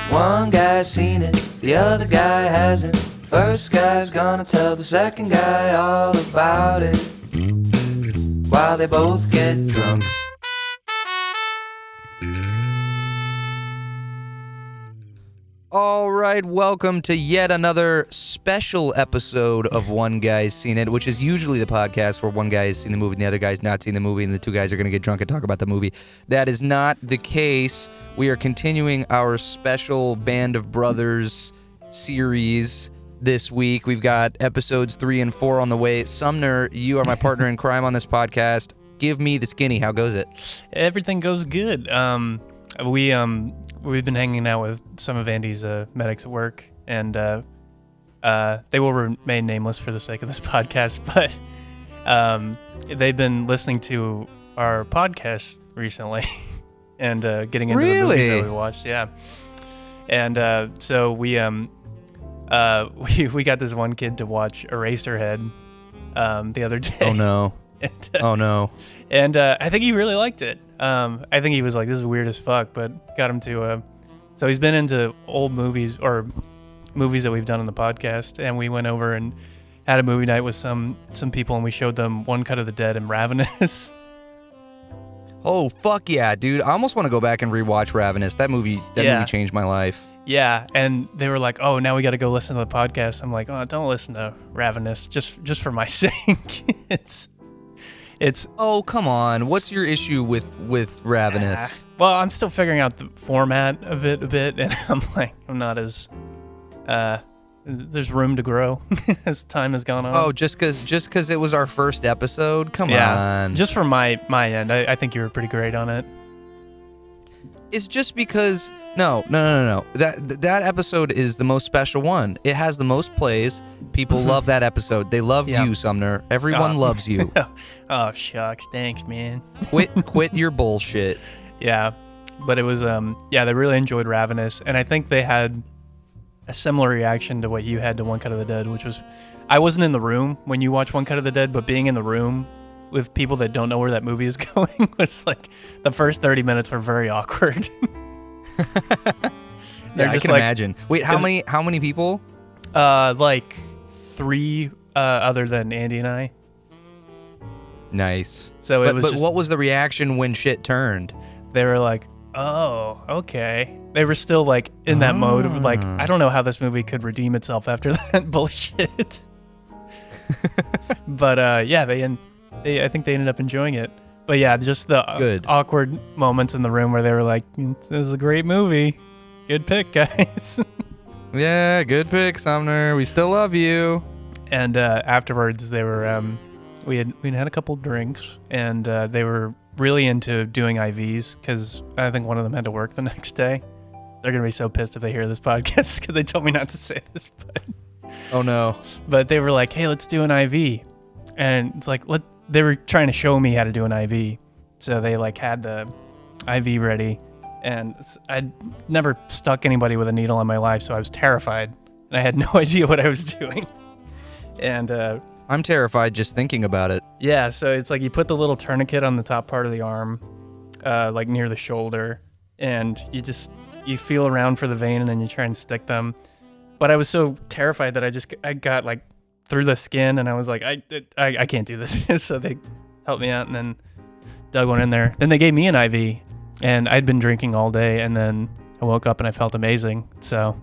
One guy's seen it, the other guy hasn't. First guy's gonna tell the second guy all about it while they both get drunk. All right, welcome to yet another special episode of One Guy's Seen It, which is usually the podcast where one guy has seen the movie and the other guy's not seen the movie, and the two guys are going to get drunk and talk about the movie. That is not the case. We are continuing our special Band of Brothers series this week. We've got episodes 3 and 4 on the way. Sumner, you are my partner in crime on this podcast. Give me the skinny. How goes it? Everything goes good. We've been hanging out with some of Andy's medics at work, and they will remain nameless for the sake of this podcast, but they've been listening to our podcast recently and getting into the movies that we watched. Yeah. And so we got this one kid to watch Eraserhead the other day. Oh, no. And I think he really liked it. I think he was like, this is weird as fuck, but got him to... So he's been into old movies or movies that we've done on the podcast, and we went over and had a movie night with some people, and we showed them One Cut of the Dead and Ravenous. Oh, fuck yeah, dude. I almost want to go back and rewatch Ravenous. That movie changed my life. Yeah, and they were like, oh, now we got to go listen to the podcast. I'm like, oh, don't listen to Ravenous, just for my sake. It's oh, come on. What's your issue with Ravenous? Well, I'm still figuring out the format of it a bit, and I'm not as there's room to grow as time has gone on. Oh, just cause it was our first episode? Come on. Just from my end, I think you were pretty great on it. It's just because no. That episode is the most special one. It has the most plays. People love that episode. They love you, Sumner. Everyone loves you. Oh, shucks. Thanks, man. Quit your bullshit. Yeah. But it was they really enjoyed Ravenous, and I think they had a similar reaction to what you had to One Cut of the Dead, which was I wasn't in the room when you watched One Cut of the Dead, but being in the room with people that don't know where that movie is going was like the first 30 minutes were very awkward. Yeah, I can imagine. Wait, how many people? Like 3 other than Andy and I. Nice. So but what was the reaction when shit turned? They were like, "Oh, okay." They were still like in that mode of like, I don't know how this movie could redeem itself after that bullshit. But I think they ended up enjoying it. But yeah, just the awkward moments in the room where they were like, "This is a great movie. Good pick, guys." Yeah, good pick, Sumner. We still love you. And afterwards, they were we had a couple drinks, and they were really into doing IVs because I think one of them had to work the next day. They're gonna be so pissed if they hear this podcast because they told me not to say this. But oh no! But they were like, "Hey, let's do an IV," and it's like they were trying to show me how to do an IV, so they like had the IV ready, and I'd never stuck anybody with a needle in my life, so I was terrified, and I had no idea what I was doing. And I'm terrified just thinking about it. Yeah, so it's like you put the little tourniquet on the top part of the arm, like near the shoulder, and you feel around for the vein, and then you try and stick them. But I was so terrified that I got like through the skin, and I was like, I can't do this. So they helped me out, and then dug one in there. Then they gave me an IV, and I'd been drinking all day, and then I woke up and I felt amazing. So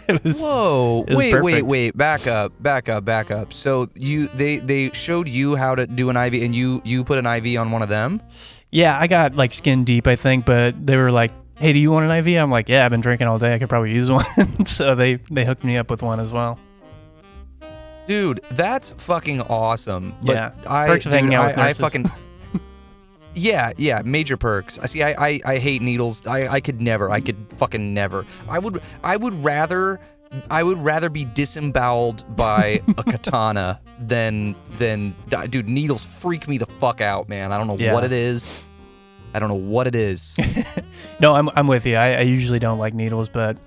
it was. Whoa! It was Wait! Back up. So they showed you how to do an IV, and you put an IV on one of them? Yeah, I got like skin deep, I think, but they were like, "Hey, do you want an IV?" I'm like, "Yeah, I've been drinking all day. I could probably use one." So they hooked me up with one as well. Dude, that's fucking awesome. But yeah, perks of hanging out with nurses. I fucking yeah, major perks. I hate needles. I could fucking never. I would rather be disemboweled by a katana than dude, needles freak me the fuck out, man. I don't know what it is. No, I'm with you. I usually don't like needles, but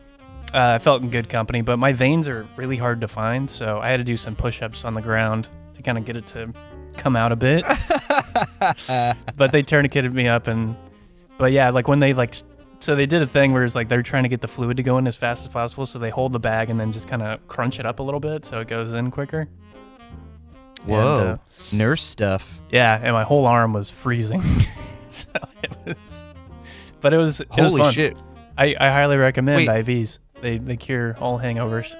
I felt in good company. But my veins are really hard to find, so I had to do some push-ups on the ground to kind of get it to come out a bit. But they tourniqueted me up, but yeah, like when they like So they did a thing where it's like they're trying to get the fluid to go in as fast as possible, so they hold the bag and then just kind of crunch it up a little bit so it goes in quicker. Whoa, nurse stuff. Yeah, and my whole arm was freezing. So it was Holy fun. shit. I highly recommend Wait. IVs. They cure all hangovers.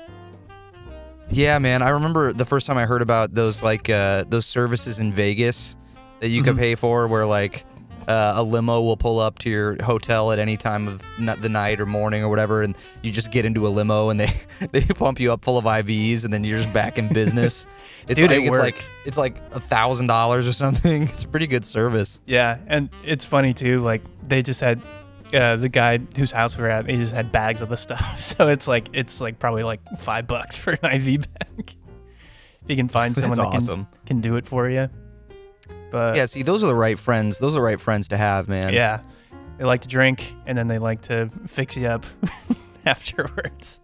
Yeah, man. I remember the first time I heard about those those services in Vegas that you could pay for, where like a limo will pull up to your hotel at any time of the night or morning or whatever, and you just get into a limo and they pump you up full of IVs, and then you're just back in business. Dude, It's like $1,000 or something. It's a pretty good service. Yeah, and it's funny too. Like they just had the guy whose house we were at. He just had bags of the stuff. So it's like probably like $5 for an IV bag. If you can find someone That's that awesome. can do it for you. But Yeah, see, those are the right friends. Those are the right friends to have, man. yeah, they like to drink and then they like to fix you up afterwards.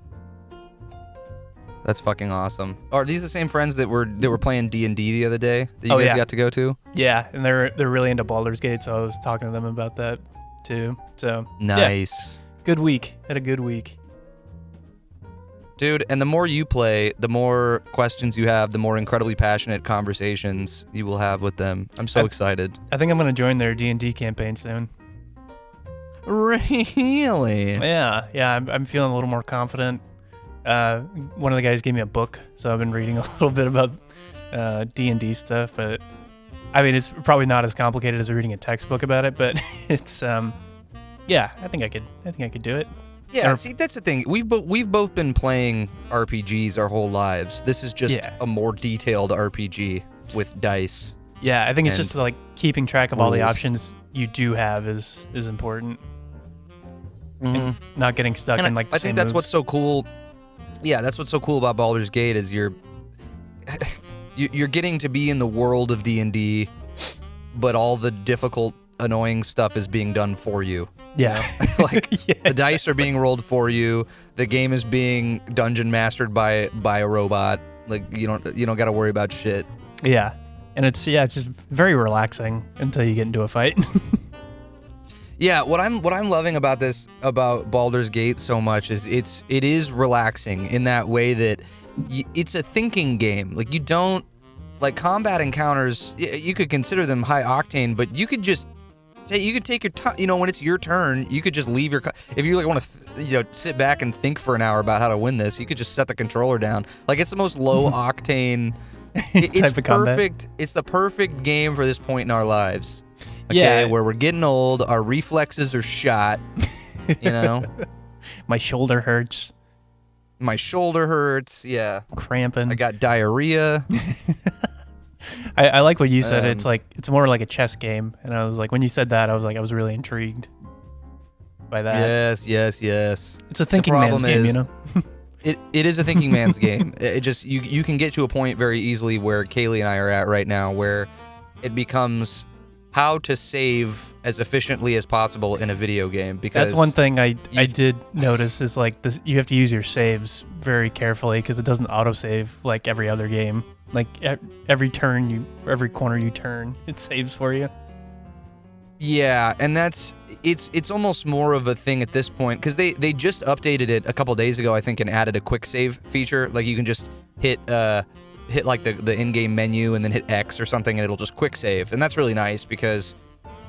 That's fucking awesome. Are these the same friends that were playing D&D the other day that you Oh, guys yeah. got to go to? Yeah, and they're really into Baldur's Gate, so I was talking to them about that too. So Nice. yeah, good week. Had a good week. Dude, and the more you play, the more questions you have, the more incredibly passionate conversations you will have with them. I'm so excited. I think I'm gonna join their D&D campaign soon. Really? Yeah. I'm feeling a little more confident. One of the guys gave me a book, so I've been reading a little bit about D&D stuff. But I mean, it's probably not as complicated as reading a textbook about it. But it's yeah, I think I could do it. Yeah, see, that's the thing. We've both been playing RPGs our whole lives. This is just a more detailed RPG with dice. Yeah, I think it's And just like keeping track of all the rules. options you do have is important. Mhm. And not getting stuck And in like the I same think that's moves. what's so cool. Yeah, that's what's so cool about Baldur's Gate is you're getting to be in the world of D&D, but all the difficult, annoying stuff is being done for you. Yeah. Like Yeah, the dice are being rolled for you. The game is being dungeon mastered by a robot. Like you don't got to worry about shit. Yeah. And it's just very relaxing until you get into a fight. Yeah, what I'm loving about Baldur's Gate so much is it is relaxing in that way that it's a thinking game. Like you don't like combat encounters. You could consider them high octane, but you could just take your time. When it's your turn, you could just leave your. If you like want to, sit back and think for an hour about how to win this, you could just set the controller down. Like it's the most low octane. It's Type of combat. perfect. It's the perfect game for this point in our lives. Okay, where we're getting old, our reflexes are shot. My shoulder hurts. My shoulder hurts. Yeah, Cramping. I got diarrhea. I like what you said. It's more like a chess game, and I was like, when you said that, I was really intrigued by that. Yes. It's a thinking man's problem game, is- It is a thinking man's game. It just you can get to a point very easily where Kaylee and I are at right now, where it becomes how to save as efficiently as possible in a video game. Because That's one thing I did notice is like this. You have to use your saves very carefully because it doesn't autosave like every other game. Like every corner you turn, it saves for you. Yeah, and it's almost more of a thing at this point because they just updated it a couple days ago, I think, and added a quick save feature. Like you can just hit like the in-game menu and then hit X or something, and it'll just quick save, and that's really nice because,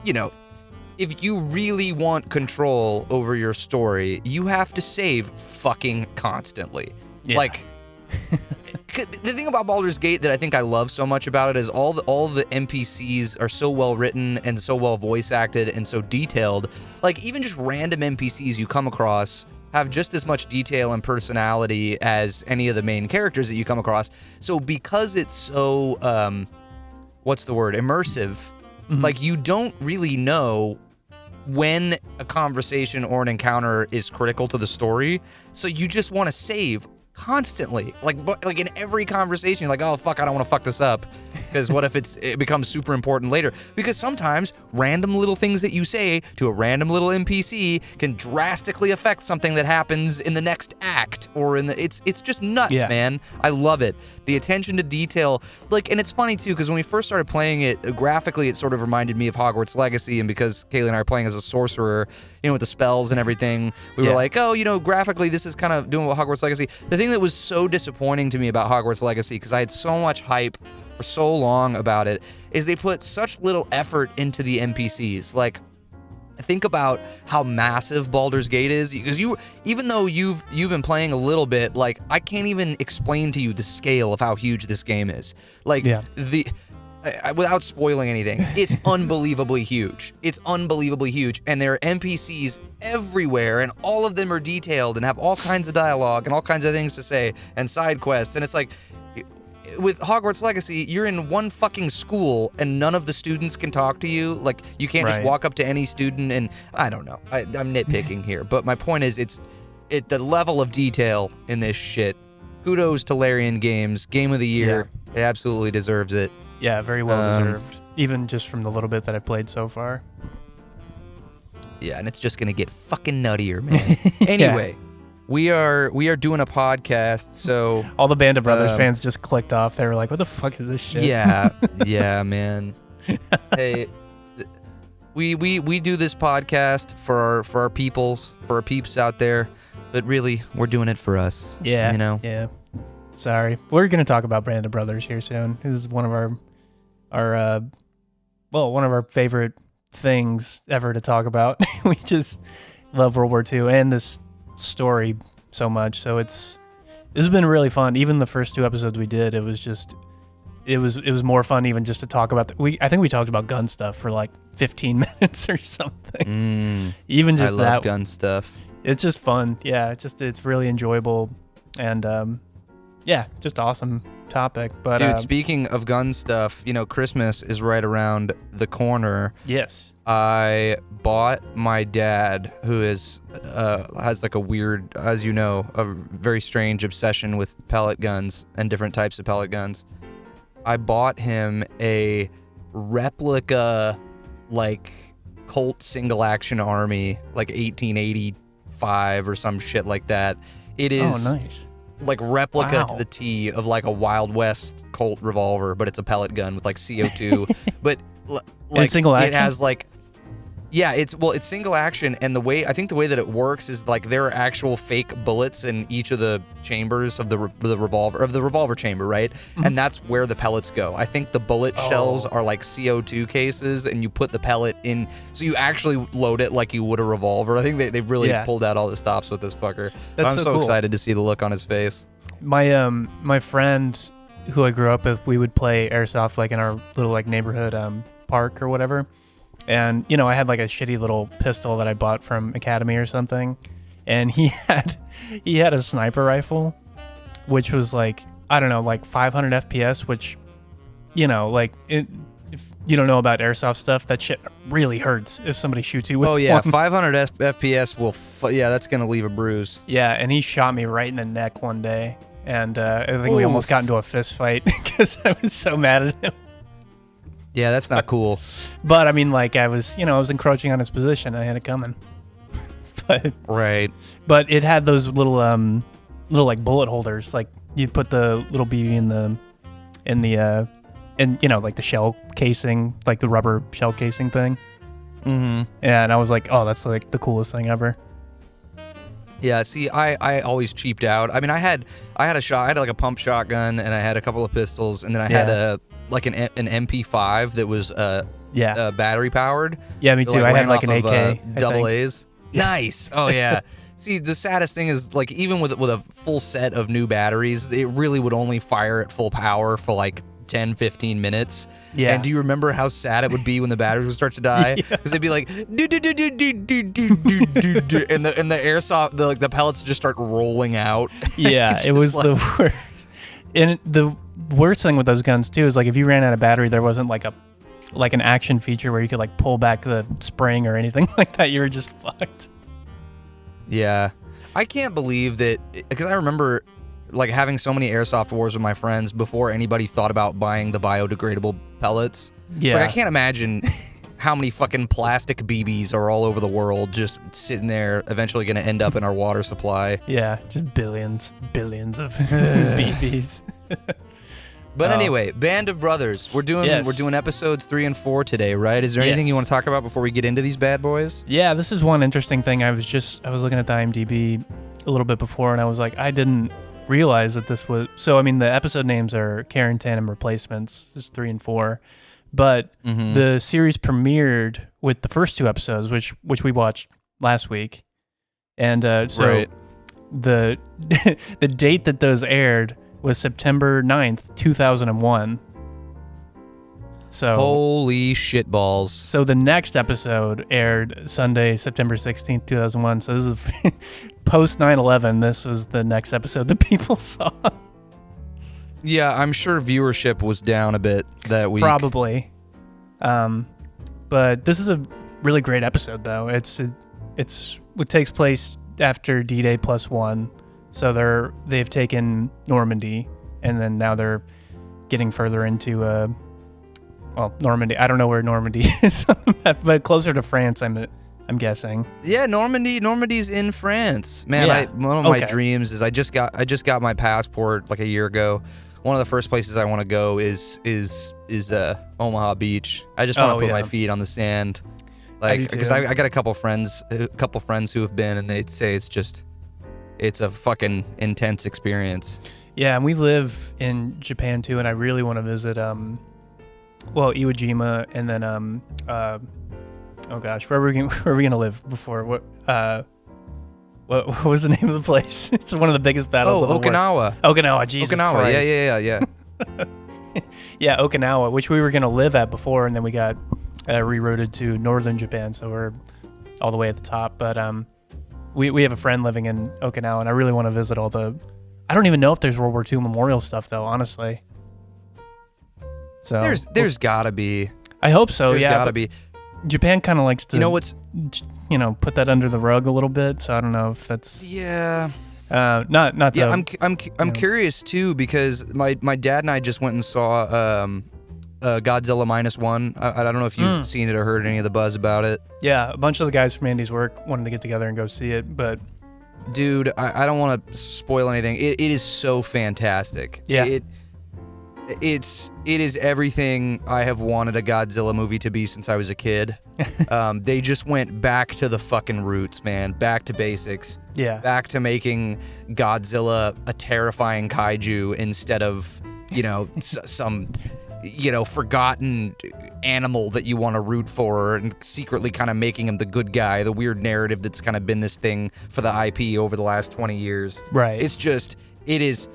if you really want control over your story, you have to save fucking constantly. Yeah. Like. The thing about Baldur's Gate that I think I love so much about it is all the NPCs are so well written and so well voice acted and so detailed. Like even just random NPCs you come across have just as much detail and personality as any of the main characters that you come across. So because it's so immersive, like you don't really know when a conversation or an encounter is critical to the story. So you just want to save constantly, like in every conversation, you're like, oh fuck, I don't want to fuck this up, because what if it becomes super important later? Because sometimes random little things that you say to a random little NPC can drastically affect something that happens in the next act or it's just nuts, man. I love it. The attention to detail, and it's funny too, because when we first started playing it, graphically it sort of reminded me of Hogwarts Legacy, and because Kaylee and I are playing as a sorcerer, with the spells and everything. We were like, oh, graphically this is kind of doing what Hogwarts Legacy. The thing that was so disappointing to me about Hogwarts Legacy, because I had so much hype for so long about it, is they put such little effort into the NPCs. Like, think about how massive Baldur's Gate is, because even though you've been playing a little bit, like, I can't even explain to you the scale of how huge this game is. Like, without spoiling anything, it's unbelievably huge. It's unbelievably huge, and there are NPCs everywhere, and all of them are detailed and have all kinds of dialogue and all kinds of things to say and side quests, and it's like, with Hogwarts Legacy, you're in one fucking school and none of the students can talk to you. Like, you can't just walk up to any student, and I don't know. I'm nitpicking here, but my point is, the level of detail in this shit. Kudos to Larian Games, Game of the Year. It absolutely deserves it. Yeah, very well deserved. Even just from the little bit that I played so far. Yeah, and it's just gonna get fucking nuttier, man. Anyway. We are doing a podcast, so all the Band of Brothers fans just clicked off. They were like, "What the fuck is this shit?" Yeah, man. Hey, we do this podcast for our peoples, for our peeps out there, but really, we're doing it for us. Yeah, Yeah. Sorry, we're gonna talk about Band of Brothers here soon. This is one of our favorite things ever to talk about. We just love World War II and this story so much, so this has been really fun. Even the first 2 episodes we did, it was more fun even just to talk about I think we talked about gun stuff for like 15 minutes or something. Even just I love gun stuff. It's just fun. Yeah, it's really enjoyable, and just awesome topic. But dude, speaking of gun stuff, Christmas is right around the corner. Yes. I bought my dad, who has like a weird, as you know, a very strange obsession with pellet guns and different types of pellet guns. I bought him a replica, like, Colt single action army, like 1885 or some shit like that. It is nice. Like replica to the T of like a Wild West Colt revolver, but it's a pellet gun with like CO2. But like single action? It has like, it's single action, and I think the way that it works is like there are actual fake bullets in each of the chambers of the revolver chamber, right? Mm-hmm. And that's where the pellets go. I think the bullet shells are like CO2 cases, and you put the pellet in, so you actually load it like you would a revolver. I think they've really pulled out all the stops with this fucker. That's I'm so cool. excited to see the look on his face. My friend who I grew up with, we would play airsoft like in our little like neighborhood park or whatever. And, I had like a shitty little pistol that I bought from Academy or something. And he had a sniper rifle, which was like, I don't know, like 500 FPS, which, like, if you don't know about airsoft stuff, that shit really hurts if somebody shoots you with one. 500 FPS will, that's going to leave a bruise. Yeah, and he shot me right in the neck one day. And I think we almost got into a fist fight because I was so mad at him. Yeah, that's not cool. But I mean, like, I was encroaching on his position. I had it coming. But But it had those little like bullet holders. Like, you put the little BB in like the shell casing, like the rubber shell casing thing. Mm-hmm. And I was like, oh, that's like the coolest thing ever. Yeah, see, I always cheaped out. I mean, I had like a pump shotgun, and I had a couple of pistols, and then I had an MP5 that was battery powered. Yeah, me too. Like, I had like an AK. Double A's. Nice. Oh yeah. See, the saddest thing is, like, even with a full set of new batteries, it really would only fire at full power for like 10-15 minutes. Yeah. And do you remember how sad it would be when the batteries would start to die? Because they'd be like, do do do do do do do do do, and the airsoft, the pellets just start rolling out. Yeah, it was like the worst. And the worst thing with those guns too is, like, if you ran out of battery, there wasn't like an action feature where you could like pull back the spring or anything like that. You were just fucked. Yeah, I can't believe that, because I remember like having so many airsoft wars with my friends before anybody thought about buying the biodegradable pellets. Yeah, like, I can't imagine how many fucking plastic BBs are all over the world just sitting there, eventually going to end up in our water supply. Yeah, just billions of BBs. But anyway, Band of Brothers. We're doing episodes 3 and 4 today, right? Is there anything you want to talk about before we get into these bad boys? Yeah, this is one interesting thing. I was looking at the IMDb a little bit before, and I was like, I didn't realize that this was. So I mean, the episode names are Karen Tandem Replacements. This is 3 and 4, but the series premiered with the first 2 episodes, which we watched last week, and so the the date that those aired was September 9th, 2001. So holy shit balls. So the next episode aired Sunday, September 16th, 2001. So this is post 9/11. This was the next episode that people saw. Yeah, I'm sure viewership was down a bit that week. Probably. But this is a really great episode, though. It takes place after D-Day +1. So they've taken Normandy, and then now they're getting further into Normandy. I don't know where Normandy is, but closer to France, I'm guessing. Yeah, Normandy's in France. Man, one of my dreams is I just got my passport like a year ago. One of the first places I want to go is Omaha Beach. I just want to put my feet on the sand, like because I got a couple friends who have been, and they say it's a fucking intense experience. Yeah, and we live in Japan too, and I really want to visit Iwo Jima, and then oh gosh, where are we gonna live before? What was the name of the place? It's one of the biggest battles. Oh, Okinawa. Okinawa, Jesus Christ. Yeah. Yeah, Okinawa, which we were gonna live at before, and then we got rerouted to northern Japan, so we're all the way at the top. But we have a friend living in Okinawa, and I really want to visit all the. I don't even know if there's World War II memorial stuff though, honestly. So there's gotta be. I hope so. There's gotta be. Japan kind of likes to. You know what's. Put that under the rug a little bit. So I don't know if that's. Yeah. Not. Yeah, I'm curious too because my dad and I just went and saw Godzilla -1. I don't know if you've seen it or heard any of the buzz about it. Yeah, a bunch of the guys from Andy's work wanted to get together and go see it, but. Dude, I don't want to spoil anything. It is so fantastic. Yeah. It is everything I have wanted a Godzilla movie to be since I was a kid. They just went back to the fucking roots, man. Back to basics. Yeah. Back to making Godzilla a terrifying kaiju instead of, some, forgotten animal that you want to root for and secretly kind of making him the good guy, the weird narrative that's kind of been this thing for the IP over the last 20 years. Right. It's just, it is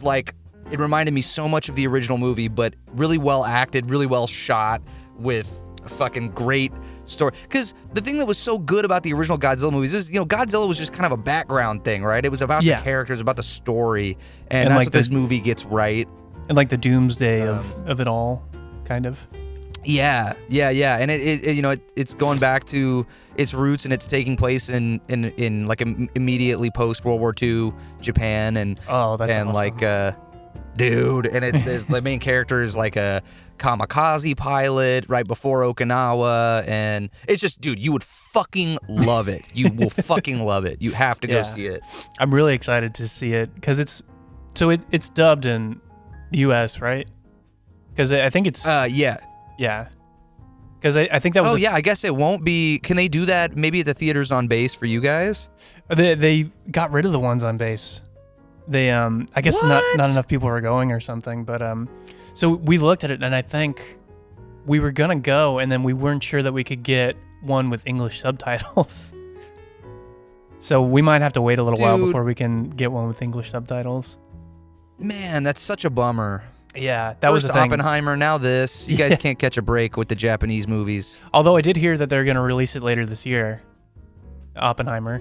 like, it reminded me so much of the original movie, but really well acted, really well shot with a fucking great story. Because the thing that was so good about the original Godzilla movies is, Godzilla was just kind of a background thing, right? It was about the characters, about the story, and that's like what this movie gets right. And like the doomsday of it all, kind of. Yeah, and it's going back to its roots, and it's taking place in like immediately post World War II Japan, and that's awesome. Like dude, and there's the main character is like a kamikaze pilot right before Okinawa, and it's just, dude, you would fucking love it. You will fucking love it. You have to go see it. I'm really excited to see it because it's dubbed in the U.S., right? Because I think it's yeah. Because I think that was. I guess it won't be. Can they do that? Maybe at the theaters on base for you guys. They got rid of the ones on base. They I guess not enough people were going or something, but so we looked at it, and I think we were gonna go, and then we weren't sure that we could get one with English subtitles. So we might have to wait a little while before we can get one with English subtitles. Man, that's such a bummer. Yeah, that was the thing. Oppenheimer, now this. You guys can't catch a break with the Japanese movies. Although I did hear that they're gonna release it later this year. Oppenheimer.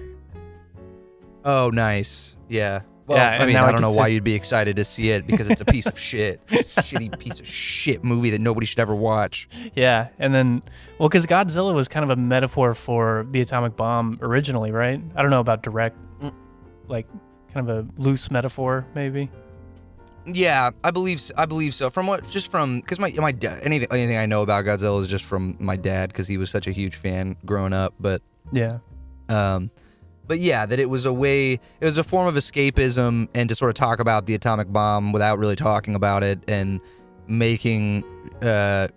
Oh, nice. Yeah. Well, yeah, I mean, I don't know why you'd be excited to see it because it's a piece of shit. Shitty piece of shit movie that nobody should ever watch. Yeah, and then, because Godzilla was kind of a metaphor for the atomic bomb originally, right? I don't know about direct, like, kind of a loose metaphor, maybe. Yeah, I believe so. Because my dad, anything I know about Godzilla is just from my dad because he was such a huge fan growing up. But yeah. But yeah, that it was a form of escapism and to sort of talk about the atomic bomb without really talking about it and making, like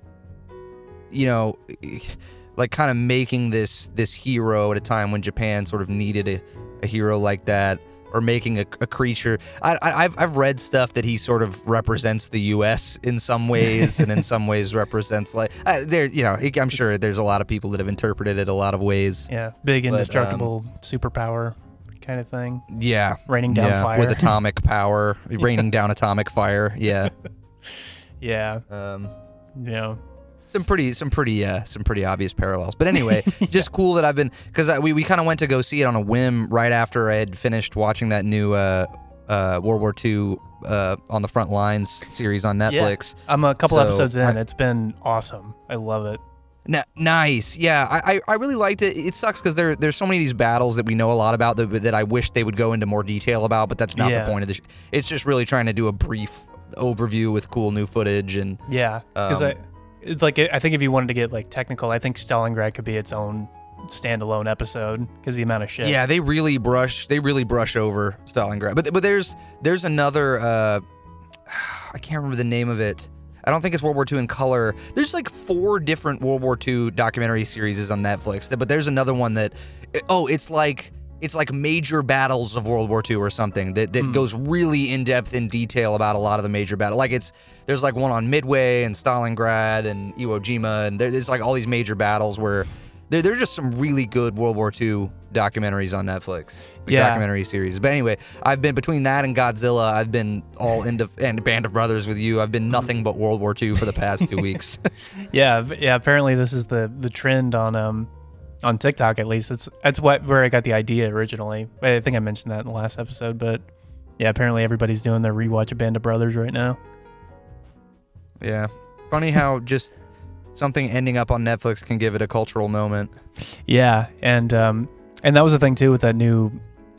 kind of making this hero at a time when Japan sort of needed a hero like that, or making a creature. I've read stuff that he sort of represents the U.S. in some ways, and in some ways represents I'm sure there's a lot of people that have interpreted it a lot of ways. Yeah, big indestructible superpower kind of thing. Yeah, raining down fire with atomic power, raining down atomic fire. Yeah, yeah, yeah. Some pretty obvious parallels. But anyway, just cool that I've been, because we kind of went to go see it on a whim right after I had finished watching that new World War II on the Front Lines series on Netflix. Yeah. I'm a couple episodes in. It's been awesome. I love it. Nice. Yeah, I really liked it. It sucks because there's so many of these battles that we know a lot about that I wish they would go into more detail about, but that's not the point of the It's just really trying to do a brief overview with cool new footage. And yeah, because I think if you wanted to get like technical, I think Stalingrad could be its own standalone episode because the amount of shit. Yeah, they really brush over Stalingrad. But there's another I can't remember the name of it. I don't think it's World War II in color. There's like 4 different World War II documentary series on Netflix. But there's another one that it's like major battles of World War II or something that goes really in depth in detail about a lot of the major battles. Like there's like one on Midway and Stalingrad and Iwo Jima, and there's like all these major battles where there are just some really good World War II documentaries on Netflix. Documentary series. But anyway, I've been between that and Godzilla. I've been all into and Band of Brothers with you. I've been nothing but World War II for the past 2 weeks. Yeah. Apparently, this is the trend on TikTok, at least. That's where I got the idea originally. I think I mentioned that in the last episode, but yeah, apparently everybody's doing their rewatch of Band of Brothers right now. Yeah. Funny how just something ending up on Netflix can give it a cultural moment. Yeah, and that was the thing too with that new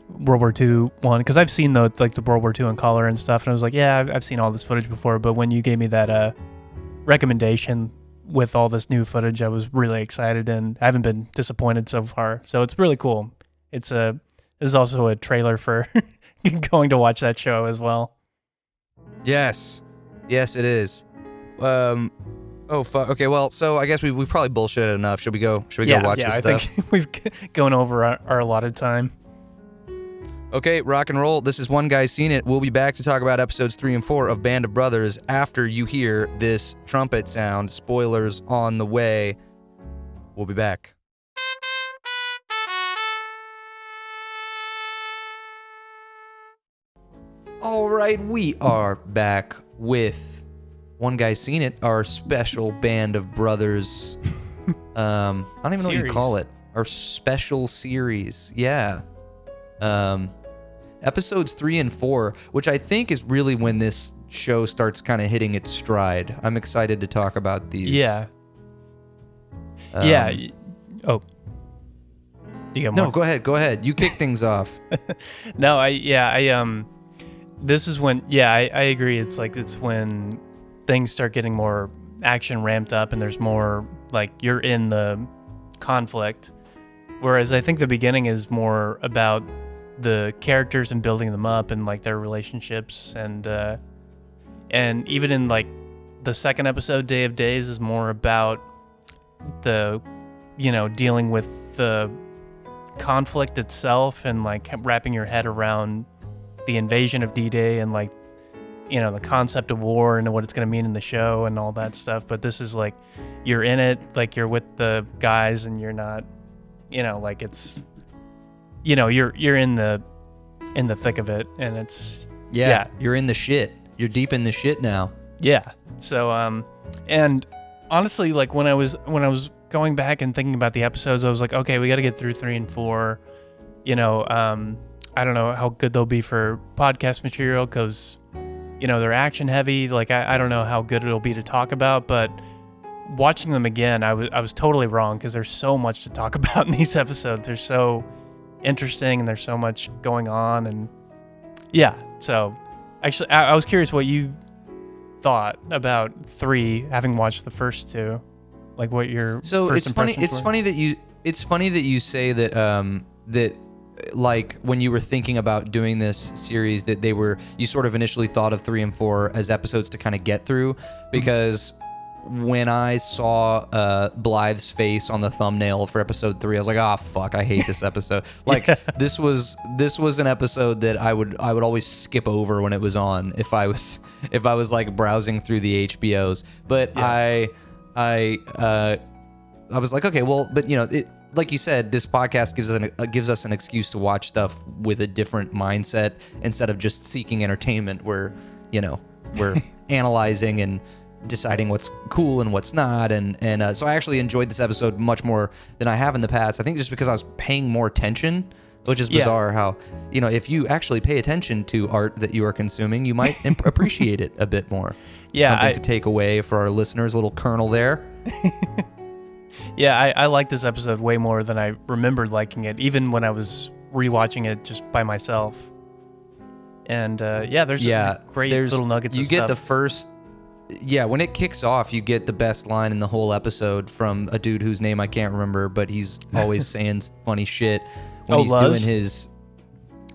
World War II one, because I've seen the World War II in color and stuff, and I was like, yeah, I've seen all this footage before, but when you gave me that recommendation with all this new footage, I was really excited, and I haven't been disappointed so far. So it's really cool. This is also a trailer for going to watch that show as well. Yes, it is. Oh fuck. Okay, well, so I guess we've probably bullshitted enough. Should we go watch this stuff? I think we've gone over our allotted time. Okay, rock and roll. This is One Guy's Seen It. We'll be back to talk about episodes 3 and 4 of Band of Brothers after you hear this trumpet sound. Spoilers on the way. We'll be back. All right, we are back with One Guy's Seen It, our special Band of Brothers. I don't even know what you call it. Our special series. Yeah. Episodes 3 and 4, which I think is really when this show starts kind of hitting its stride. I'm excited to talk about these. Yeah. Yeah. Oh. You got more? No, go ahead. You kick things off. No, this is when, I agree. It's when things start getting more action ramped up and there's more, like, you're in the conflict. Whereas I think the beginning is more about the characters and building them up and, like, their relationships. And even in, like, the second episode, Day of Days, is more about the, dealing with the conflict itself and, like, wrapping your head around the invasion of D-Day and, like, the concept of war and what it's going to mean in the show and all that stuff. But this is like, you're in it, like, you're with the guys and you're not, like, it's, you're in the thick of it, and it's you're in the shit. You're deep in the shit now. Yeah. So and honestly, like, when I was going back and thinking about the episodes, I was like, okay, we got to get through 3 and 4. I don't know how good they'll be for podcast material because they're action heavy. Like, I don't know how good it'll be to talk about, but watching them again, I was totally wrong because there's so much to talk about in these episodes. They're so interesting and there's so much going on, and so actually I was curious what you thought about 3, having watched the first 2, like what your first it's funny impressions were. It's funny that you say that that like when you were thinking about doing this series that you sort of initially thought of 3 and 4 as episodes to kind of get through? Because when I saw Blythe's face on the thumbnail for episode 3, I was like, "Ah, fuck, I hate this episode." Like this was an episode that I would always skip over when it was on if I was like browsing through the HBOs. But I was like, okay, well, but like you said, this podcast gives us an excuse to watch stuff with a different mindset instead of just seeking entertainment. We're analyzing and deciding what's cool and what's not, and so I actually enjoyed this episode much more than I have in the past. I think just because I was paying more attention, which is bizarre how, if you actually pay attention to art that you are consuming, you might appreciate it a bit more. Yeah, something to take away for our listeners, a little kernel there. Yeah, I like this episode way more than I remembered liking it, even when I was rewatching it just by myself. And there's great little nuggets. You of get stuff. the first. Yeah, when it kicks off, you get the best line in the whole episode from a dude whose name I can't remember, but he's always saying funny shit when he's Luz? doing his.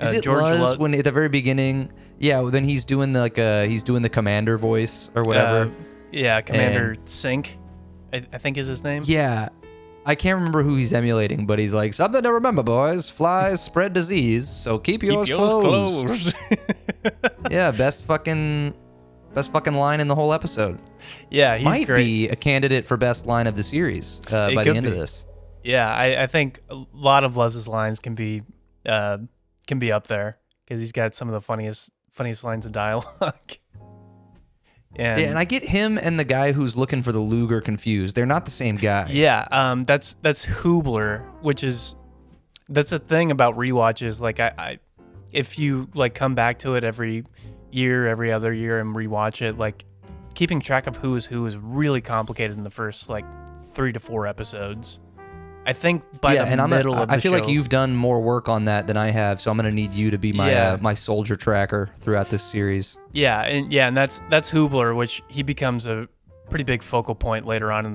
Is it George Luz? Luz? When at the very beginning? Yeah, then he's doing he's doing the commander voice or whatever. Commander Sink, I think is his name. Yeah, I can't remember who he's emulating, but he's like, "Something to remember, boys. Flies spread disease, so keep yours closed." Yeah, best fucking line in the whole episode. Yeah, he's might great. be a candidate for best line of the series by the end of this. Yeah, I think a lot of Luz's lines can be up there because he's got some of the funniest lines of dialogue. And I get him and the guy who's looking for the Luger confused. They're not the same guy. Yeah, that's Hoobler, that's a thing about rewatches. Like I if you like come back to it every other year and rewatch it, like keeping track of who is really complicated in the first like 3 to 4 episodes. I think by the middle of the show. I feel like you've done more work on that than I have, so I'm gonna need you to be my my soldier tracker throughout this series. And that's Hoobler, which he becomes a pretty big focal point later on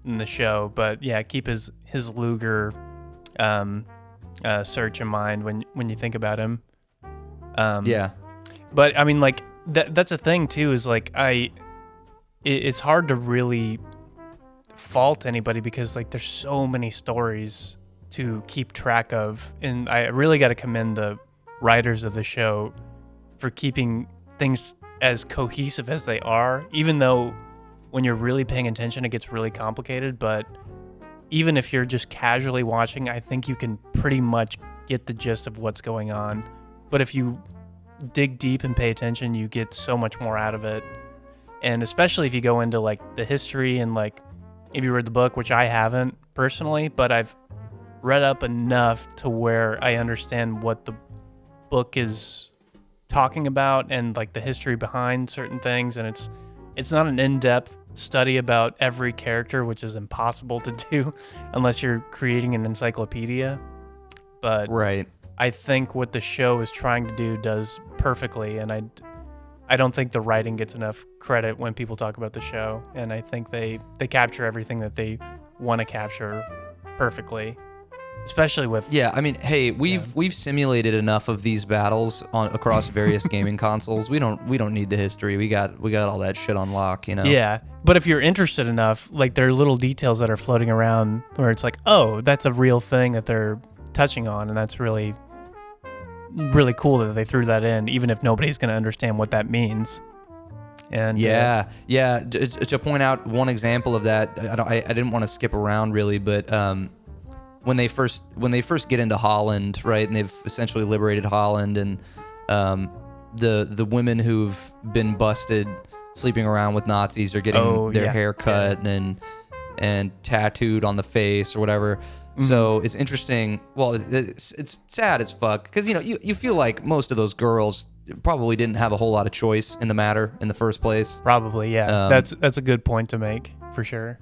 in the show. But yeah, keep his Luger search in mind when you think about him. But I mean, like that's a thing too. Is like it's hard to really fault anybody because like there's so many stories to keep track of, and I really got to commend the writers of the show for keeping things as cohesive as they are, even though when you're really paying attention it gets really complicated. But even if you're just casually watching, I think you can pretty much get the gist of what's going on. But if you dig deep and pay attention, you get so much more out of it. And especially if you go into like the history and like if you read the book, which I haven't personally, but I've read up enough to where I understand what the book is talking about and like the history behind certain things. And it's not an in-depth study about every character, which is impossible to do unless you're creating an encyclopedia. But right. I think what the show is trying to do does perfectly, and I don't think the writing gets enough credit when people talk about the show, and I think they capture everything that they want to capture perfectly, especially with I mean, hey, we've simulated enough of these battles across various gaming consoles. We don't need the history. We got all that shit on lock, Yeah, but if you're interested enough, like there are little details that are floating around where it's like, oh, that's a real thing that they're touching on, and that's really cool that they threw that in, even if nobody's going to understand what that means. And to point out one example of that, I didn't want to skip around really, but when they first get into Holland, right, and they've essentially liberated Holland, and the women who've been busted sleeping around with Nazis are getting their hair cut and tattooed on the face or whatever. Mm-hmm. So it's interesting. Well, it's sad as fuck because you feel like most of those girls probably didn't have a whole lot of choice in the matter in the first place. Probably, yeah. That's a good point to make for sure.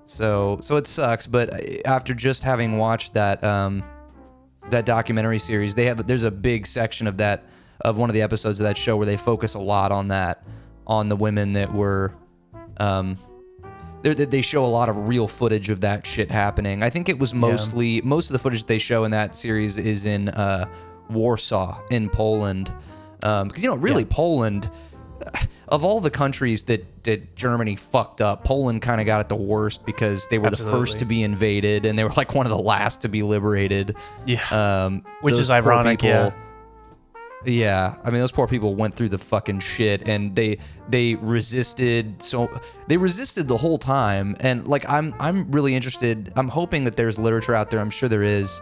So it sucks, but after just having watched that documentary series, there's a big section of one of the episodes of that show where they focus a lot on the women that were they show a lot of real footage of that shit happening. I think it was most of the footage they show in that series is in Warsaw in Poland, because really Poland, of all the countries that Germany fucked up, Poland kind of got it the worst because they were the first to be invaded and they were like one of the last to be liberated. Which is ironic. Yeah, I mean, those poor people went through the fucking shit, and they resisted. So they resisted the whole time, and like I'm really interested. I'm hoping that there's literature out there. I'm sure there is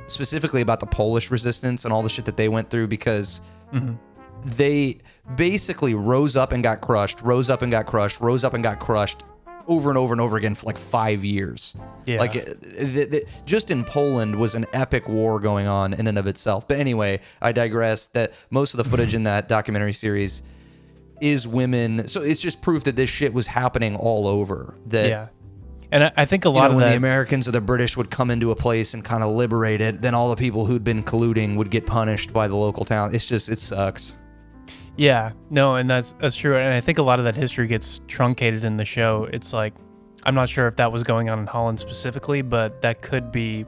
specifically about the Polish resistance and all the shit that they went through, because they basically rose up and got crushed, rose up and got crushed, rose up and got crushed over and over and over again for like 5 years. Yeah. Like just in Poland was an epic war going on in and of itself. But anyway, I digress. That most of the footage in that documentary series is women. So it's just proof that this shit was happening all over. That, and I think a lot of when the Americans or the British would come into a place and kind of liberate it, then all the people who'd been colluding would get punished by the local town. It's just, it sucks. Yeah, no, and that's true. And I think a lot of that history gets truncated in the show. It's like, I'm not sure if that was going on in Holland specifically, but that could be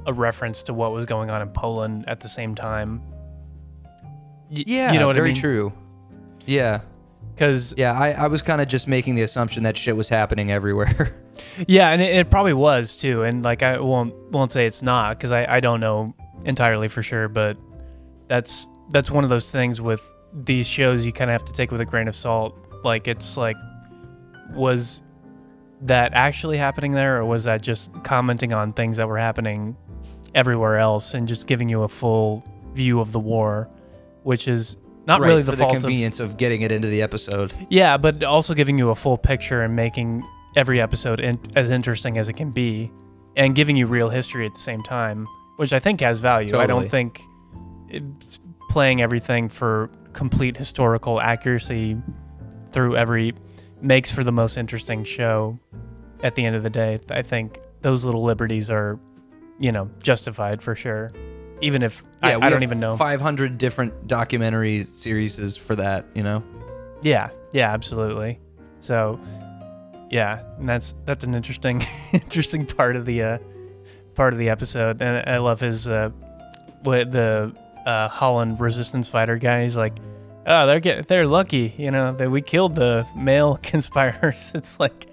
a reference to what was going on in Poland at the same time. Yeah, you know what very I mean? True. Yeah. Because I was kind of just making the assumption that shit was happening everywhere. Yeah, and it probably was too. And like, I won't say it's not, because I don't know entirely for sure, but that's one of those things with these shows you kind of have to take with a grain of salt. Like, it's like, was that actually happening there, or was that just commenting on things that were happening everywhere else and just giving you a full view of the war, which is not really the fault of the convenience of getting it into the episode. Yeah, but also giving you a full picture and making every episode as interesting as it can be, and giving you real history at the same time, which I think has value. Totally. I don't think it's playing everything for complete historical accuracy through makes for the most interesting show at the end of the day. I think those little liberties are, justified for sure. Even if I don't even know. 500 different documentary series for that, Yeah, absolutely. So, yeah, and that's an interesting part of the episode. And I love his Holland resistance fighter guy. He's like, oh, they're lucky, that we killed the male conspirators. It's like,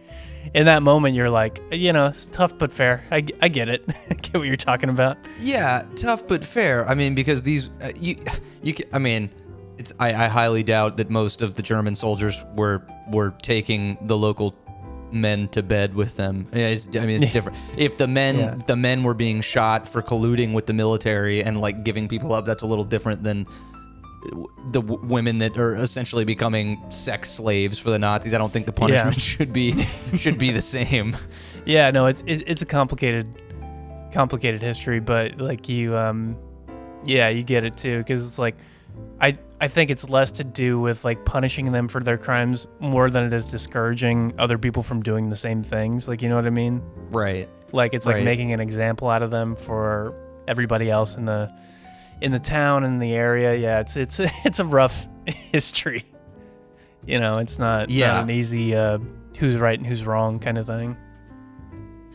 in that moment, you're like, it's tough but fair. I get it. I get what you're talking about. Yeah, tough but fair. I mean, because these, I highly doubt that most of the German soldiers were taking the local men to bed with them. It's different. If the men were being shot for colluding with the military and like giving people up, that's a little different than the women that are essentially becoming sex slaves for the Nazis. I don't think the punishment should be the same. Yeah, no, it's a complicated history, but like you get it too, because it's like I think it's less to do with like punishing them for their crimes more than it is discouraging other people from doing the same things. Like, you know what I mean? Right. Like, it's like making an example out of them for everybody else in the town and the area. Yeah, it's a rough history. It's not an easy who's right and who's wrong kind of thing.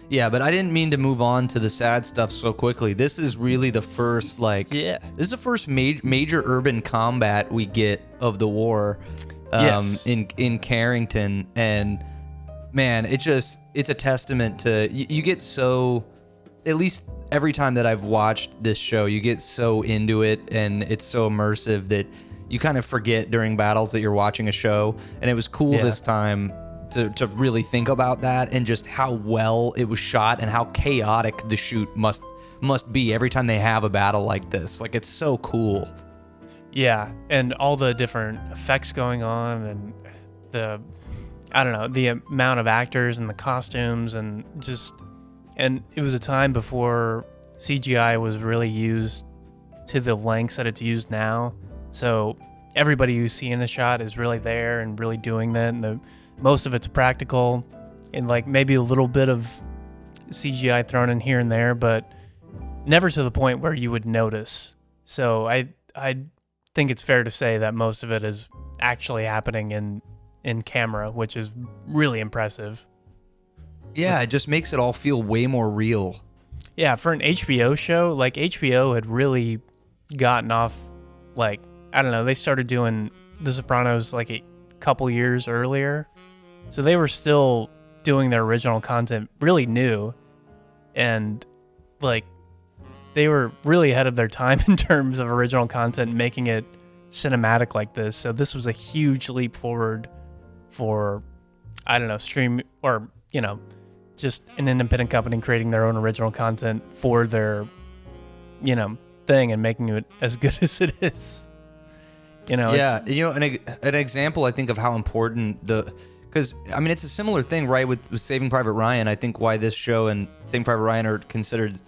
Yeah, but I didn't mean to move on to the sad stuff so quickly. This is really the first this is the first major urban combat we get of the war in Carrington, and man, it's a testament to you get so, at least every time that I've watched this show, you get so into it and it's so immersive that you kind of forget during battles that you're watching a show. And it was cool this time to really think about that and just how well it was shot and how chaotic the shoot must be every time they have a battle like this. Like, it's so cool. Yeah, and all the different effects going on, and the amount of actors and the costumes, and it was a time before CGI was really used to the lengths that it's used now. So everybody you see in the shot is really there and really doing that, and most of it's practical, and like maybe a little bit of CGI thrown in here and there, but never to the point where you would notice. So I think it's fair to say that most of it is actually happening in camera, which is really impressive. Yeah, it just makes it all feel way more real. Yeah, for an HBO show, like HBO had really gotten off, like, I don't know, they started doing The Sopranos like a couple years earlier. So they were still doing their original content really new. And like they were really ahead of their time in terms of original content, making it cinematic like this. So this was a huge leap forward for, I don't know, stream or, you know, just an independent company creating their own original content for their, you know, thing and making it as good as it is. You know, yeah, you know, an example I think of how important because I mean it's a similar thing, right? With Saving Private Ryan. I think why this show and Saving Private Ryan are considered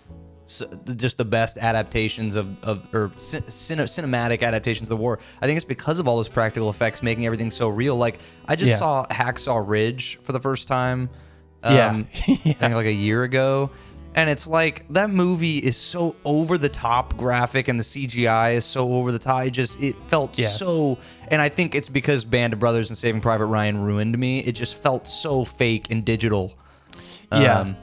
just the best adaptations of cinematic adaptations of the war. I think it's because of all those practical effects making everything so real. Like I just saw Hacksaw Ridge for the first time. I think like a year ago. And it's like that movie is so over the top graphic and the CGI is so over the top. It felt so, and I think it's because Band of Brothers and Saving Private Ryan ruined me. It just felt so fake and digital. But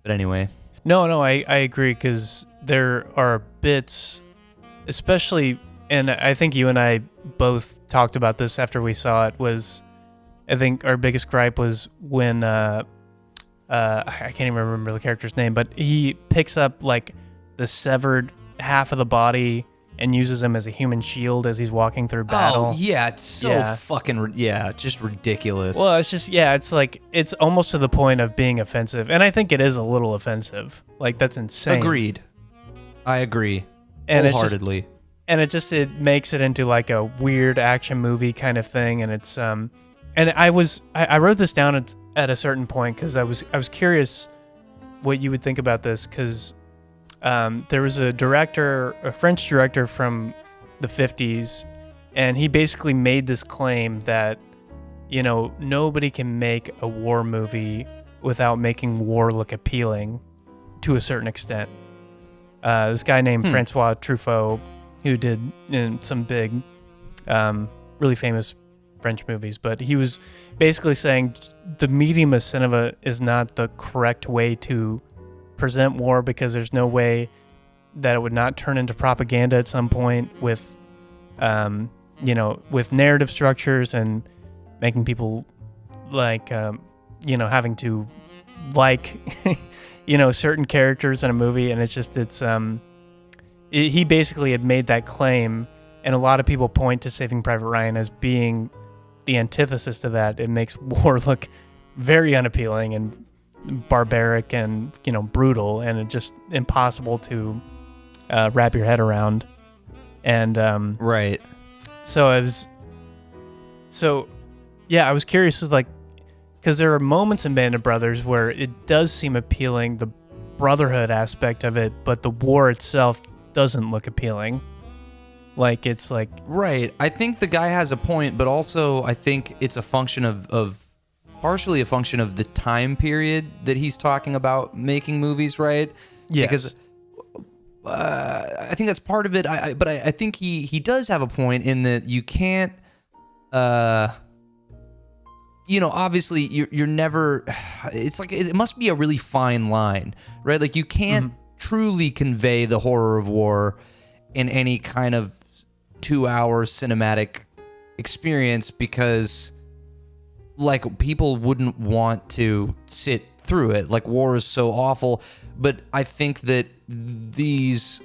anyway. No, I agree, because there are bits, especially, and I think you and I both talked about this after we saw it, was I think our biggest gripe was when I can't even remember the character's name, but he picks up like the severed half of the body and uses him as a human shield as he's walking through battle. Oh, yeah, it's so fucking, just ridiculous. Well, it's just, it's like, it's almost to the point of being offensive. And I think it is a little offensive. Like, that's insane. Agreed. I agree. And wholeheartedly. It makes it into like a weird action movie kind of thing. And it's, and I wrote this down at a certain point because I was curious what you would think about this, because there was a French director from the 50s, and he basically made this claim that, you know, nobody can make a war movie without making war look appealing to a certain extent. This guy named Francois Truffaut, who did some big, really famous French movies, but he was basically saying the medium of cinema is not the correct way to present war, because there's no way that it would not turn into propaganda at some point with, you know, with narrative structures and making people like, you know, having to like, you know, certain characters in a movie. And he basically had made that claim, and a lot of people point to Saving Private Ryan as being the antithesis to that. It makes war look very unappealing and barbaric and, you know, brutal, and it's just impossible to wrap your head around. And right. So I was curious, is like, because there are moments in Band of Brothers where it does seem appealing, the brotherhood aspect of it, but the war itself doesn't look appealing. Like, it's like... Right. I think the guy has a point, but also I think it's a function of partially a function of the time period that he's talking about making movies, right? Yes. Because I think that's part of it. But I think he does have a point in that you can't... you know, obviously you're never... It's like, it must be a really fine line, right? Like, you can't truly convey the horror of war in any kind of 2-hour cinematic experience, because like people wouldn't want to sit through it. Like, war is so awful. But I think that these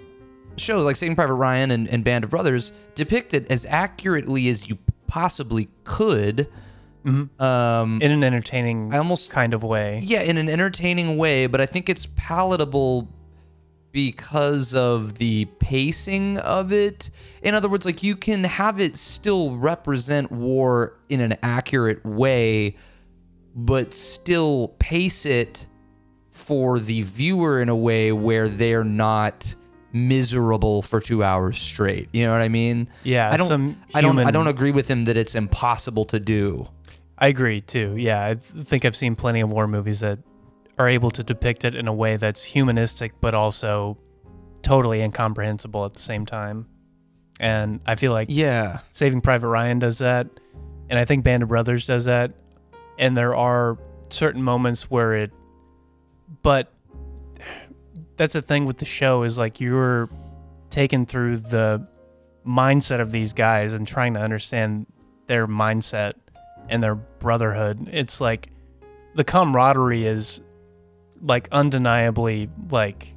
shows like Saving Private Ryan and Band of Brothers depict it as accurately as you possibly could. In an entertaining kind of way. Yeah, in an entertaining way, but I think it's palatable because of the pacing of it. In other words, like, you can have it still represent war in an accurate way, but still pace it for the viewer in a way where they're not miserable for 2 hours straight. You know what I mean? Yeah. I don't agree with him that it's impossible to do. I agree too. Yeah, I think I've seen plenty of war movies that are able to depict it in a way that's humanistic, but also totally incomprehensible at the same time. And I feel like Saving Private Ryan does that. And I think Band of Brothers does that. And there are certain moments where but that's the thing with the show is like you're taken through the mindset of these guys and trying to understand their mindset and their brotherhood. It's like the camaraderie is like undeniably like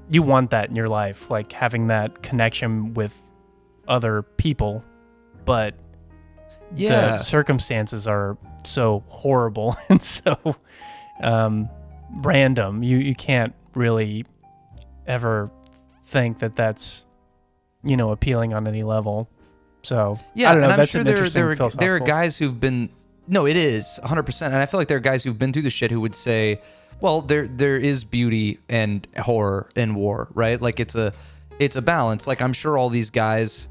you want that in your life, like having that connection with other people, but the circumstances are so horrible and so random. You can't really ever think that that's appealing on any level. So yeah, I don't know. And that's I'm sure there are guys who've been. No, it is 100%, and I feel like there are guys who've been through the shit who would say, well, there is beauty and horror in war, right? Like it's a balance. Like I'm sure all these guys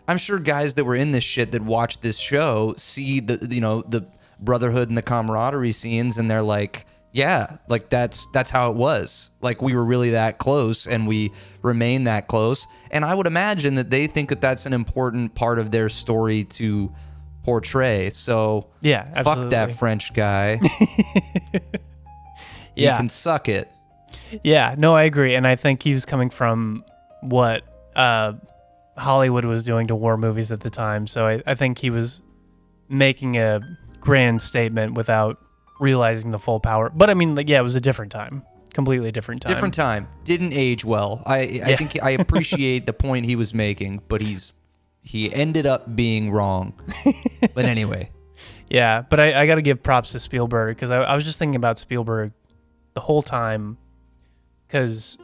I'm sure guys that were in this shit that watch this show see the brotherhood and the camaraderie scenes, and they're like, yeah, like that's how it was. Like we were really that close, and we remain that close. And I would imagine that they think that that's an important part of their story to portray. So yeah, absolutely. Fuck that French guy. Yeah, he can suck it. Yeah, no, I agree, and I think he was coming from what Hollywood was doing to war movies at the time. So I think he was making a grand statement without realizing the full power. But I mean, like, yeah, it was a different time, completely different time. Different time. Didn't age well. I think I appreciate the point he was making, but he ended up being wrong. But anyway. Yeah, but I got to give props to Spielberg, because I was just thinking about Spielberg the whole time, because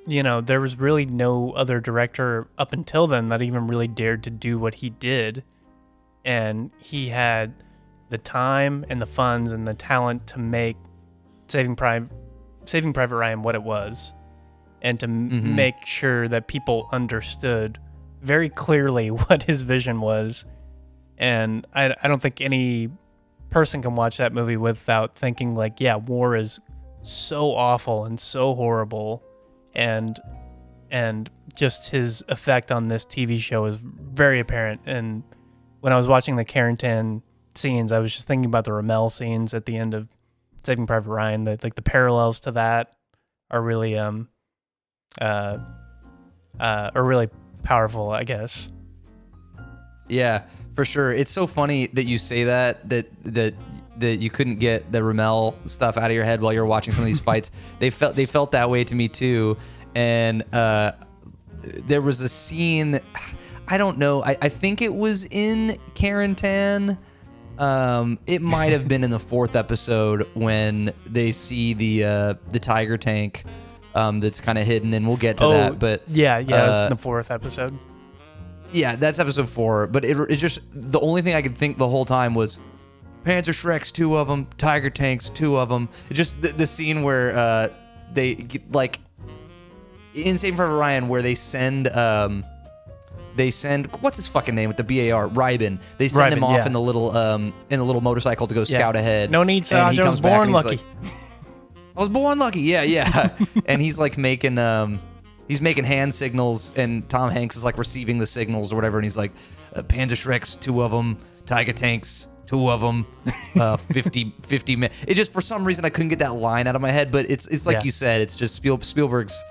there was really no other director up until then that even really dared to do what he did, and he had the time and the funds and the talent to make Saving Private Ryan what it was, and to make sure that people understood very clearly what his vision was. And I don't think any person can watch that movie without thinking like, yeah, war is so awful and so horrible, and just his effect on this TV show is very apparent. And when I was watching the Carrington scenes, I was just thinking about the Rommel scenes at the end of Saving Private Ryan. That like the parallels to that are really powerful, I guess. Yeah, for sure. It's so funny that you say that you couldn't get the Rommel stuff out of your head while you were watching some of these fights. They felt that way to me too. And there was a scene, I don't know, I think it was in Carrington. It might have been in the 4th episode when they see the Tiger tank that's kind of hidden, and we'll get to that. But yeah, it's in the 4th episode. Yeah, that's episode 4. But it just, the only thing I could think the whole time was Panzer Shreks, 2 of them, Tiger tanks, 2 of them. Just the scene where they like in Saving Private Ryan, where they send what's his fucking name with the BAR, Ryben. They send him off in the little motorcycle to go scout ahead. No need, Sarge. I was born lucky. I was born lucky. Yeah. And he's like making hand signals, and Tom Hanks is like receiving the signals or whatever, and he's like, Panzer Shreks, 2 of them, Tiger tanks, 2 of them, 50 men. It just, for some reason, I couldn't get that line out of my head, but it's like you said, it's just Spielberg's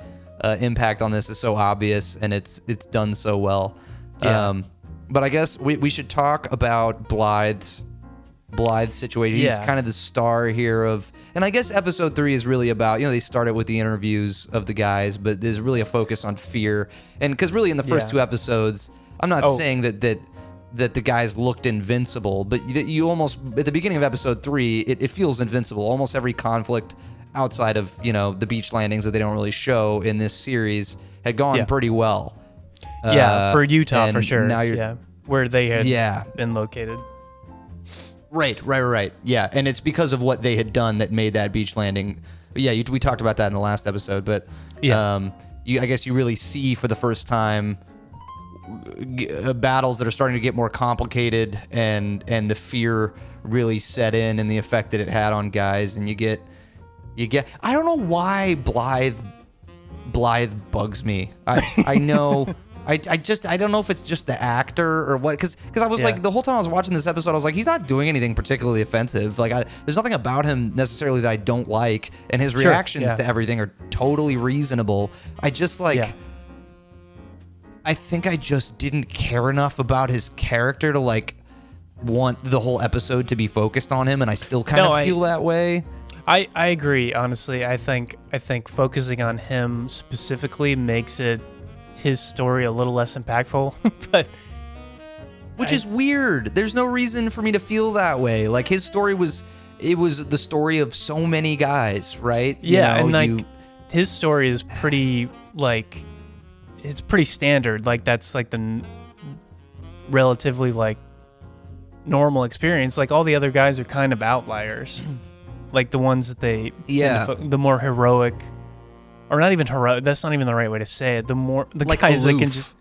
impact on this is so obvious, and it's done so well. Yeah. But I guess we should talk about Blythe's situation. He's kind of the star here of, and I guess episode 3 is really about, they started with the interviews of the guys, but there's really a focus on fear. And because really in the first 2 episodes, I'm not saying that the guys looked invincible, but you almost, at the beginning of episode 3, it feels invincible. Almost every conflict outside of, the beach landings that they don't really show in this series had gone pretty well. For Utah, for sure. Now where they had been located. Right. Yeah, and it's because of what they had done that made that beach landing. Yeah, we talked about that in the last episode, but I guess you really see for the first time battles that are starting to get more complicated, and the fear really set in, and the effect that it had on guys, and you get. I don't know why Blythe bugs me. I know I don't know if it's just the actor or what, because I was like, the whole time I was watching this episode, I was like, he's not doing anything particularly offensive. Like, there's nothing about him necessarily that I don't like, and his reactions to everything are totally reasonable. I just like, I think I just didn't care enough about his character to like want the whole episode to be focused on him, and I still kind of feel that way. I agree, honestly. I think focusing on him specifically makes his story a little less impactful, but which is weird. There's no reason for me to feel that way. Like, his story was the story of so many guys, right? Yeah, and like his story is pretty like, it's pretty standard. Like, that's like the relatively like normal experience. Like, all the other guys are kind of outliers. Like the ones that they the more heroic, or not even heroic, that's not even the right way to say it. The like guys aloof. That can just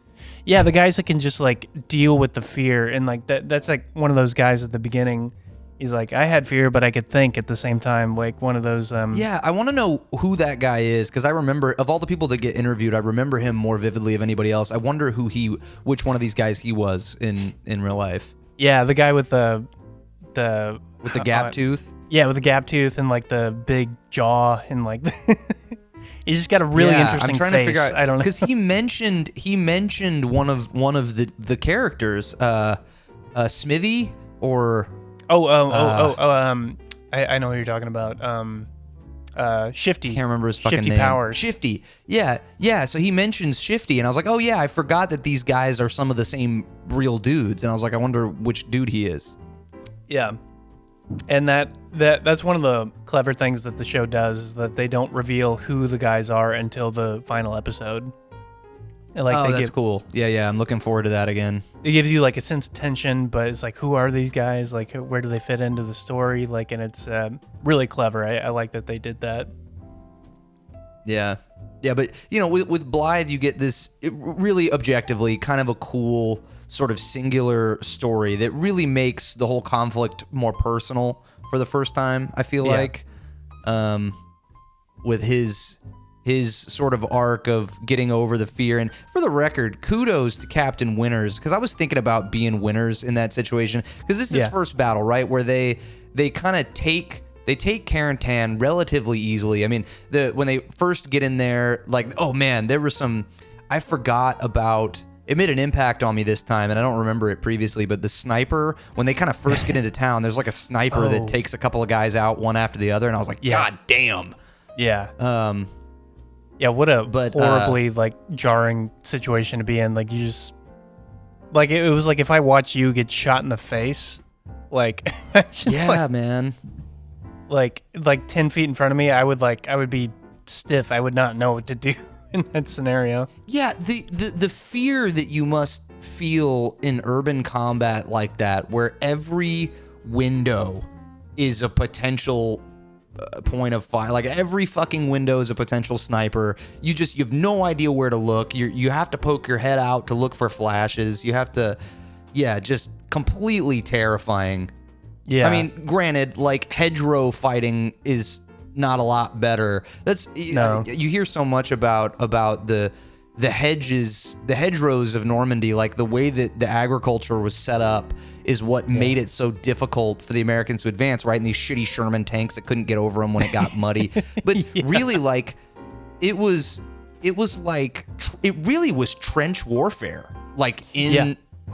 the guys that can just like deal with the fear, and like that's like one of those guys at the beginning. He's like, I had fear, but I could think at the same time. Like one of those. I want to know who that guy is, because I remember, of all the people that get interviewed, I remember him more vividly of anybody else. I wonder which one of these guys he was in real life. Yeah, the guy with the gap tooth. Yeah, with the gap tooth and like the big jaw and like he's just got a really interesting I'm trying face. to figure out, I don't know, because he mentioned one of the characters, Smithy or I know who you're talking about. Shifty. Can't remember his fucking Shifty name. Powers. Shifty. Yeah. So he mentions Shifty, and I was like, oh yeah, I forgot that these guys are some of the same real dudes, and I was like, I wonder which dude he is. Yeah. And that's one of the clever things that the show does, is that they don't reveal who the guys are until the final episode. And like, that's cool. Yeah, I'm looking forward to that again. It gives you like a sense of tension, but it's like, who are these guys? Like, where do they fit into the story? Like, and it's really clever. I like that they did that. Yeah, but with Blythe, you get this really objectively kind of a cool sort of singular story that really makes the whole conflict more personal for the first time, I feel like, with his sort of arc of getting over the fear. And for the record, kudos to Captain Winters, because I was thinking about being Winters in that situation, because this is his first battle, right, where they kind of take Carentan relatively easily. I mean, when they first get in there, like, oh man, there was I forgot about. It made an impact on me this time, and I don't remember it previously, but the sniper, when they kind of first get into town, there's like a sniper that takes a couple of guys out one after the other, and I was like, God damn. Yeah. What a horribly like jarring situation to be in. Like, you just, like, it was like if I watch you get shot in the face, like, man. Like 10 feet in front of me, I would be stiff. I would not know what to do in that scenario. Yeah, the fear that you must feel in urban combat like that, where every window is a potential point of fire. Like, every fucking window is a potential sniper. You have no idea where to look. You have to poke your head out to look for flashes. You have to, just completely terrifying. Yeah. I mean, granted, like, hedgerow fighting is not a lot better. You hear so much about the hedgerows of Normandy, like the way that the agriculture was set up is what made it so difficult for the Americans to advance, right? And these shitty Sherman tanks that couldn't get over them when it got muddy. But really, like, it really was trench warfare, like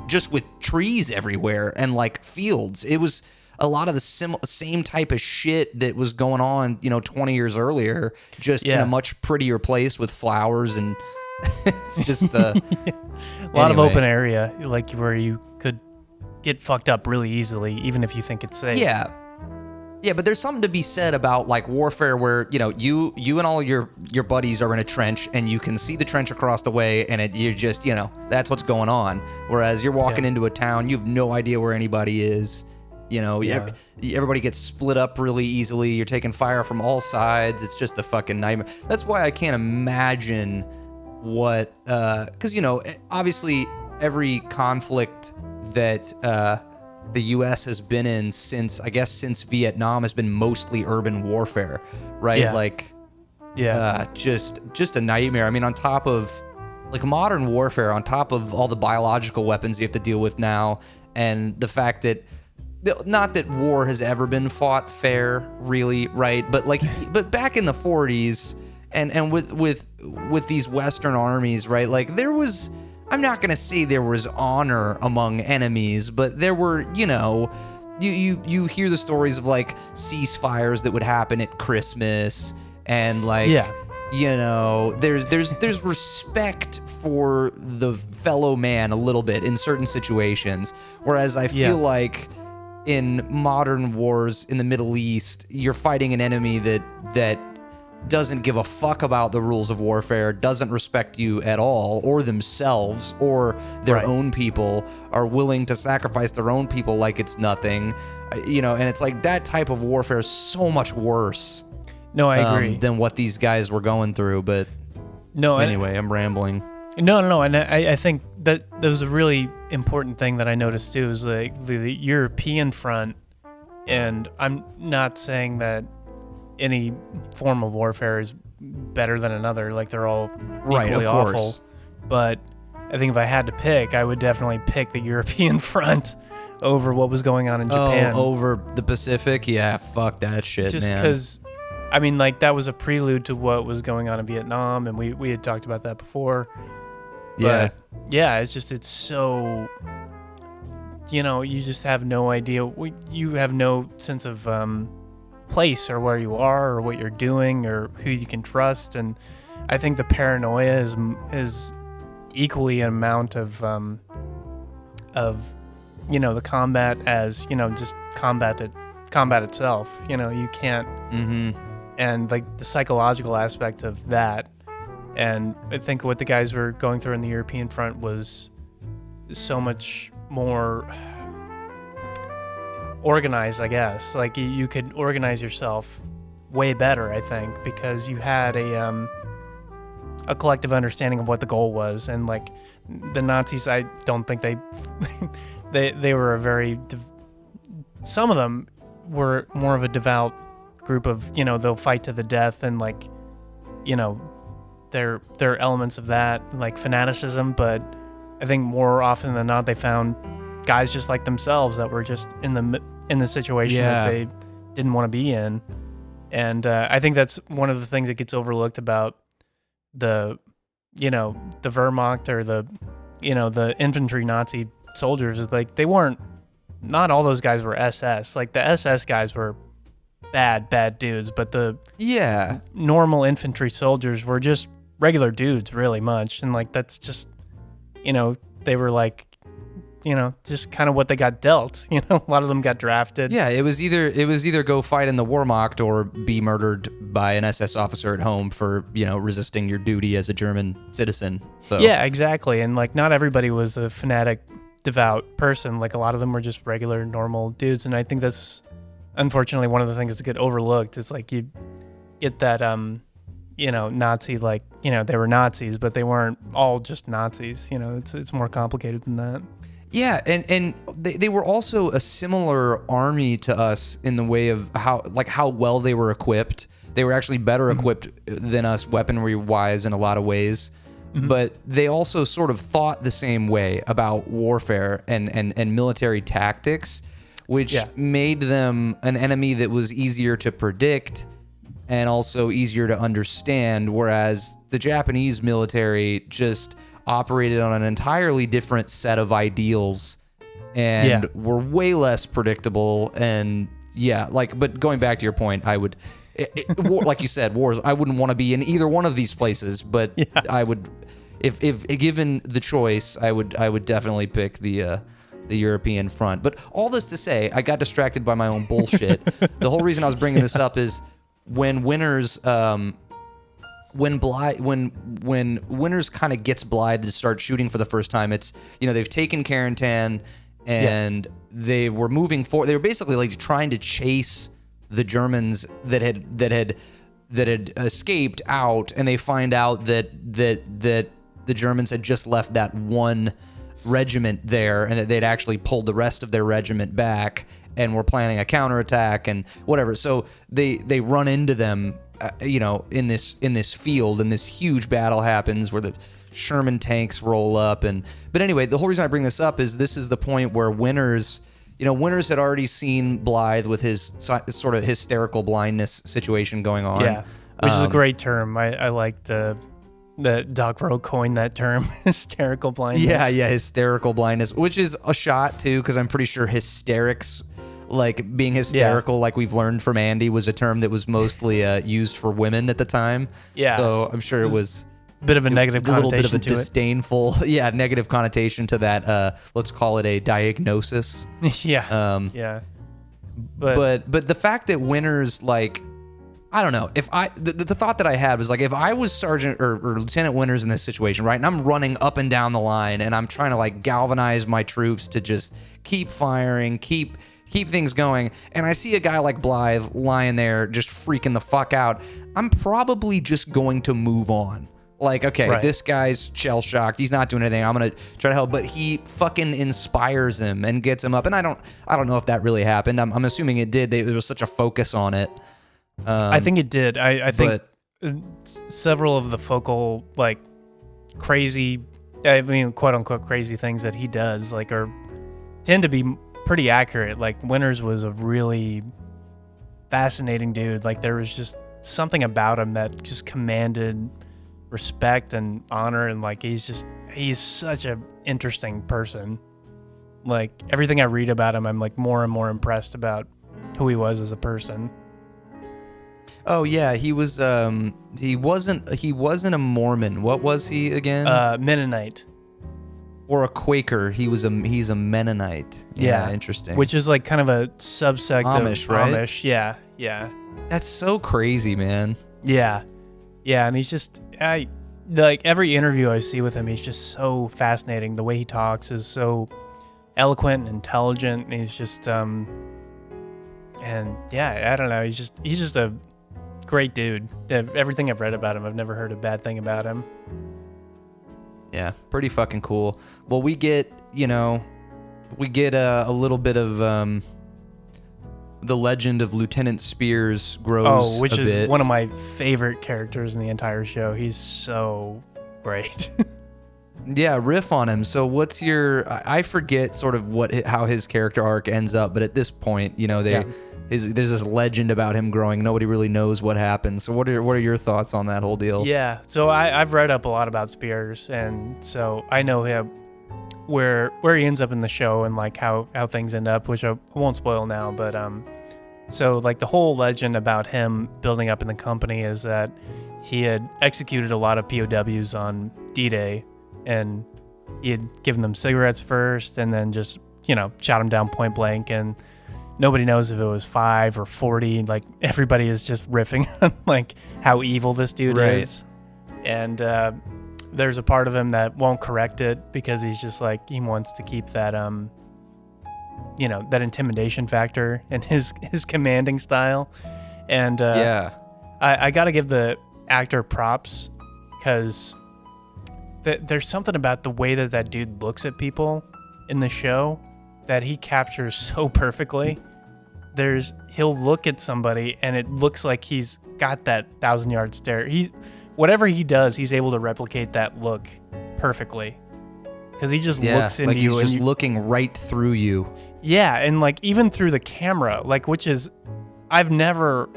just with trees everywhere and like fields. It was a lot of the same type of shit that was going on, 20 years earlier, just in a much prettier place with flowers, and it's just a lot of open area, like where you could get fucked up really easily, even if you think it's safe. Yeah, but there's something to be said about like warfare where, you and all your buddies are in a trench and you can see the trench across the way, and you're just, that's what's going on. Whereas you're walking into a town, you have no idea where anybody is. Everybody gets split up really easily. You're taking fire from all sides. It's just a fucking nightmare. That's why I can't imagine what, because, obviously every conflict that the U.S. has been in since Vietnam has been mostly urban warfare, right? Yeah. Just a nightmare. I mean, on top of like modern warfare, on top of all the biological weapons you have to deal with now, and the fact that, not that war has ever been fought fair, really, right? But but back in the 40s, and with these Western armies, right? Like there was, I'm not gonna say there was honor among enemies, but there were, you hear the stories of like ceasefires that would happen at Christmas, and like, there's respect for the fellow man a little bit in certain situations, whereas I feel like in modern wars in the Middle East, you're fighting an enemy that doesn't give a fuck about the rules of warfare, doesn't respect you at all, or themselves, or their own people, are willing to sacrifice their own people like it's nothing, and it's like that type of warfare is so much worse. No, I agree. Than what these guys were going through, but anyway, I'm rambling. No, and I think that was a really important thing that I noticed too, is like the European front, and I'm not saying that any form of warfare is better than another, like they're all equally awful. Course. But I think if I had to pick, I would definitely pick the European front over what was going on in Japan. Over the Pacific? Yeah, fuck that shit, just man. Just because, I mean, like that was a prelude to what was going on in Vietnam, and we had talked about that before. But it's so, you just have no idea. You have no sense of place or where you are or what you're doing or who you can trust. And I think the paranoia is equally an amount of the combat as, just combat itself. You can't, and like the psychological aspect of that. And I think what the guys were going through in the European front was so much more organized, I guess. Like you could organize yourself way better, I think, because you had a collective understanding of what the goal was. And like the Nazis, I don't think they were a very some of them were more of a devout group of, they'll fight to the death, and like, there are elements of that, like fanaticism, but I think more often than not they found guys just like themselves that were just in the situation that they didn't want to be in. And I think that's one of the things that gets overlooked about the Wehrmacht, or the infantry Nazi soldiers, is like not all those guys were SS. Like the SS guys were bad dudes, but the normal infantry soldiers were just regular dudes, really much. And like that's just, they were like, just kind of what they got dealt. A lot of them got drafted. Yeah, it was either go fight in the Wehrmacht or be murdered by an SS officer at home for, resisting your duty as a German citizen. So yeah, exactly. And like not everybody was a fanatic, devout person. Like a lot of them were just regular, normal dudes. And I think that's unfortunately one of the things that get overlooked. Is like you get that Nazi, like, they were Nazis, but they weren't all just Nazis. It's more complicated than that. Yeah, and they were also a similar army to us in the way of how well they were equipped. They were actually better equipped than us weaponry-wise in a lot of ways. But they also sort of thought the same way about warfare and military tactics, which made them an enemy that was easier to predict and also easier to understand, whereas the Japanese military just operated on an entirely different set of ideals and were way less predictable. And but going back to your point, I would, like you said, wars, I wouldn't want to be in either one of these places, but I would, if given the choice, I would definitely pick the European front. But all this to say, I got distracted by my own bullshit. The whole reason I was bringing this up is when Winters, when Winters kind of gets Blythe to start shooting for the first time, it's, they've taken Carentan and they were moving forward. They were basically like trying to chase the Germans that had escaped out, and they find out that the Germans had just left that one regiment there, and that they'd actually pulled the rest of their regiment back and were planning a counterattack and whatever. So they run into them, in this field, and this huge battle happens where the Sherman tanks roll up. But anyway, the whole reason I bring this up is this is the point where Winters had already seen Blythe with his sort of hysterical blindness situation going on. Yeah, which is a great term. I liked that Doc Rowe coined that term, hysterical blindness. Yeah, hysterical blindness, which is a shot too, because I'm pretty sure hysterics, like being hysterical, like we've learned from Andy, was a term that was mostly used for women at the time. Yeah. So I'm sure it was a bit of a negative connotation, a little bit of a to disdainful, negative connotation to that. Let's call it a diagnosis. Yeah. Yeah. But the fact that Winters, like, I don't know, if the thought that I had was like, if I was Sergeant or Lieutenant Winters in this situation, right, and I'm running up and down the line and I'm trying to like galvanize my troops to just keep firing, keep things going, and I see a guy like Blythe lying there just freaking the fuck out, I'm probably just going to move on. Like, okay, right. This guy's shell shocked. He's not doing anything. I'm gonna try to help, but he fucking inspires him and gets him up. And I don't know if that really happened. I'm assuming it did. There was such a focus on it. I think it did. I think several of the focal, like, crazy, I mean, quote unquote crazy things that he does, like, tend to be pretty accurate. Like, Winters was a really fascinating dude. Like, there was just something about him that just commanded respect and honor, and like he's such a interesting person. Like, everything I read about him, I'm like more and more impressed about who he was as a person. Oh yeah, he wasn't a Mormon. What was he again? Mennonite. Or a Quaker. He's a Mennonite. Yeah, interesting. Which is like kind of a subsect Amish, of right? Amish. Yeah. That's so crazy, man. Yeah, and he's just like every interview I see with him, he's just so fascinating. The way he talks is so eloquent and intelligent. And he's just and yeah, I don't know. He's just a great dude. Everything I've read about him, I've never heard a bad thing about him. Yeah, pretty fucking cool. Well, we get a little bit of the legend of Lieutenant Spears grows which a is bit. one of my favorite characters in the entire show. He's so great. Yeah, riff on him. So what's I forget sort of how his character arc ends up, but at this point, there's this legend about him growing. Nobody really knows what happened. So what are your thoughts on that whole deal? Yeah, so I've read up a lot about Spears, and so I know him where he ends up in the show and like how things end up, which I won't spoil now, but so like the whole legend about him building up in the company is that he had executed a lot of POWs on D-Day, and he had given them cigarettes first and then just shot them down point blank, and nobody knows if it was 5 or 40. Like, everybody is just riffing on like how evil this dude is, and there's a part of him that won't correct it because he's just like, he wants to keep that that intimidation factor and his commanding style. And I gotta give the actor props, because there's something about the way that dude looks at people in the show that he captures so perfectly. He'll look at somebody and it looks like he's got that 1,000-yard stare. Whatever he does, he's able to replicate that look perfectly, because he just looks into you. He's just looking right through you. Yeah, and like even through the camera, like, which is, I've never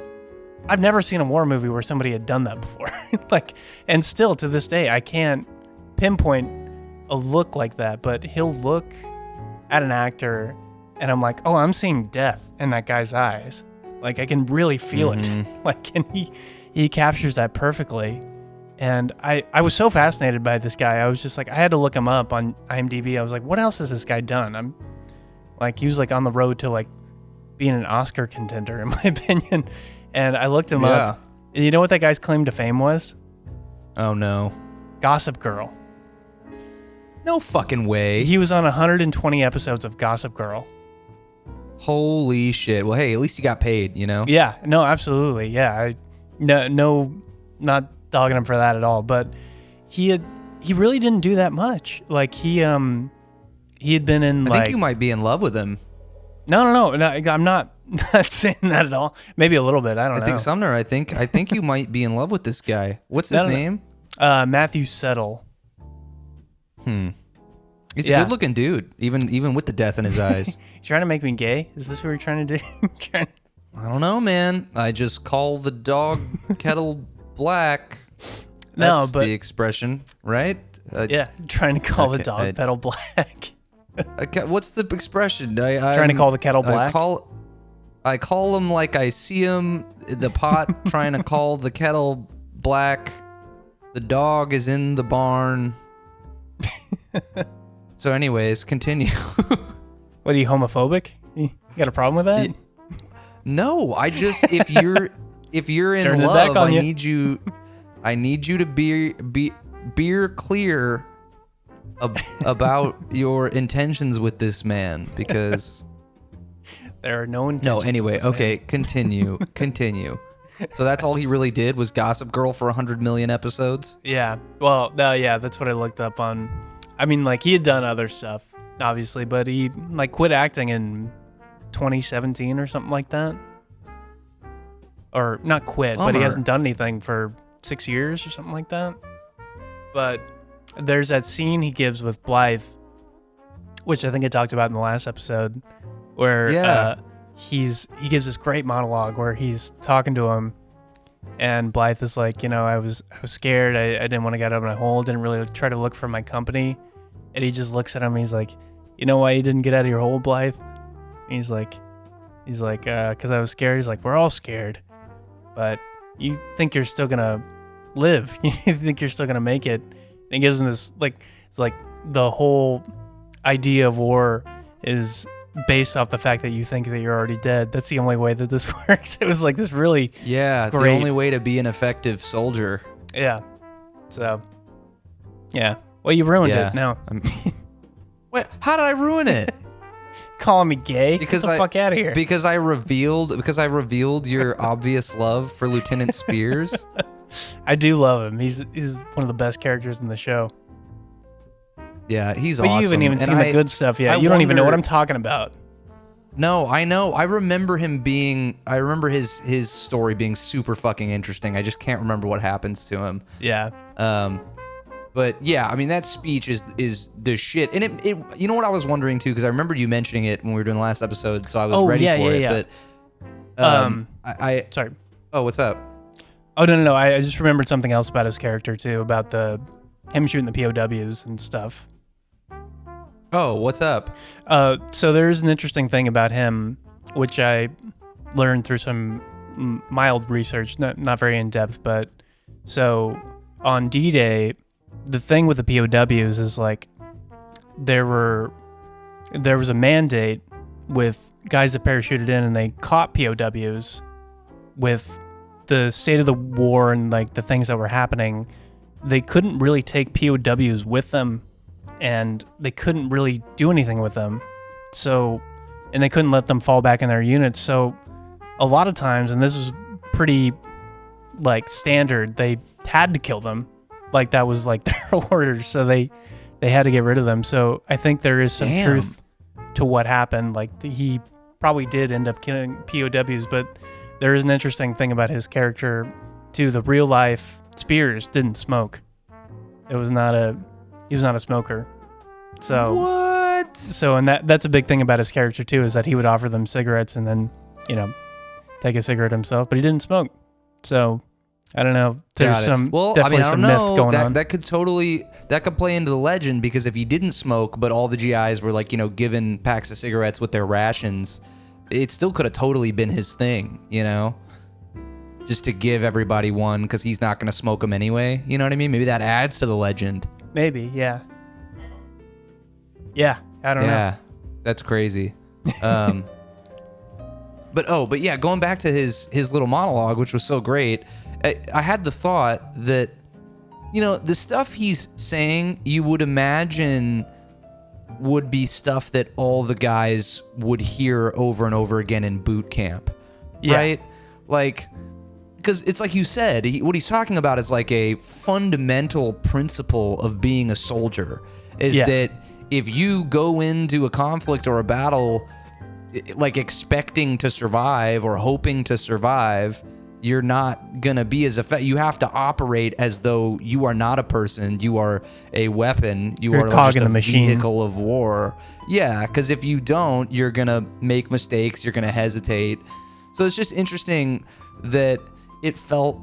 seen a war movie where somebody had done that before. Like, and still to this day, I can't pinpoint a look like that. But he'll look at an actor, and I'm like, oh, I'm seeing death in that guy's eyes. Like, I can really feel it. Like, and he captures that perfectly. And I was so fascinated by this guy. I was just like, I had to look him up on IMDb. I was like, what else has this guy done? I'm like, he was like on the road to like being an Oscar contender, in my opinion. And I looked him up. You know what that guy's claim to fame was? Oh no. Gossip Girl. No fucking way. He was on 120 episodes of Gossip Girl. Holy shit. Well, hey, at least he got paid, Yeah, no, absolutely. Yeah. No, not dogging him for that at all, but he really didn't do that much. Like, he had been in, I think you might be in love with him. No, I'm not saying that at all. Maybe a little bit. I don't know. I think Sumner, I think you might be in love with this guy. What's his name? Matthew Settle. He's a good-looking dude, even with the death in his eyes. You trying to make me gay? Is this what you're trying to do? I don't know, man. I just call the dog kettle black. No, That's the expression, right? Trying to call the dog kettle black. What's the expression? Trying to call the kettle black? I call him like I see him, the pot trying to call the kettle black. The dog is in the barn. So anyways, continue. What, are you homophobic? You got a problem with that? No, I just, if you're in love, I need you to be clear about your intentions with this man, because there are no intentions. No, anyway, okay, continue. So that's all he really did was Gossip Girl for 100 million episodes? Yeah. Well, that's what I looked up on. I mean, like, he had done other stuff, obviously, but he, like, quit acting in 2017 or something like that. Or not quit, but he hasn't done anything for 6 years or something like that. But there's that scene he gives with Blythe, which I think I talked about in the last episode, where he gives this great monologue where he's talking to him, and Blythe is like, I was scared, I didn't want to get out of my hole, didn't really try to look for my company, and he just looks at him and he's like, you know why you didn't get out of your hole, Blythe? And he's like, because I was scared. He's like, we're all scared, but you think you're still gonna live, you think you're still gonna make it. And he gives him this, like, it's like the whole idea of war is based off the fact that you think that you're already dead. That's the only way that this works. It was like this really great. The only way to be an effective soldier. Yeah. So, yeah. Well, you ruined it now. Wait, how did I ruin it? Calling me gay? Because Get the fuck out of here. Because I revealed your obvious love for Lieutenant Spears. I do love him. He's one of the best characters in the show. Yeah, he's but awesome. But you haven't even seen the good stuff yet. You don't even know what I'm talking about. No, I know. I remember his story being super fucking interesting. I just can't remember what happens to him. Yeah. But yeah, I mean, that speech is the shit. And it you know what I was wondering too, because I remember you mentioning it when we were doing the last episode, so I was ready for it. Yeah. But sorry. Oh, what's up? Oh, no. I just remembered something else about his character too, about him shooting the POWs and stuff. Oh, what's up? So there's an interesting thing about him, which I learned through some mild research, not very in depth, but so on D-Day, the thing with the POWs is like there was a mandate with guys that parachuted in and they caught POWs. With the state of the war and like the things that were happening, they couldn't really take POWs with them, and they couldn't really do anything with them. So, and they couldn't let them fall back in their units. So a lot of times, and this was pretty like standard, they had to kill them. Like that was like their orders. So they had to get rid of them. So I think there is some truth to what happened. Like he probably did end up killing POWs, but there is an interesting thing about his character too. The real life Spears didn't smoke. He was not a smoker. So what? So and that's a big thing about his character too, is that he would offer them cigarettes and then, take a cigarette himself, but he didn't smoke. So I don't know. There's definitely some myth going on. That could play into the legend, because if he didn't smoke, but all the GIs were like, given packs of cigarettes with their rations, it still could have totally been his thing, just to give everybody one, because he's not going to smoke them anyway. You know what I mean? Maybe that adds to the legend. Maybe, yeah. Yeah, I don't know. Yeah, that's crazy. But yeah, going back to his little monologue, which was so great, I had the thought that, the stuff he's saying, you would imagine would be stuff that all the guys would hear over and over again in boot camp, right? Like, because it's like you said, what he's talking about is like a fundamental principle of being a soldier, is that if you go into a conflict or a battle like expecting to survive or hoping to survive, you're not gonna be as effective. You have to operate as though you are not a person. You are a weapon. You're are a cog just in a the machine. vehicle of war. Yeah, because if you don't, you're gonna make mistakes. You're gonna hesitate. So it's just interesting that it felt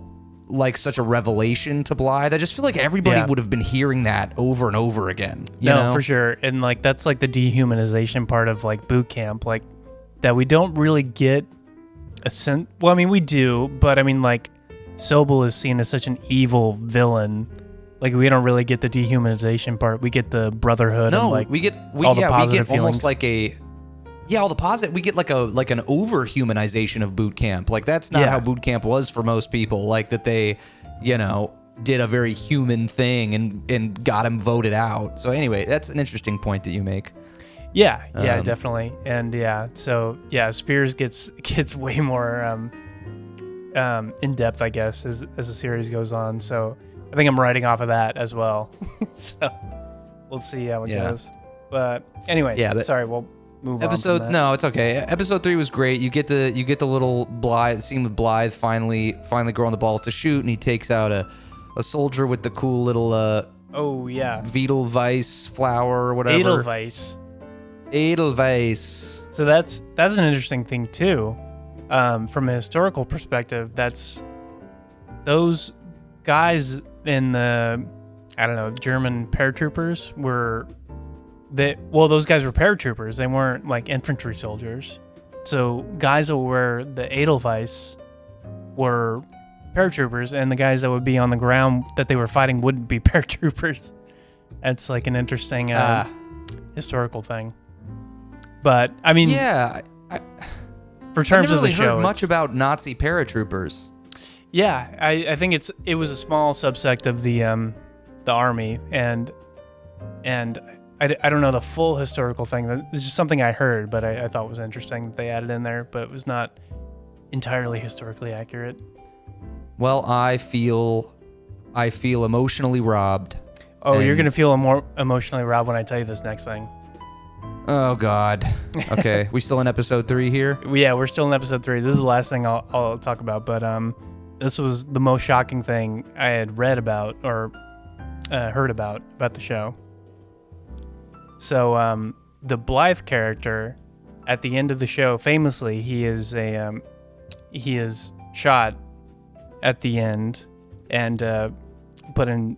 like such a revelation to Blythe. I just feel like everybody would have been hearing that over and over again. You know? For sure. And like that's like the dehumanization part of like boot camp, like that we don't really get a sense. Well, I mean, we do, but I mean, like Sobel is seen as such an evil villain. Like we don't really get the dehumanization part. We get the brotherhood. No, and like we get all the positive feelings. almost like all the positive. We get like an over humanization of boot camp. Like that's not how boot camp was for most people. Like that they, did a very human thing and got him voted out. So anyway, that's an interesting point that you make. Yeah, definitely. And Spears gets way more in depth, I guess, as the series goes on. So I think I'm writing off of that as well. So we'll see how it goes. But anyway, sorry, we'll move on. No, it's okay. Episode 3 was great. You get the little Blythe scene with Blythe finally growing the balls to shoot, and he takes out a soldier with the cool little Edelweiss flower or whatever. Edelweiss. So that's an interesting thing too, from a historical perspective. That's those guys in the German paratroopers those guys were paratroopers. They weren't like infantry soldiers. So guys that were the Edelweiss were paratroopers, and the guys that would be on the ground that they were fighting wouldn't be paratroopers. That's like an interesting historical thing. But I mean, for terms I never of the really show, heard much about Nazi paratroopers. Yeah, I think it was a small subsect of the army, and I don't know the full historical thing. It's just something I heard, but I thought was interesting that they added in there, but it was not entirely historically accurate. Well, I feel emotionally robbed. Oh, you're gonna feel more emotionally robbed when I tell you this next thing. Oh God. Okay, we still in episode 3 here? Yeah, we're still in episode 3. This is the last thing I'll talk about, but this was the most shocking thing I had read about or heard about the show. So the Blythe character, at the end of the show, famously, he is shot at the end and put in,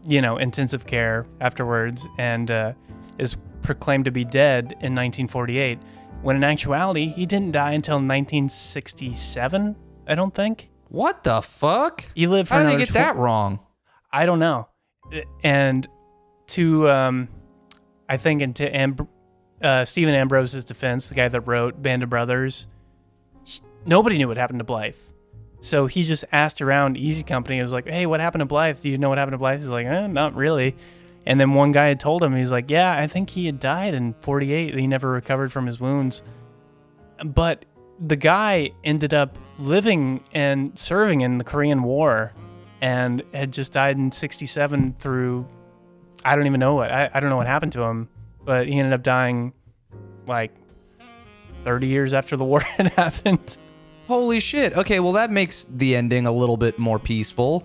intensive care afterwards, and is proclaimed to be dead in 1948, when in actuality he didn't die until 1967. I don't think. What the fuck? He lived for How did another they get that wrong? I don't know. And to I think into Stephen Ambrose's defense, the guy that wrote Band of Brothers, nobody knew what happened to Blythe. So he just asked around Easy Company. It was like, hey, what happened to Blythe? Do you know what happened to Blythe? He's like, not really. And then one guy had told him, he's like, yeah, I think he had died in 48. He never recovered from his wounds. But the guy ended up living and serving in the Korean War and had just died in 67 through, I don't even know what, I don't know what happened to him, but he ended up dying like 30 years after the war had happened. Holy shit. Okay, well that makes the ending a little bit more peaceful.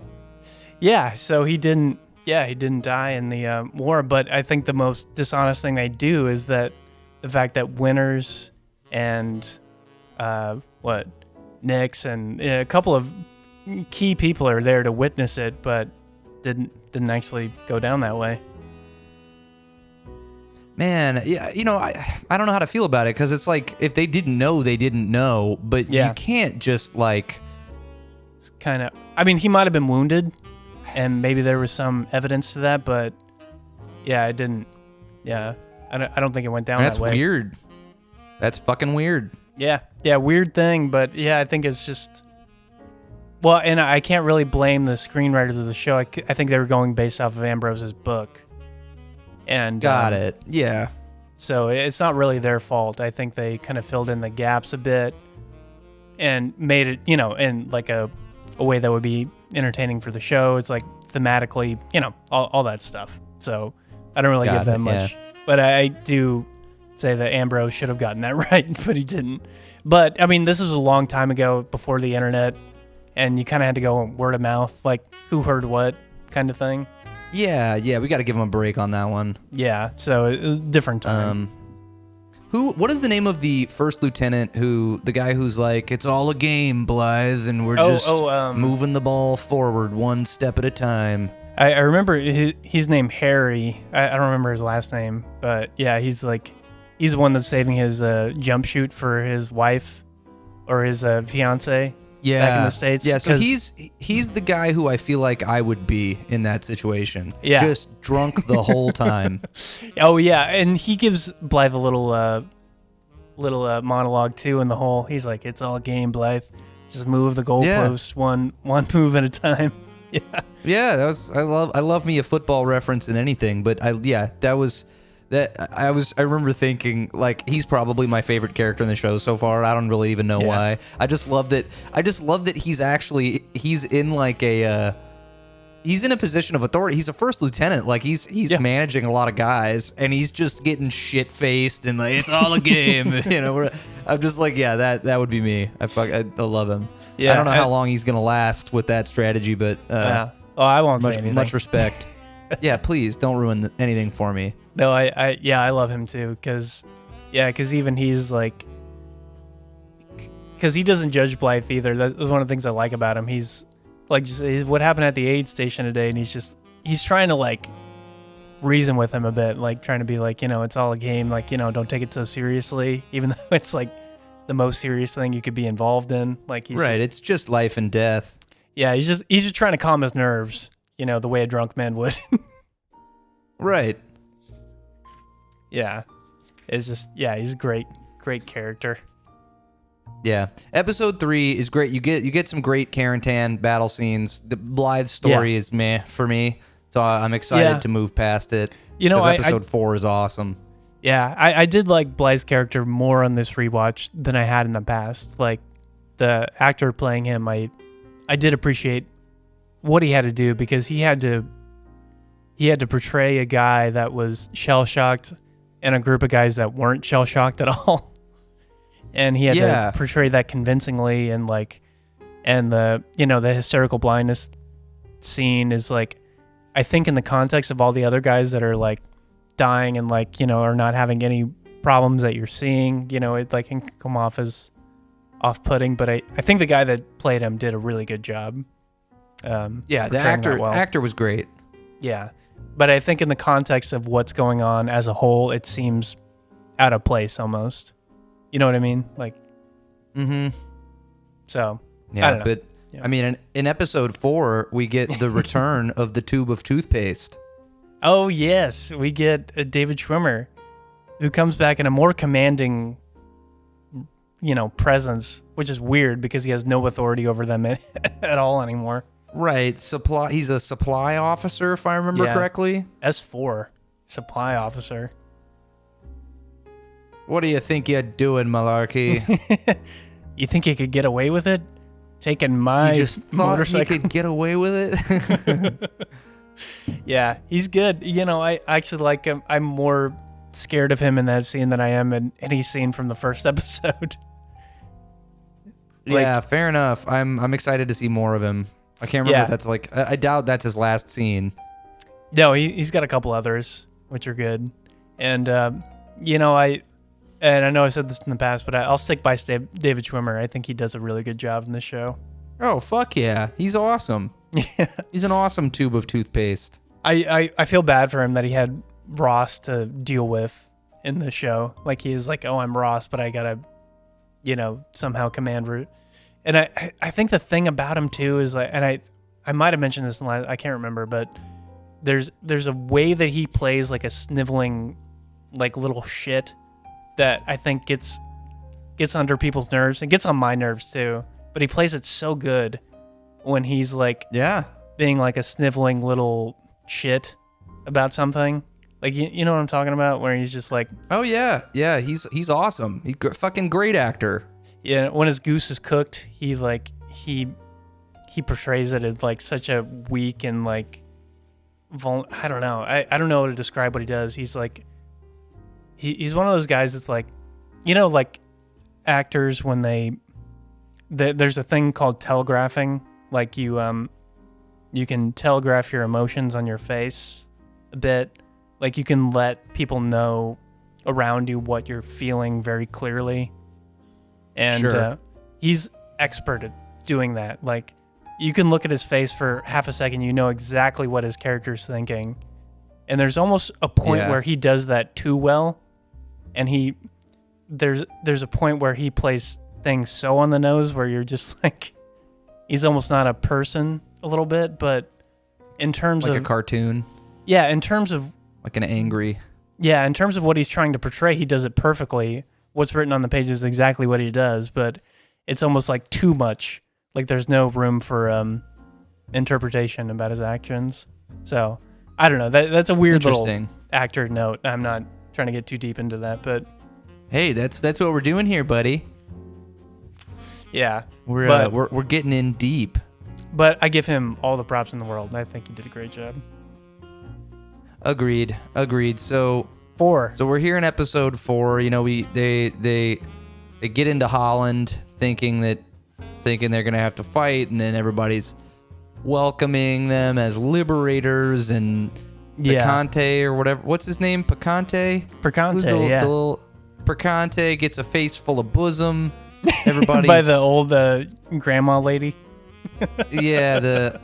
Yeah, so he didn't die in the war, but I think the most dishonest thing they do is that the fact that Winters and Nix and a couple of key people are there to witness it, but didn't actually go down that way. Man, yeah, I don't know how to feel about it, because it's like, if they didn't know, they didn't know, but you can't just like... It's kind of... I mean, he might have been wounded, and maybe there was some evidence to that, but yeah, it didn't... Yeah, I don't think it went down that way. That's weird. That's fucking weird. Yeah, weird thing, but yeah, I think it's just... Well, and I can't really blame the screenwriters of the show. I think they were going based off of Ambrose's book. And Got it. Yeah. So it's not really their fault. I think they kind of filled in the gaps a bit and made it, in like a way that would be entertaining for the show. It's like thematically, all that stuff. So I don't really give them much. Yeah. But I do say that Ambrose should have gotten that right, but he didn't. But I mean, this is a long time ago, before the internet and you kind of had to go word of mouth, like who heard what kind of thing. Yeah, we got to give him a break on that one. Yeah, so it was a different time. What is the name of the first lieutenant the guy who's like, it's all a game, Blythe, and we're just moving the ball forward one step at a time. I remember he's named Harry. I don't remember his last name, but yeah, he's the one that's saving his jump chute for his wife or his fiance. Yeah, back in the States. Yeah, so he's the guy who I feel like I would be in that situation. Yeah. Just drunk the whole time. Oh yeah, and he gives Blythe a little monologue too in the whole. He's like, "It's all game, Blythe. Just move the goalpost one move at a time." Yeah. Yeah, I love me a football reference in anything, but I remember thinking, like, he's probably my favorite character in the show so far. I don't really even know why. I just love that he's in like he's in a position of authority. He's a first lieutenant. Like he's managing a lot of guys, and he's just getting shit faced and like, it's all a game. I'm just like, yeah, that would be me. I love him. Yeah, I don't know how long he's gonna last with that strategy, but I won't say anything. Much respect. Yeah, please don't ruin anything for me. No, I love him too, because even he's like, because he doesn't judge Blythe either. That's one of the things I like about him. He's like, what happened at the aid station today, and he's trying to like reason with him a bit, like trying to be like, it's all a game, like, don't take it so seriously, even though it's like the most serious thing you could be involved in. Like it's just life and death. Yeah, he's just trying to calm his nerves, the way a drunk man would. Right. Yeah. It's just, he's a great character. Yeah. Episode 3 is great. You get some great Carentan battle scenes. The Blythe story is meh for me, so I'm excited to move past it. Episode 4 is awesome. Yeah, I did like Blythe's character more on this rewatch than I had in the past. Like, the actor playing him, I did appreciate what he had to do, because he had to portray a guy that was shell-shocked and a group of guys that weren't shell-shocked at all. And he had to portray that convincingly, and the hysterical blindness scene is like, I think in the context of all the other guys that are like dying and like, are not having any problems that you're seeing, it like can come off as off-putting, but I think the guy that played him did a really good job. The actor was great. Yeah. But I think in the context of what's going on as a whole, it seems out of place almost. You know what I mean? Like, so, yeah, I don't know. But I mean, in episode 4, we get the return of the tube of toothpaste. Oh, yes. We get David Schwimmer, who comes back in a more commanding, presence, which is weird because he has no authority over them at all anymore. Right. He's a supply officer, if I remember correctly. S4, supply officer. What do you think you're doing, Malarkey? You think you could get away with it? Taking my you just motorcycle? Thought you could get away with it? Yeah, he's good. I actually like him. I'm more scared of him in that scene than I am in any scene from the first episode. Yeah, fair enough. I'm excited to see more of him. I can't remember if that's like... I doubt that's his last scene. No, he's got a couple others, which are good. And, I know I said this in the past, but I'll stick by David Schwimmer. I think he does a really good job in this show. Oh, fuck yeah. He's awesome. Yeah. He's an awesome tube of toothpaste. I feel bad for him that he had Ross to deal with in the show. Like, he is like, oh, I'm Ross, but I gotta, somehow command root. And I think the thing about him too is like, and I might have mentioned this in last, I can't remember, but there's a way that he plays like a sniveling, like little shit that I think gets under people's nerves and gets on my nerves too. But he plays it so good when he's like, being like a sniveling little shit about something. Like, you know what I'm talking about? Where he's just like, oh yeah, he's awesome. He's a fucking great actor. Yeah, when his goose is cooked, he portrays it as like such a weak and like, I don't know. I don't know how to describe what he does. He's like, he's one of those guys that's like, like actors when they there's a thing called telegraphing. Like you can telegraph your emotions on your face a bit. Like you can let people know around you what you're feeling very clearly. And Sure. He's expert at doing that. Like you can look at his face for half a second, you know exactly what his character's thinking. And there's almost a point where he does that too well. And there's a point where he plays things so on the nose where you're just like, he's almost not a person a little bit, but in terms Like of a cartoon, yeah, in terms of like an angry. yeah, in terms of what he's trying to portray, he does it perfectly. What's written on the page is exactly what he does, but it's almost like too much. Like there's no room for interpretation about his actions. So I don't know. That's a weird little actor note. I'm not trying to get too deep into that, but Hey, that's what we're doing here, buddy. yeah, We're getting in deep. but I give him all the props in the world. And I think he did a great job. Agreed. So 4. So we're here in episode 4. You know, they get into Holland thinking they're gonna have to fight, and then everybody's welcoming them as liberators, and Picante or whatever. What's his name? Picante? Percante, yeah. The little Percante gets a face full of bosom. Everybody's By the old grandma lady. yeah, the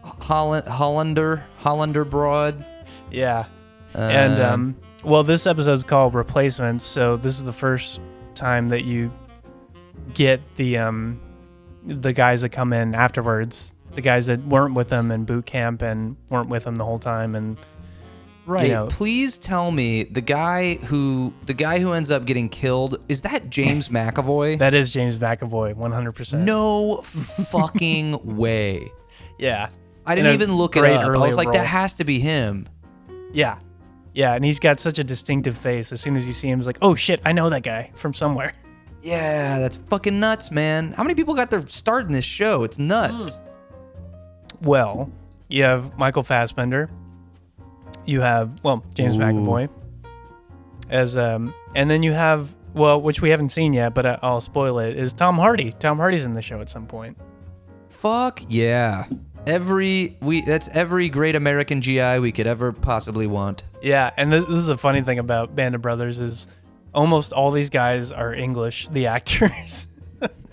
Hollander broad. Yeah. And well, this episode's called Replacements, so this is the first time that you get the guys that come in afterwards, the guys that weren't with them in boot camp and weren't with them the whole time, and right. You know, Please tell me the guy who ends up getting killed, is that James McAvoy? that is James McAvoy, 100%. No fucking way. Yeah. I didn't even look it great up. I early was like, role. that has to be him. Yeah. Yeah, and he's got such a distinctive face. As soon as you see him, it's like, oh shit, I know that guy from somewhere. Yeah, that's fucking nuts, man. How many people got their start in this show? It's nuts. Well, you have Michael Fassbender. You have, James McAvoy. As and then you have, which we haven't seen yet, but I'll spoil it, is Tom Hardy. Tom Hardy's in the show at some point. Fuck yeah. That's every great American GI we could ever possibly want. Yeah, and this is a funny thing about Band of Brothers is almost all these guys are English, the actors.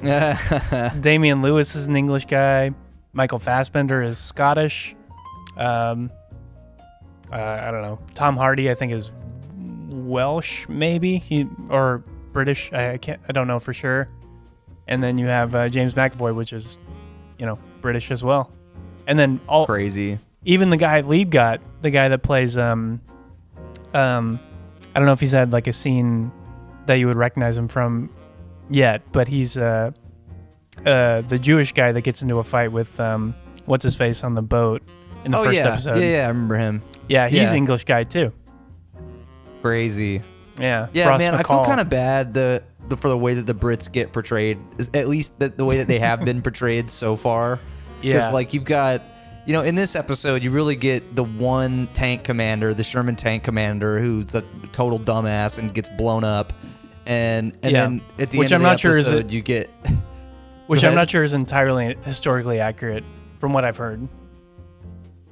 Damian Lewis is an English guy. Michael Fassbender is Scottish. I don't know. Tom Hardy, I think, is Welsh, maybe, or British. I don't know for sure. And then you have James McAvoy, which is, British as well. And then crazy. Even the guy Lieb got, the guy that plays I don't know if he's had like a scene that you would recognize him from yet, but he's the Jewish guy that gets into a fight with what's his face on the boat in the first episode. Yeah, I remember him. Yeah, he's an English guy too. Crazy. Yeah. Yeah, Ross man, McCall. I feel kind of bad for the way that the Brits get portrayed, at least the way that they have been portrayed so far. Because like you've got, in this episode, you really get the one tank commander, the Sherman tank commander, who's a total dumbass and gets blown up, and then at the end of the episode, you get, which I'm not sure is entirely historically accurate from what I've heard.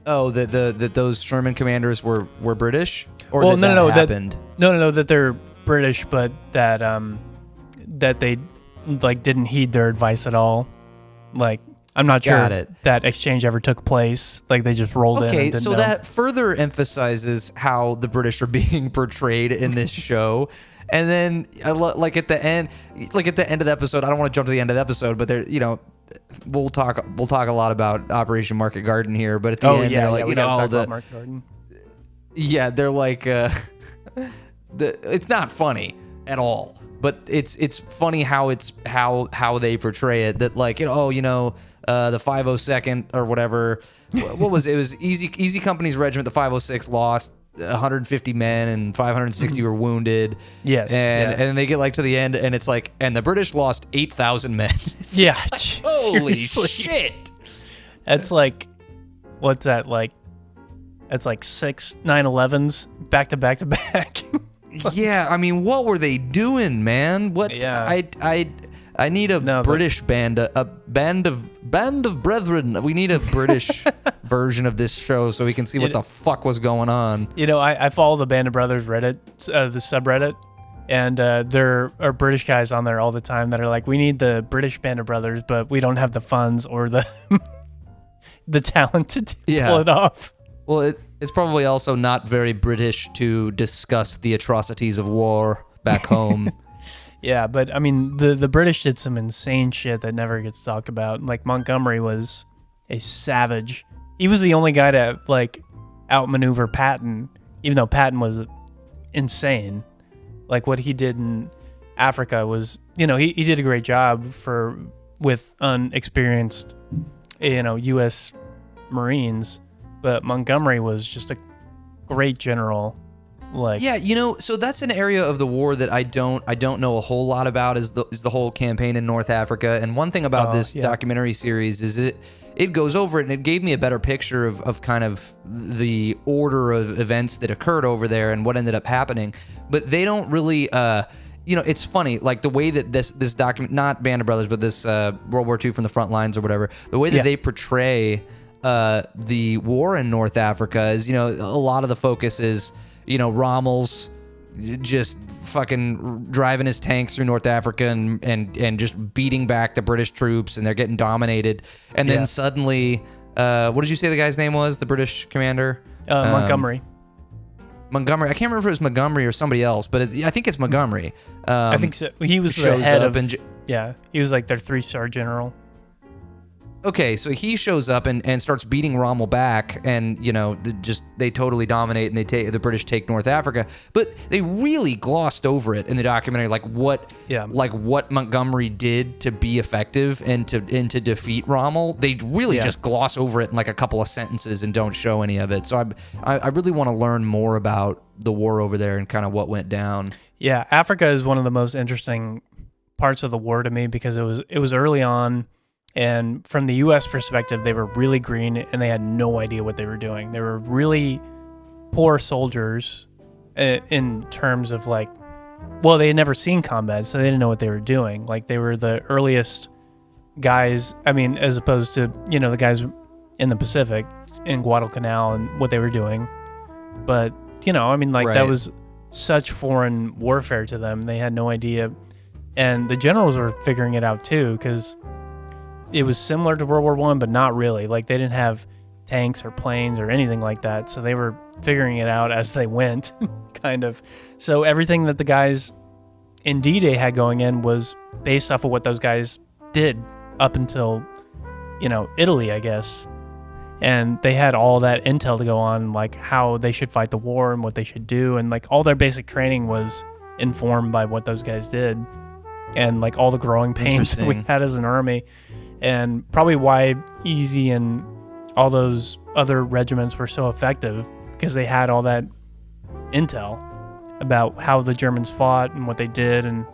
Oh, that those Sherman commanders were British, or that happened? No, that they're British, but that that they like didn't heed their advice at all. Like, I'm not sure if that exchange ever took place. Like, they just rolled in. Okay, and so know. that further emphasizes how the British are being portrayed in this show. And then, like at the end of the episode, I don't want to jump to the end of the episode, but there, we'll talk a lot about Operation Market Garden here. But at the end, they're like, talk about Market Garden. Yeah, they're like, it's not funny at all, but it's funny how they portray it. That like, the 502nd or whatever. What was it? It was Easy Company's regiment, the 506, lost 150 men and 560 were wounded. Yes. And then they get like to the end and it's like, and the British lost 8,000 men. Yeah. Holy shit. That's like, what's that like? That's like 6 9/11s back to back to back. Yeah, I mean, what were they doing, man? What? Yeah. I need a British band, a band of brethren. We need a British version of this show so we can see what the fuck was going on. You know, I follow the Band of Brothers Reddit, the subreddit, and there are British guys on there all the time that are like, we need the British Band of Brothers, but we don't have the funds or the the talent to pull it off. Well, it's probably also not very British to discuss the atrocities of war back home. Yeah, but I mean, the British did some insane shit that never gets talked about. Like, Montgomery was a savage. He was the only guy to, like, outmaneuver Patton, even though Patton was insane. Like, what he did in Africa was, you know, he did a great job with unexperienced, you know, U.S. Marines, but Montgomery was just a great general. Like, yeah, you know, so that's an area of the war that I don't know a whole lot about is the whole campaign in North Africa. And one thing about this documentary series is it goes over it, and it gave me a better picture of kind of the order of events that occurred over there and what ended up happening. But they don't really, you know, it's funny, like the way that this document, not Band of Brothers, but this World War II from the front lines or whatever, the way that they portray the war in North Africa is, you know, a lot of the focus is, you know, Rommel's just fucking driving his tanks through North Africa and just beating back the British troops, and they're getting dominated. And then suddenly, what did you say the guy's name was? The British commander? Montgomery. Montgomery. I can't remember if it was Montgomery or somebody else, but I think it's Montgomery. I think so. He was the head of... he was like their 3-star general. Okay, so he shows up and starts beating Rommel back, and you know, they totally dominate, and the British take North Africa. But they really glossed over it in the documentary, like what Montgomery did to be effective and to defeat Rommel. They really just gloss over it in like a couple of sentences and don't show any of it. So I really want to learn more about the war over there and kind of what went down. Yeah, Africa is one of the most interesting parts of the war to me because it was early on. And from the U.S. perspective, they were really green and they had no idea what they were doing. They were really poor soldiers in terms of like, well, they had never seen combat, so they didn't know what they were doing. Like, they were the earliest guys, I mean, as opposed to, you know, the guys in the Pacific, in Guadalcanal and what they were doing. But, you know, I mean, like, that was such foreign warfare to them. They had no idea. And the generals were figuring it out too, because it was similar to World War I, but not really. Like, they didn't have tanks or planes or anything like that, so they were figuring it out as they went, kind of. So everything that the guys in D-Day had going in was based off of what those guys did up until, you know, Italy, I guess. And they had all that intel to go on, like how they should fight the war and what they should do, and like all their basic training was informed by what those guys did, and like all the growing pains that we had as an army. And probably why Easy and all those other regiments were so effective, because they had all that intel about how the Germans fought and what they did and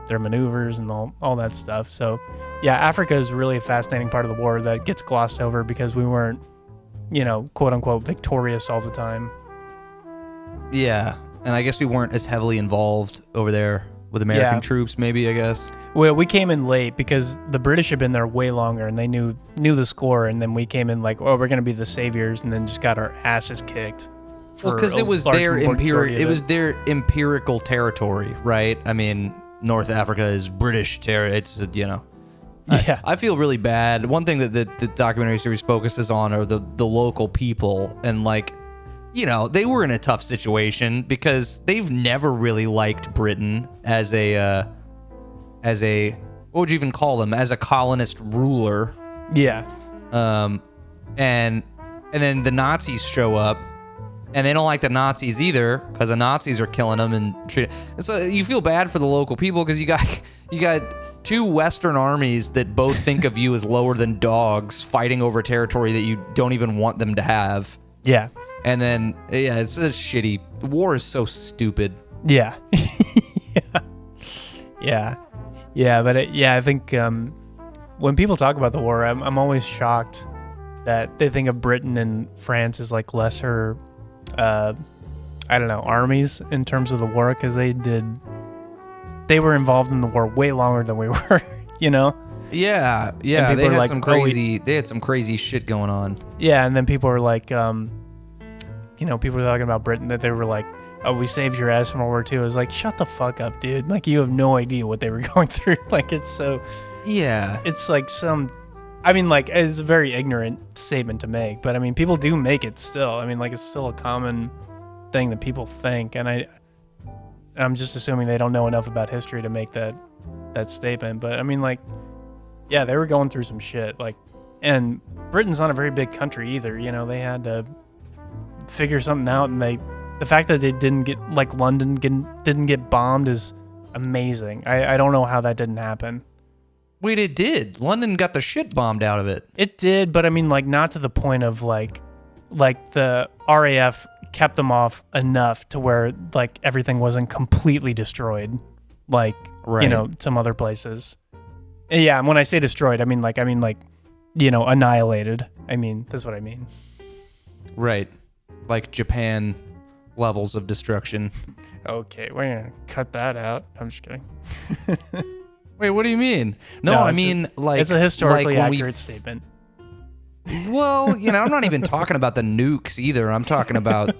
their maneuvers and all that stuff. So, yeah, Africa is really a fascinating part of the war that gets glossed over because we weren't, you know, quote unquote, victorious all the time. Yeah, and I guess we weren't as heavily involved over there with American troops, maybe, I guess. Well, we came in late because the British had been there way longer, and they knew the score, and then we came in like, oh, we're going to be the saviors, and then just got our asses kicked. Well, because it was their empirical territory, right? I mean, North Africa is British territory. It's, you know. Yeah. I feel really bad. One thing that the documentary series focuses on are the local people, and like, you know, they were in a tough situation because they've never really liked Britain as a what would you even call them? As a colonist ruler. Yeah. And then the Nazis show up, and they don't like the Nazis either because the Nazis are killing them and treating. And so you feel bad for the local people because you got two Western armies that both think of you as lower than dogs fighting over territory that you don't even want them to have. Yeah. And then, yeah, it's a shitty... The war is so stupid. Yeah. Yeah, but I think when people talk about the war, I'm always shocked that they think of Britain and France as like lesser, I don't know, armies in terms of the war, because they were involved in the war way longer than we were. you know? Yeah. And They people are had like, some "Oh, crazy. They had some crazy shit going on. Yeah, and then people were like, people were talking about Britain, that they were like, oh, we saved your ass from World War II. I was like, shut the fuck up, dude. Like, you have no idea what they were going through. Like, it's like it's a very ignorant statement to make, but I mean, people do make it still. I mean, like, it's still a common thing that people think, and I'm just assuming they don't know enough about history to make that statement. But I mean, like, yeah, they were going through some shit. Like, and Britain's not a very big country either. You know, they had to figure something out, and the fact that they didn't get, like, London didn't get bombed is amazing. I don't know how that didn't happen. Wait, it did. London got the shit bombed out of it. It did, but I mean, like, not to the point of like the RAF kept them off enough to where, like, everything wasn't completely destroyed, like, Right. Some other places. Yeah, and when I say destroyed, I mean like annihilated. I mean, that's what I mean. Right. Like Japan levels of destruction. Okay, we're gonna cut that out. I'm just kidding. Wait, what do you mean? No, I mean, it's a historically like when accurate statement. Well, I'm not even talking about the nukes either. I'm talking about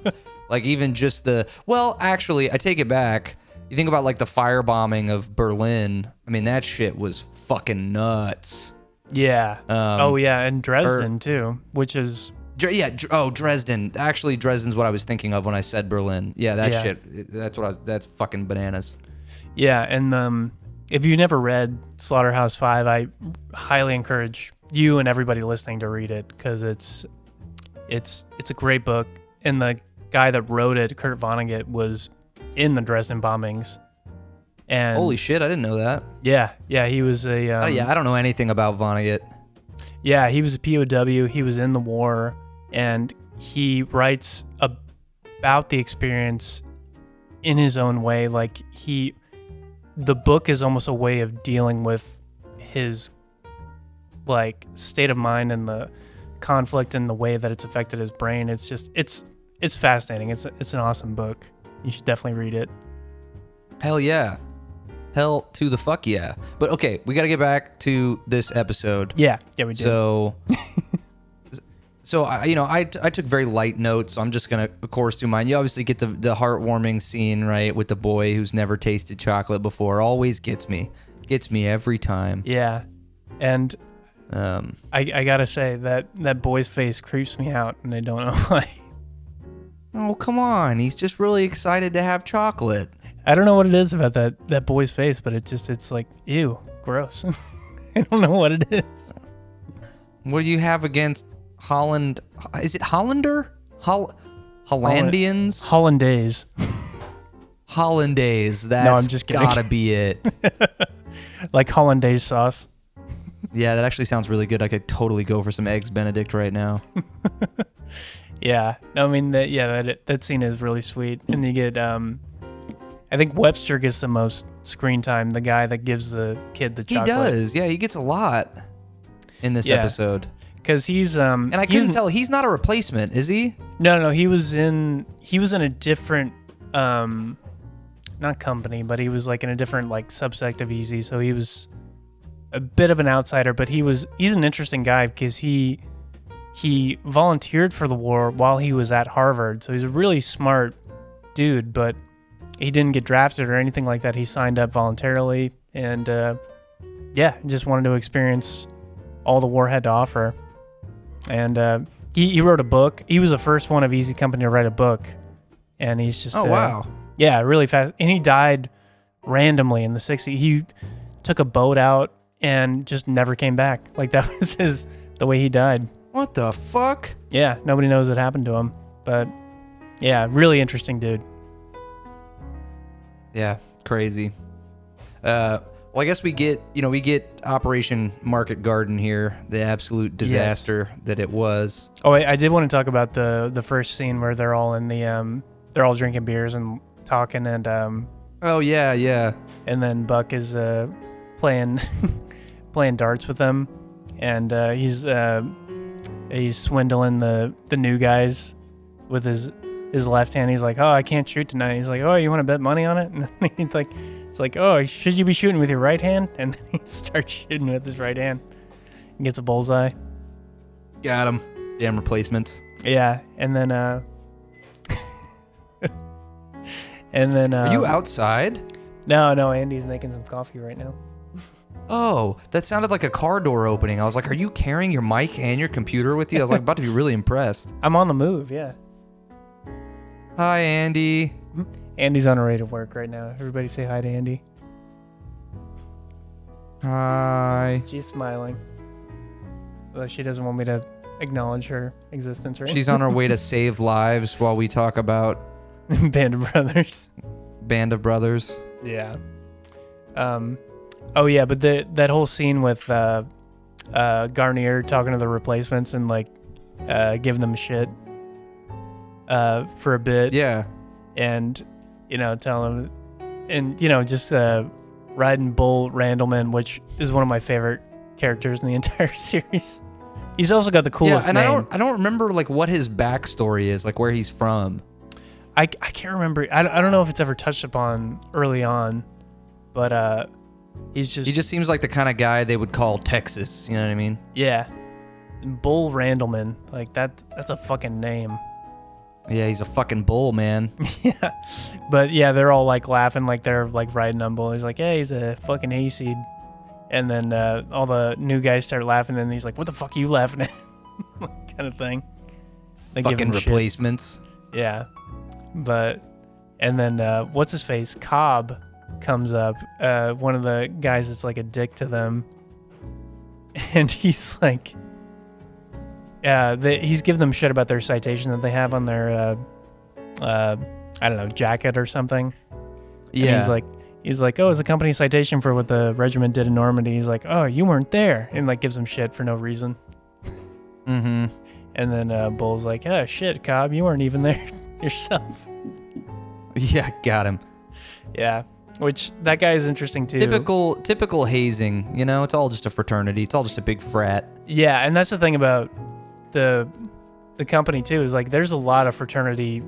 like even just actually, I take it back. You think about like the firebombing of Berlin. I mean, that shit was fucking nuts. Yeah. And Dresden too, which is... Dresden. Actually, Dresden's what I was thinking of when I said Berlin. Yeah, that shit. That's fucking bananas. Yeah, and if you never read Slaughterhouse-5, I highly encourage you and everybody listening to read it, because it's a great book. And the guy that wrote it, Kurt Vonnegut, was in the Dresden bombings. And holy shit, I didn't know that. Yeah, he was a... I don't know anything about Vonnegut. Yeah, he was a POW. He was in the war, and he writes about the experience in his own way. Like, the book is almost a way of dealing with his, like, state of mind and the conflict and the way that it's affected his brain. It's just, it's fascinating. It's an awesome book. You should definitely read it. Hell yeah. Hell to the fuck yeah. But okay, we got to get back to this episode. Yeah, we do. So I took very light notes, so I'm just going to, of course, do mine. You obviously get the heartwarming scene, right, with the boy who's never tasted chocolate before. Always gets me. Gets me every time. Yeah. And I got to say, that boy's face creeps me out, and I don't know why. Oh, come on. He's just really excited to have chocolate. I don't know what it is about that boy's face, but it's like, ew, gross. I don't know what it is. What do you have against Holland? Is it Hollander? Hollandians? Hollandaise. Hollandaise. That's no, I'm just kidding. Gotta be it. Like hollandaise sauce. Yeah, that actually sounds really good. I could totally go for some eggs Benedict right now. Yeah. No, I mean, that scene is really sweet. And you get, I think Webster gets the most screen time, the guy that gives the kid the chocolate. He does. Yeah, he gets a lot in this episode. Because he's and I couldn't tell, he's not a replacement, is he? No, he was in a different not company, but he was like in a different like subsect of Easy, so he was a bit of an outsider, but he's an interesting guy because he volunteered for the war while he was at Harvard, so he's a really smart dude, but he didn't get drafted or anything like that. He signed up voluntarily and just wanted to experience all the war had to offer. And he wrote a book. He was the first one of Easy Company to write a book. And he's just... wow. Yeah, really fast. And he died randomly in the 60s. He took a boat out and just never came back. Like, that was the way he died. What the fuck? Yeah, nobody knows what happened to him. But, yeah, really interesting dude. Yeah, crazy. Well, I guess we get Operation Market Garden here, the absolute disaster that it was. Oh, I did want to talk about the first scene where they're all in the they're all drinking beers and talking and oh yeah. And then Buck is playing darts with them, and he's swindling the new guys with his left hand. He's like, "Oh, I can't shoot tonight." He's like, "Oh, you want to bet money on it?" And he's like, It's like, oh, should you be shooting with your right hand? And then he starts shooting with his right hand and gets a bullseye. Got him. Damn replacements. Yeah, and then and then Are you outside? No, Andy's making some coffee right now. Oh, that sounded like a car door opening. I was like, are you carrying your mic and your computer with you? I was like about to be really impressed. I'm on the move, yeah. Hi, Andy. Andy's on her way to work right now. Everybody say hi to Andy. Hi. She's smiling. Although she doesn't want me to acknowledge her existence, right? She's on her way to save lives while we talk about Band of Brothers. Band of Brothers. Yeah. Oh yeah, but that whole scene with Garnier talking to the replacements and like giving them shit for a bit. Yeah. And telling them, and just riding Bull Randleman, which is one of my favorite characters in the entire series. He's also got the coolest and name. I don't remember like what his backstory is, like where he's from. I can't remember. I don't know if it's ever touched upon early on, but he just seems like the kind of guy they would call Texas. You know what I mean? Yeah, Bull Randleman, like that's a fucking name. Yeah, he's a fucking bull, man. Yeah, but yeah, they're all like laughing, like they're like riding on Bull. He's like, yeah, he's a fucking hayseed, and then all the new guys start laughing, and he's like, what the fuck are you laughing at? Kind of thing. They give Fucking him shit. replacements. Yeah. But, and then, what's his face? Cobb comes up, one of the guys that's like a dick to them. And he's like, he's giving them shit about their citation that they have on their, I don't know, jacket or something. Yeah. And he's like, oh, it's a company citation for what the regiment did in Normandy. He's like, oh, you weren't there. And like gives them shit for no reason. Mm-hmm. And then Bull's like, oh, shit, Cobb, you weren't even there yourself. Yeah, got him. Yeah, which that guy is interesting too. Typical hazing, it's all just a fraternity. It's all just a big frat. Yeah, and that's the thing about the company too, is like there's a lot of fraternity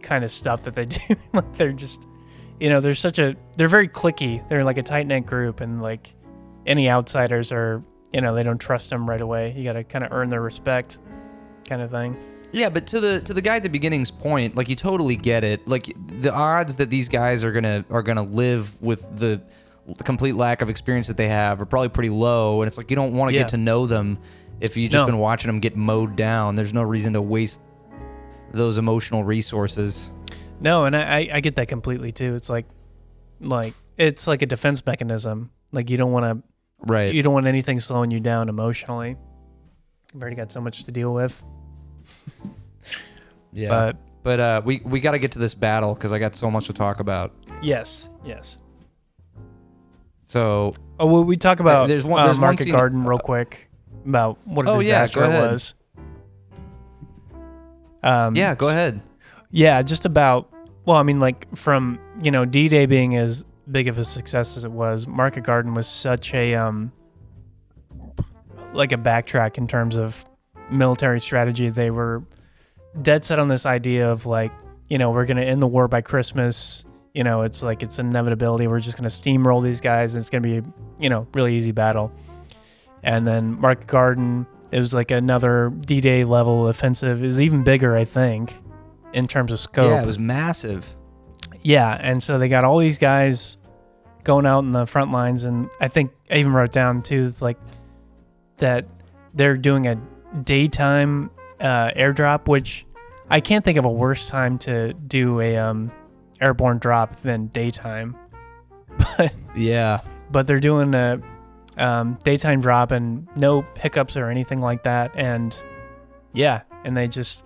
kind of stuff that they do. Like they're just, they're very cliquey. They're like a tight-knit group, and like any outsiders are, they don't trust them right away. You got to kind of earn their respect, kind of thing. Yeah, but to the guy at the beginning's point, like you totally get it. Like the odds that these guys are gonna live with the complete lack of experience that they have are probably pretty low. And it's like you don't want to get to know them if you've just been watching them get mowed down. There's no reason to waste those emotional resources. No, and I get that completely too. It's like it's like a defense mechanism. Like you don't want to, you don't want anything slowing you down emotionally. You've already got so much to deal with. Yeah, but we got to get to this battle because I got so much to talk about. Yes. So, well, we talk about there's Market Garden real quick about what a disaster it was. Yeah, go ahead. Yeah, just about. Well, I mean, like from D-Day being as big of a success as it was, Market Garden was such a like a backtrack in terms of military strategy. They were dead set on this idea of like, we're going to end the war by Christmas. It's like, it's an inevitability. We're just going to steamroll these guys and it's going to be really easy battle. And then Market Garden, it was like another D-Day level offensive. It was even bigger, I think, in terms of scope. Yeah, it was massive. Yeah. And so they got all these guys going out in the front lines. And I think I even wrote down too, it's like that they're doing a daytime airdrop, which I can't think of a worse time to do a airborne drop than daytime. But they're doing a daytime drop and no hiccups or anything like that. And and they just,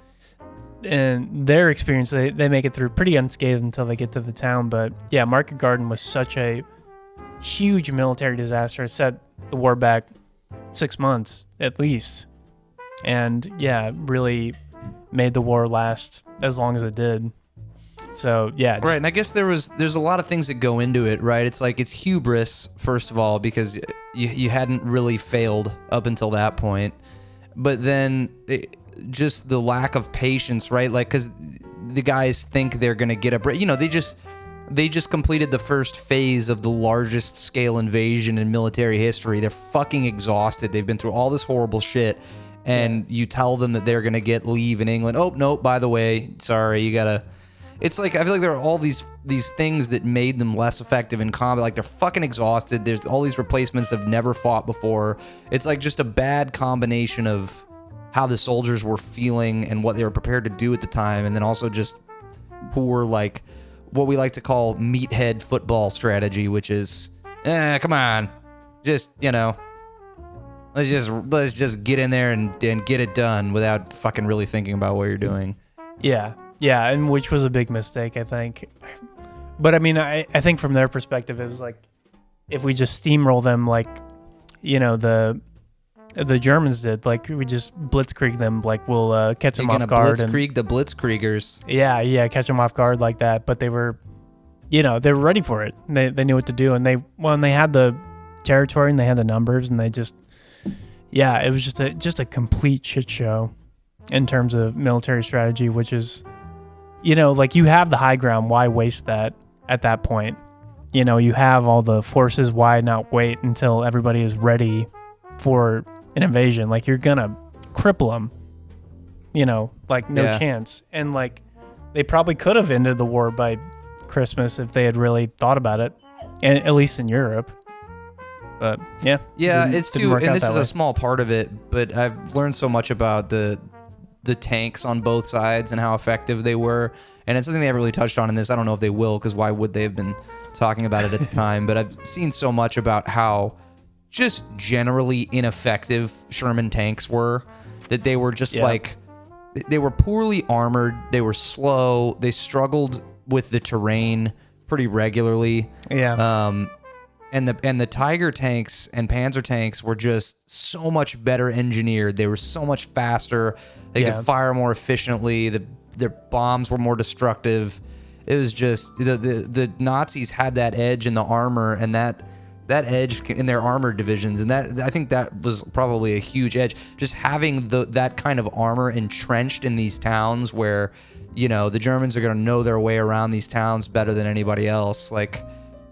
in their experience, they make it through pretty unscathed until they get to the town. But yeah, Market Garden was such a huge military disaster. It set the war back 6 months at least. And really made the war last as long as it did. So right. And I guess there's a lot of things that go into it, right? It's like it's hubris, first of all, because you hadn't really failed up until that point, but then just the lack of patience, right? Like because the guys think they're gonna get a break. They just completed the first phase of the largest scale invasion in military history. They're fucking exhausted. They've been through all this horrible shit, and you tell them that they're gonna get leave in England. Oh no, by the way, sorry, you gotta. It's like I feel like there are all these things that made them less effective in combat. Like they're fucking exhausted. There's all these replacements that have never fought before. It's like just a bad combination of how the soldiers were feeling and what they were prepared to do at the time, and then also just poor, like, what we like to call meathead football strategy, which is, come on, just, let's just get in there and get it done without fucking really thinking about what you're doing. Yeah, and which was a big mistake, I think. But I mean, I think from their perspective, it was like, if we just steamroll them like, the Germans did, like we just blitzkrieg them, like we'll catch them off guard. Blitzkrieg the blitzkriegers. Yeah, catch them off guard like that. But they were, they were ready for it. They knew what to do, and they had the territory and they had the numbers, and they just, it was just a complete shit show in terms of military strategy, which is, like you have the high ground. Why waste that at that point? You have all the forces. Why not wait until everybody is ready for an invasion? Like you're gonna cripple them, like no chance. And like they probably could have ended the war by Christmas if they had really thought about it, and at least in Europe. But it's too, and this is a small part of it, but I've learned so much about the tanks on both sides and how effective they were, and it's something they haven't really touched on in this. I don't know if they will, because why would they have been talking about it at the time? But I've seen so much about how just generally ineffective Sherman tanks were, that they were just like, they were poorly armored, they were slow, they struggled with the terrain pretty regularly. And the Tiger tanks and Panzer tanks were just so much better engineered. They were so much faster. They could fire more efficiently. Their bombs were more destructive. It was just the Nazis had that edge in the armor, and that edge in their armored divisions, and that I think that was probably a huge edge. Just having that kind of armor entrenched in these towns, where the Germans are going to know their way around these towns better than anybody else. Like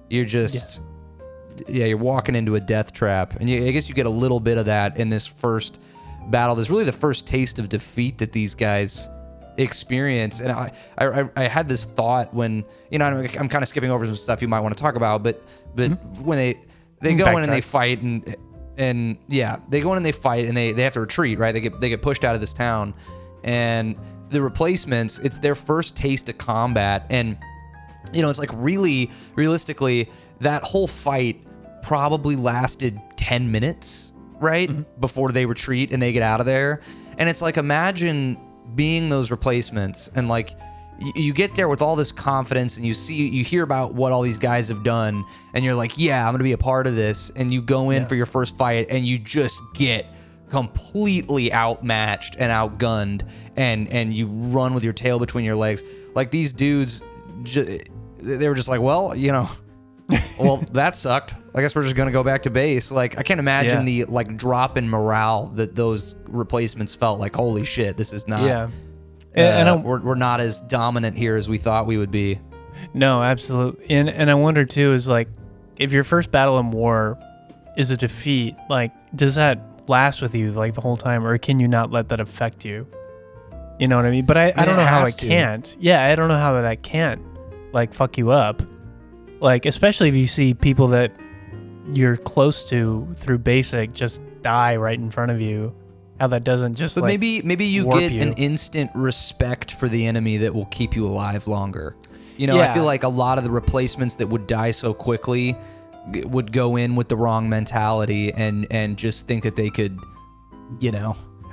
you're just you're walking into a death trap, and I guess you get a little bit of that in this first battle. This is really the first taste of defeat that these guys experience. And I had this thought when, I'm kind of skipping over some stuff you might want to talk about, but when they go in and they fight, and they go in and they fight, and they have to retreat, right? They get pushed out of this town, and the replacements, it's their first taste of combat. And it's like, really realistically, that whole fight probably lasted 10 minutes, right? Before they retreat and they get out of there. And it's like, imagine being those replacements, and like you get there with all this confidence, and you hear about what all these guys have done, and you're like, I'm gonna be a part of this. And you go in for your first fight, and you just get completely outmatched and outgunned, and you run with your tail between your legs. Like these dudes, they were just like, well, well, that sucked. I guess we're just gonna go back to base. Like I can't imagine the like drop in morale that those replacements felt. Like, holy shit, this is not. We're not as dominant here as we thought we would be. No, absolutely. And I wonder too, is like, if your first battle in war is a defeat, like, does that last with you like the whole time, or can you not let that affect you? You know what I mean? But I don't know how it can't. Yeah, I don't know how that can't like fuck you up. Like, especially if you see people that you're close to through basic just die right in front of you. How that doesn't just, but like, maybe you get an instant respect for the enemy that will keep you alive longer. I feel like a lot of the replacements that would die so quickly would go in with the wrong mentality and just think that they could,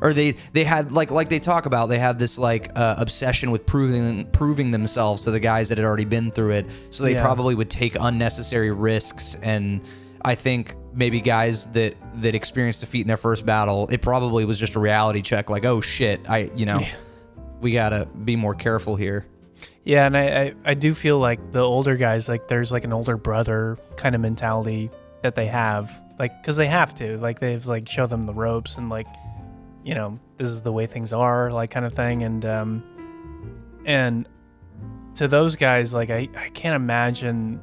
or they had like they talk about, they had this like obsession with proving themselves to the guys that had already been through it. So they probably would take unnecessary risks. And I think maybe guys that experienced defeat in their first battle, it probably was just a reality check. Like, oh shit, we gotta be more careful here. Yeah, and I do feel like the older guys, like there's like an older brother kind of mentality that they have, like, because they have to, like, they've like show them the ropes and like, this is the way things are, like, kind of thing. And to those guys, like I can't imagine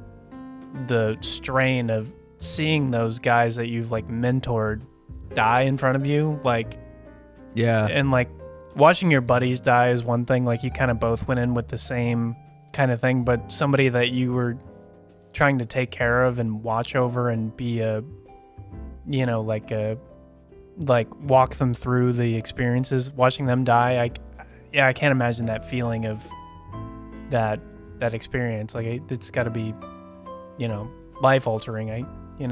the strain of seeing those guys that you've like mentored die in front of you, like and like watching your buddies die is one thing, like you kind of both went in with the same kind of thing, but somebody that you were trying to take care of and watch over and be a, you know, like walk them through the experiences, watching them die, I can't imagine that feeling of that experience. Like it's got to be, you know, life altering. I can't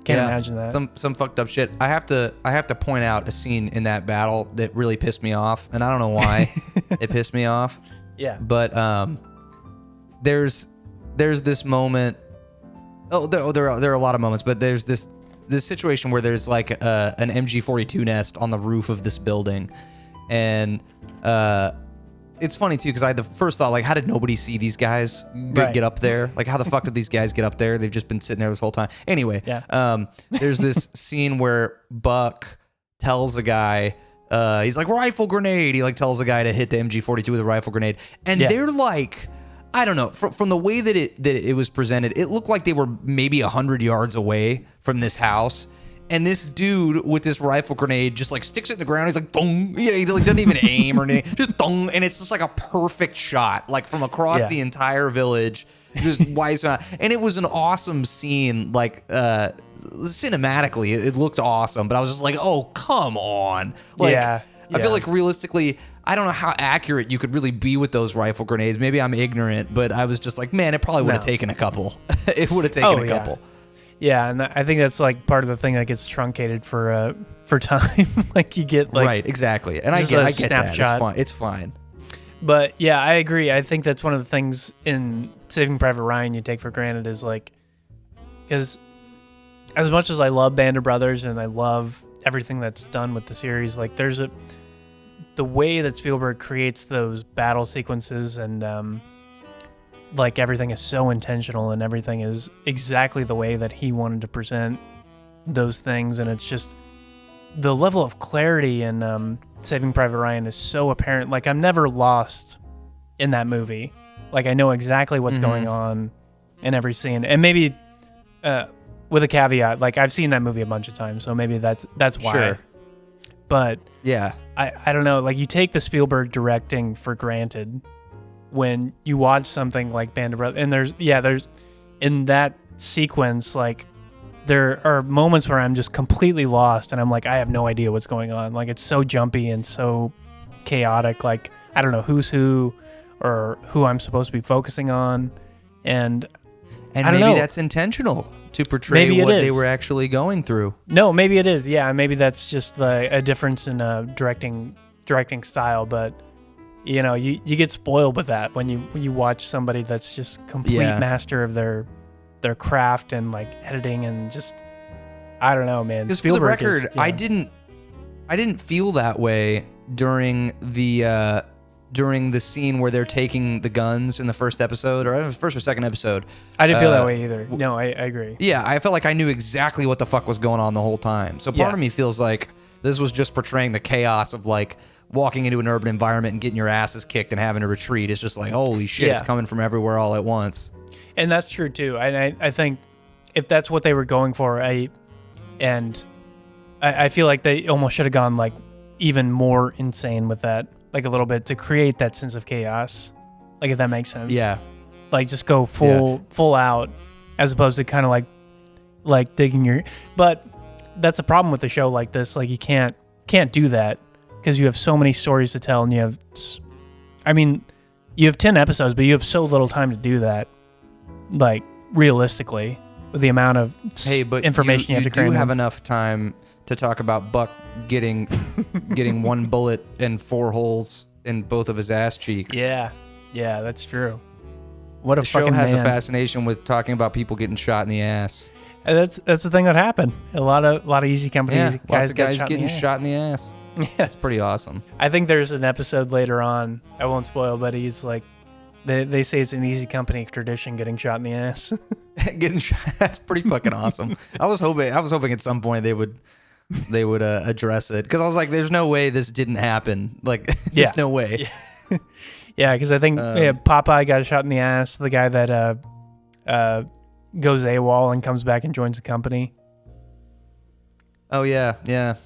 imagine that. Some fucked up shit. I have to point out a scene in that battle that really pissed me off, and I don't know why it pissed me off. Yeah. But there's this moment. Oh, there are a lot of moments, but there's this situation where there's like an MG42 nest on the roof of this building, and it's funny too because I had the first thought, like, how did nobody see these guys get up there? Like, how the fuck did these guys get up there? They've just been sitting there this whole time. Anyway, there's this scene where Buck tells a guy, he's like, rifle grenade. He like tells the guy to hit the MG42 with a rifle grenade, and they're like, I don't know, from the way that it was presented, it looked like they were maybe 100 yards away from this house. And this dude with this rifle grenade just like sticks it in the ground. He's like, dong. You know, he like doesn't even aim or anything. Just dong. And it's just like a perfect shot, like from across the entire village. Just wise out. And it was an awesome scene, like cinematically. It looked awesome. But I was just like, oh, come on. Like, I feel like realistically, I don't know how accurate you could really be with those rifle grenades. Maybe I'm ignorant, but I was just like, man, it probably would have taken a couple. It would have taken a couple. Yeah, and I think that's like part of the thing that gets truncated for time. Like you get like right, exactly, and I get that. It's fine. But yeah, I agree. I think that's one of the things in Saving Private Ryan you take for granted is like, because as much as I love Band of Brothers and I love everything that's done with the series, like the way that Spielberg creates those battle sequences and like everything is so intentional and everything is exactly the way that he wanted to present those things, and it's just the level of clarity in Saving Private Ryan is so apparent. Like I'm never lost in that movie. Like I know exactly what's going on in every scene, and maybe with a caveat, like I've seen that movie a bunch of times, so maybe that's why. Sure. But yeah, I don't know. Like you take the Spielberg directing for granted when you watch something like Band of Brothers, and there's in that sequence, like there are moments where I'm just completely lost and I'm like, I have no idea what's going on. Like it's so jumpy and so chaotic. Like I don't know who's who or who I'm supposed to be focusing on. And maybe that's intentional to portray what they were actually going through. No, maybe it is. Yeah, maybe that's just a difference in directing style, but you know, you get spoiled with that when you watch somebody that's just complete master of their craft and like editing and just I don't know, man. Because for the record, I didn't feel that way during the scene where they're taking the guns in the first episode or first or second episode. I didn't feel that way either. No, I agree. Yeah, I felt like I knew exactly what the fuck was going on the whole time. So part of me feels like this was just portraying the chaos of like walking into an urban environment and getting your asses kicked and having to retreat. It's just like, holy shit, it's coming from everywhere all at once. And that's true too. And I think if that's what they were going for, I feel like they almost should have gone like even more insane with that, like a little bit to create that sense of chaos. Like if that makes sense. Yeah. Like just go full out as opposed to kind of like digging your. But that's a problem with a show like this. Like you can't do that. Because you have so many stories to tell, and you have 10 episodes, but you have so little time to do that, like, realistically, with the amount of information you have to cram in. You do have enough time to talk about Buck getting one bullet and 4 holes in both of his ass cheeks. Yeah, that's true. What a the fucking show has man. a fascination with talking about people getting shot in the ass. And that's the thing that happened. A lot of easy companies, guys getting shot in the ass. Yeah, it's pretty awesome. I think there's an episode later on. I won't spoil, but he's like, they say it's an easy company tradition getting shot in the ass. Getting shot. That's pretty fucking awesome. I was hoping at some point they would address it because I was like, there's no way this didn't happen. Like, there's no way. Yeah, because I think Popeye got shot in the ass. The guy that goes AWOL and comes back and joins the company. Oh yeah, yeah.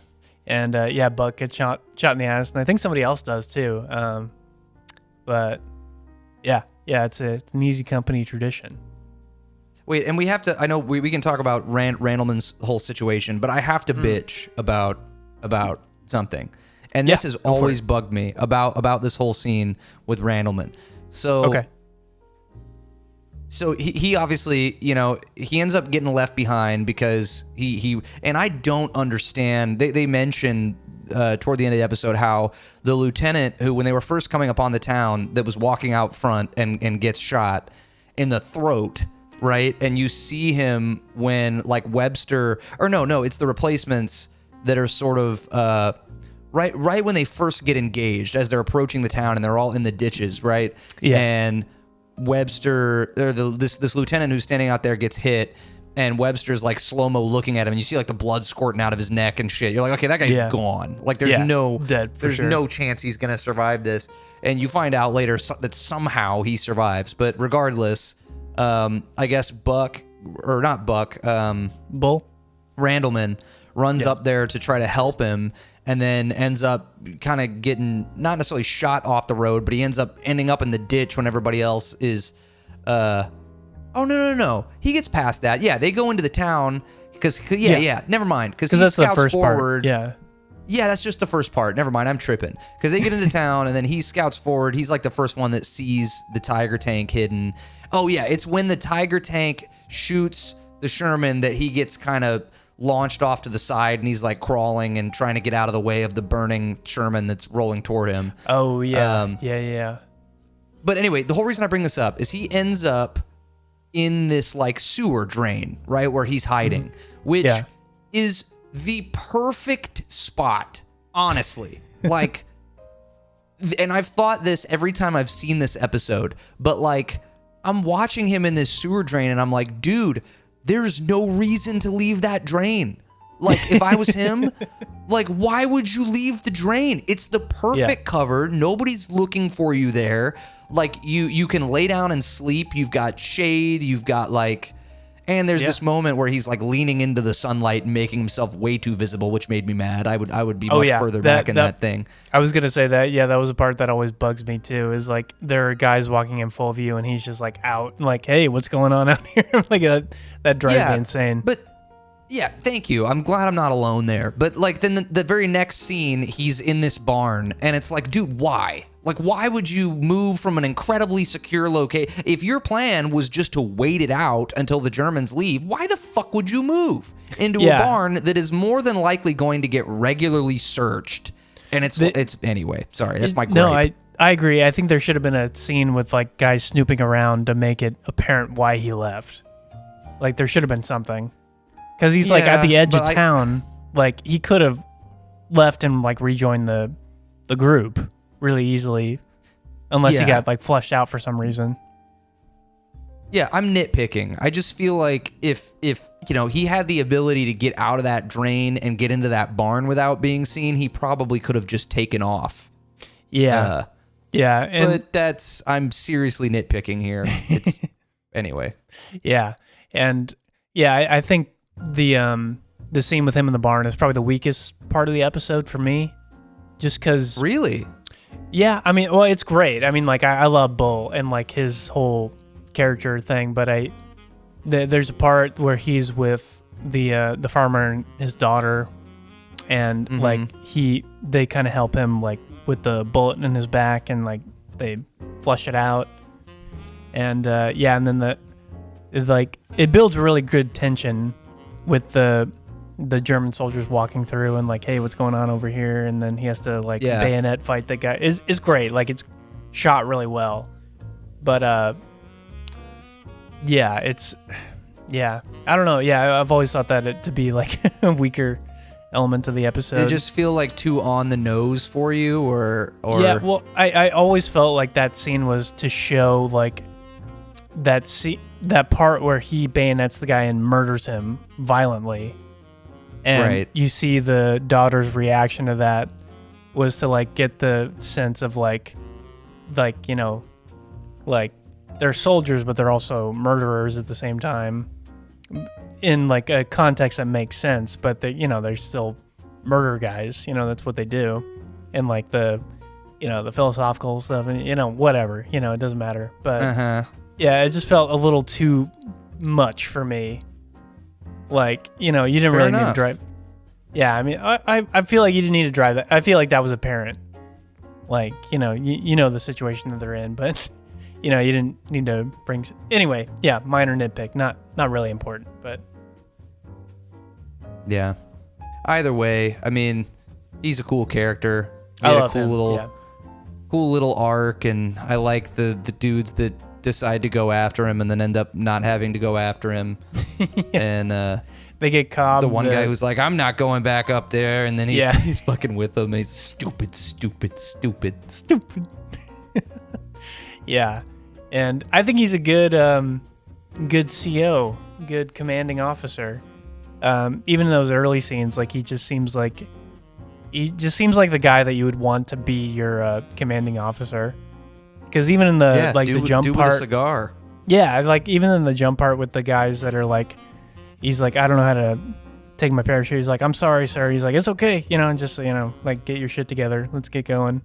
And Buck gets shot in the ass, and I think somebody else does too. But yeah, it's an Easy Company tradition. Wait, and we have to. I know we can talk about Randleman's whole situation, but I have to bitch about something, and this has always bugged me about this whole scene with Randleman. So okay. So he obviously, he ends up getting left behind because he and I don't understand. They mentioned toward the end of the episode how the lieutenant who, when they were first coming upon the town, that was walking out front and gets shot in the throat, right? And you see him when like Webster, or no, it's the replacements that are sort of right when they first get engaged as they're approaching the town and they're all in the ditches, right? Yeah. And Webster, or this lieutenant who's standing out there gets hit, and Webster's like slow-mo looking at him, and you see like the blood squirting out of his neck and shit. You're like, okay, that guy's gone. Like there's no chance he's gonna survive this. And you find out later that somehow he survives. But regardless, I guess Bull Randleman runs up there to try to help him, and then ends up kind of getting not necessarily shot off the road, but he ends up ending up in the ditch when everybody else is. Oh no! He gets past that. Yeah, they go into the town because never mind, because he that's scouts the first forward. part. Yeah, that's just the first part. Never mind, I'm tripping. Because they get into town, and then he scouts forward. He's like the first one that sees the Tiger tank hidden. Oh yeah, it's when the Tiger tank shoots the Sherman that he gets kind of launched off to the side, and he's like crawling and trying to get out of the way of the burning Sherman that's rolling toward him. Oh yeah, yeah. But anyway, the whole reason I bring this up is he ends up in this like sewer drain, right, where he's hiding, which is the perfect spot, honestly. Like, and I've thought this every time I've seen this episode, but like, I'm watching him in this sewer drain, and I'm like, dude, there's no reason to leave that drain. Like, if I was him, like, why would you leave the drain? It's the perfect cover. Nobody's looking for you there. Like, you can lay down and sleep. You've got shade. You've got, like... And there's this moment where he's, like, leaning into the sunlight and making himself way too visible, which made me mad. I would be much further back in that thing. I was going to say that. Yeah, that was a part that always bugs me, too, is, like, there are guys walking in full view, and he's just, like, out. Like, hey, what's going on out here? Like, that drives me insane. But... yeah, thank you. I'm glad I'm not alone there. But, like, then the very next scene, he's in this barn, and it's like, dude, why? Like, why would you move from an incredibly secure location? If your plan was just to wait it out until the Germans leave, why the fuck would you move into a barn that is more than likely going to get regularly searched? And it's anyway, sorry, that's my gripe. No, I agree. I think there should have been a scene with, like, guys snooping around to make it apparent why he left. Like, there should have been something. Because he's like at the edge of town. Like, he could have left and like rejoined the group really easily, unless he got like flushed out for some reason. Yeah, I'm nitpicking. I just feel like if he had the ability to get out of that drain and get into that barn without being seen, he probably could have just taken off. Yeah. But I'm seriously nitpicking here. It's anyway. Yeah. And I think the scene with him in the barn is probably the weakest part of the episode for me, just because. Really? Yeah, I mean, well, it's great. I mean, like, I love Bull and like his whole character thing, but there's a part where he's with the farmer and his daughter, and like they kind of help him like with the bullet in his back, and like they flush it out, and and then it builds really good tension with the German soldiers walking through and like, hey, what's going on over here? And then he has to like bayonet fight the guy. Is great. Like, it's shot really well. But I don't know. Yeah, I've always thought that to be like a weaker element of the episode. Did it just feel like too on the nose for you, or? Yeah, well, I always felt like that scene was to show like that part where he bayonets the guy and murders him violently. And you see the daughter's reaction to that was to like get the sense of like, like, you know, like they're soldiers, but they're also murderers at the same time in like a context that makes sense. But they, you know, they're still murder guys. You know, that's what they do. And like the, you know, the philosophical stuff, and you know, whatever. You know, it doesn't matter. But yeah, it just felt a little too much for me. Like, you know, you didn't Fair really enough. need to drive. Yeah, I mean, I feel like you didn't need to drive that. I feel like that was apparent. Like, you know, you know the situation that they're in, but you know, you didn't need to bring. Anyway, yeah, minor nitpick, not really important, but Yeah. Either way, I mean, he's a cool character. He I had love a cool him. little, Yeah. cool little arc, and I like the dudes that decide to go after him and then end up not having to go after him. And They get Cobb. the one guy who's like, I'm not going back up there, and then he's Yeah. he's fucking with them. And he's stupid. stupid. Yeah, and I think he's a good CO, good commanding officer. Even in those early scenes, like he just seems like the guy that you would want to be your commanding officer. Because even in the the jump dude part, with a cigar. yeah, like even in the jump part with the guys that are like, he's like, I don't know how to take my parachute. He's like, I'm sorry, sir. He's like, it's okay, you know, and just, you know, like, get your shit together. Let's get going.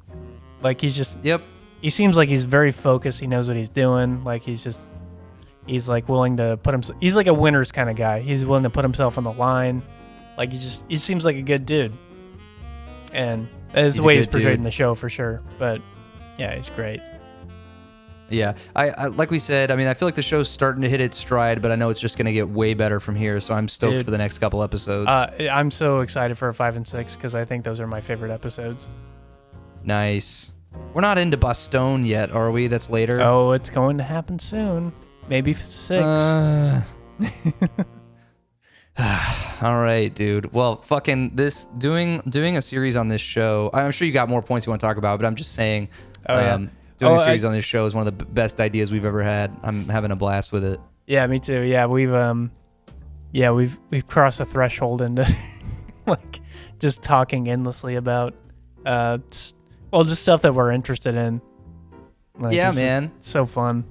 Like, he's just, Yep. he seems like he's very focused. He knows what he's doing. Like, he's like willing to put himself, he's like a winner's kind of guy. He's willing to put himself on the line. Like, he seems like a good dude. And that's the way he's portrayed in the show for sure. But yeah, he's great. Yeah, I like we said, I mean, I feel like the show's starting to hit its stride, but I know it's just going to get way better from here, so I'm stoked for the next couple episodes. I'm so excited for 5 and 6 because I think those are my favorite episodes. Nice. We're not into Bastone yet, are we? That's later? Oh, it's going to happen soon. Maybe 6. All right, dude. Well, fucking this, doing a series on this show, I'm sure you got more points you want to talk about, but I'm just saying, doing a series on this show is one of the best ideas we've ever had. I'm having a blast with it. Yeah, me too. Yeah, we've crossed the threshold into like just talking endlessly about just stuff that we're interested in. Like, yeah, it's man. so fun.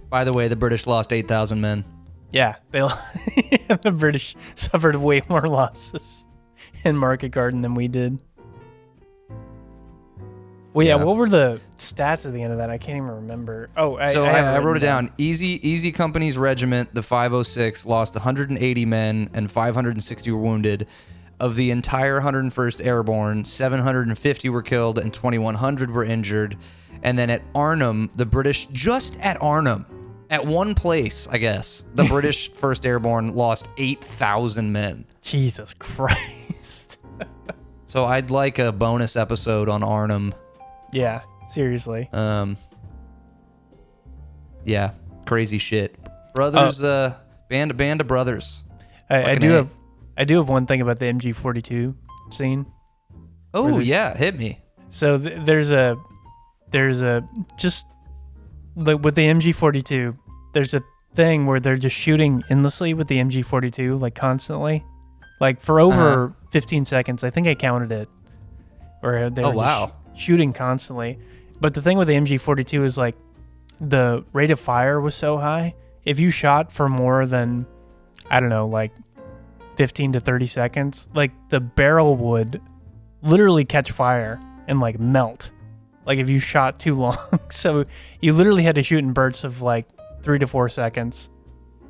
By the way, the British lost 8,000 men. Yeah, the British suffered way more losses in Market Garden than we did. Well, yeah, what were the stats at the end of that? I can't even remember. Oh, I wrote it down. Easy Company's regiment, the 506, lost 180 men and 560 were wounded. Of the entire 101st Airborne, 750 were killed and 2,100 were injured. And then at Arnhem, the British, just at Arnhem, at one place, I guess, the British 1st Airborne lost 8,000 men. Jesus Christ. So I'd like a bonus episode on Arnhem. Yeah, seriously. Yeah, crazy shit. Brothers, band of brothers. I do have one thing about the MG42 scene. Oh yeah, hit me. So there's a just like with the MG42, there's a thing where they're just shooting endlessly with the MG42, like constantly, like for over 15 seconds. I think I counted it. Where they were just shooting constantly. But the thing with the MG42 is like the rate of fire was so high. If you shot for more than, I don't know, like 15 to 30 seconds, like the barrel would literally catch fire and like melt. Like if you shot too long. So you literally had to shoot in bursts of like 3 to 4 seconds.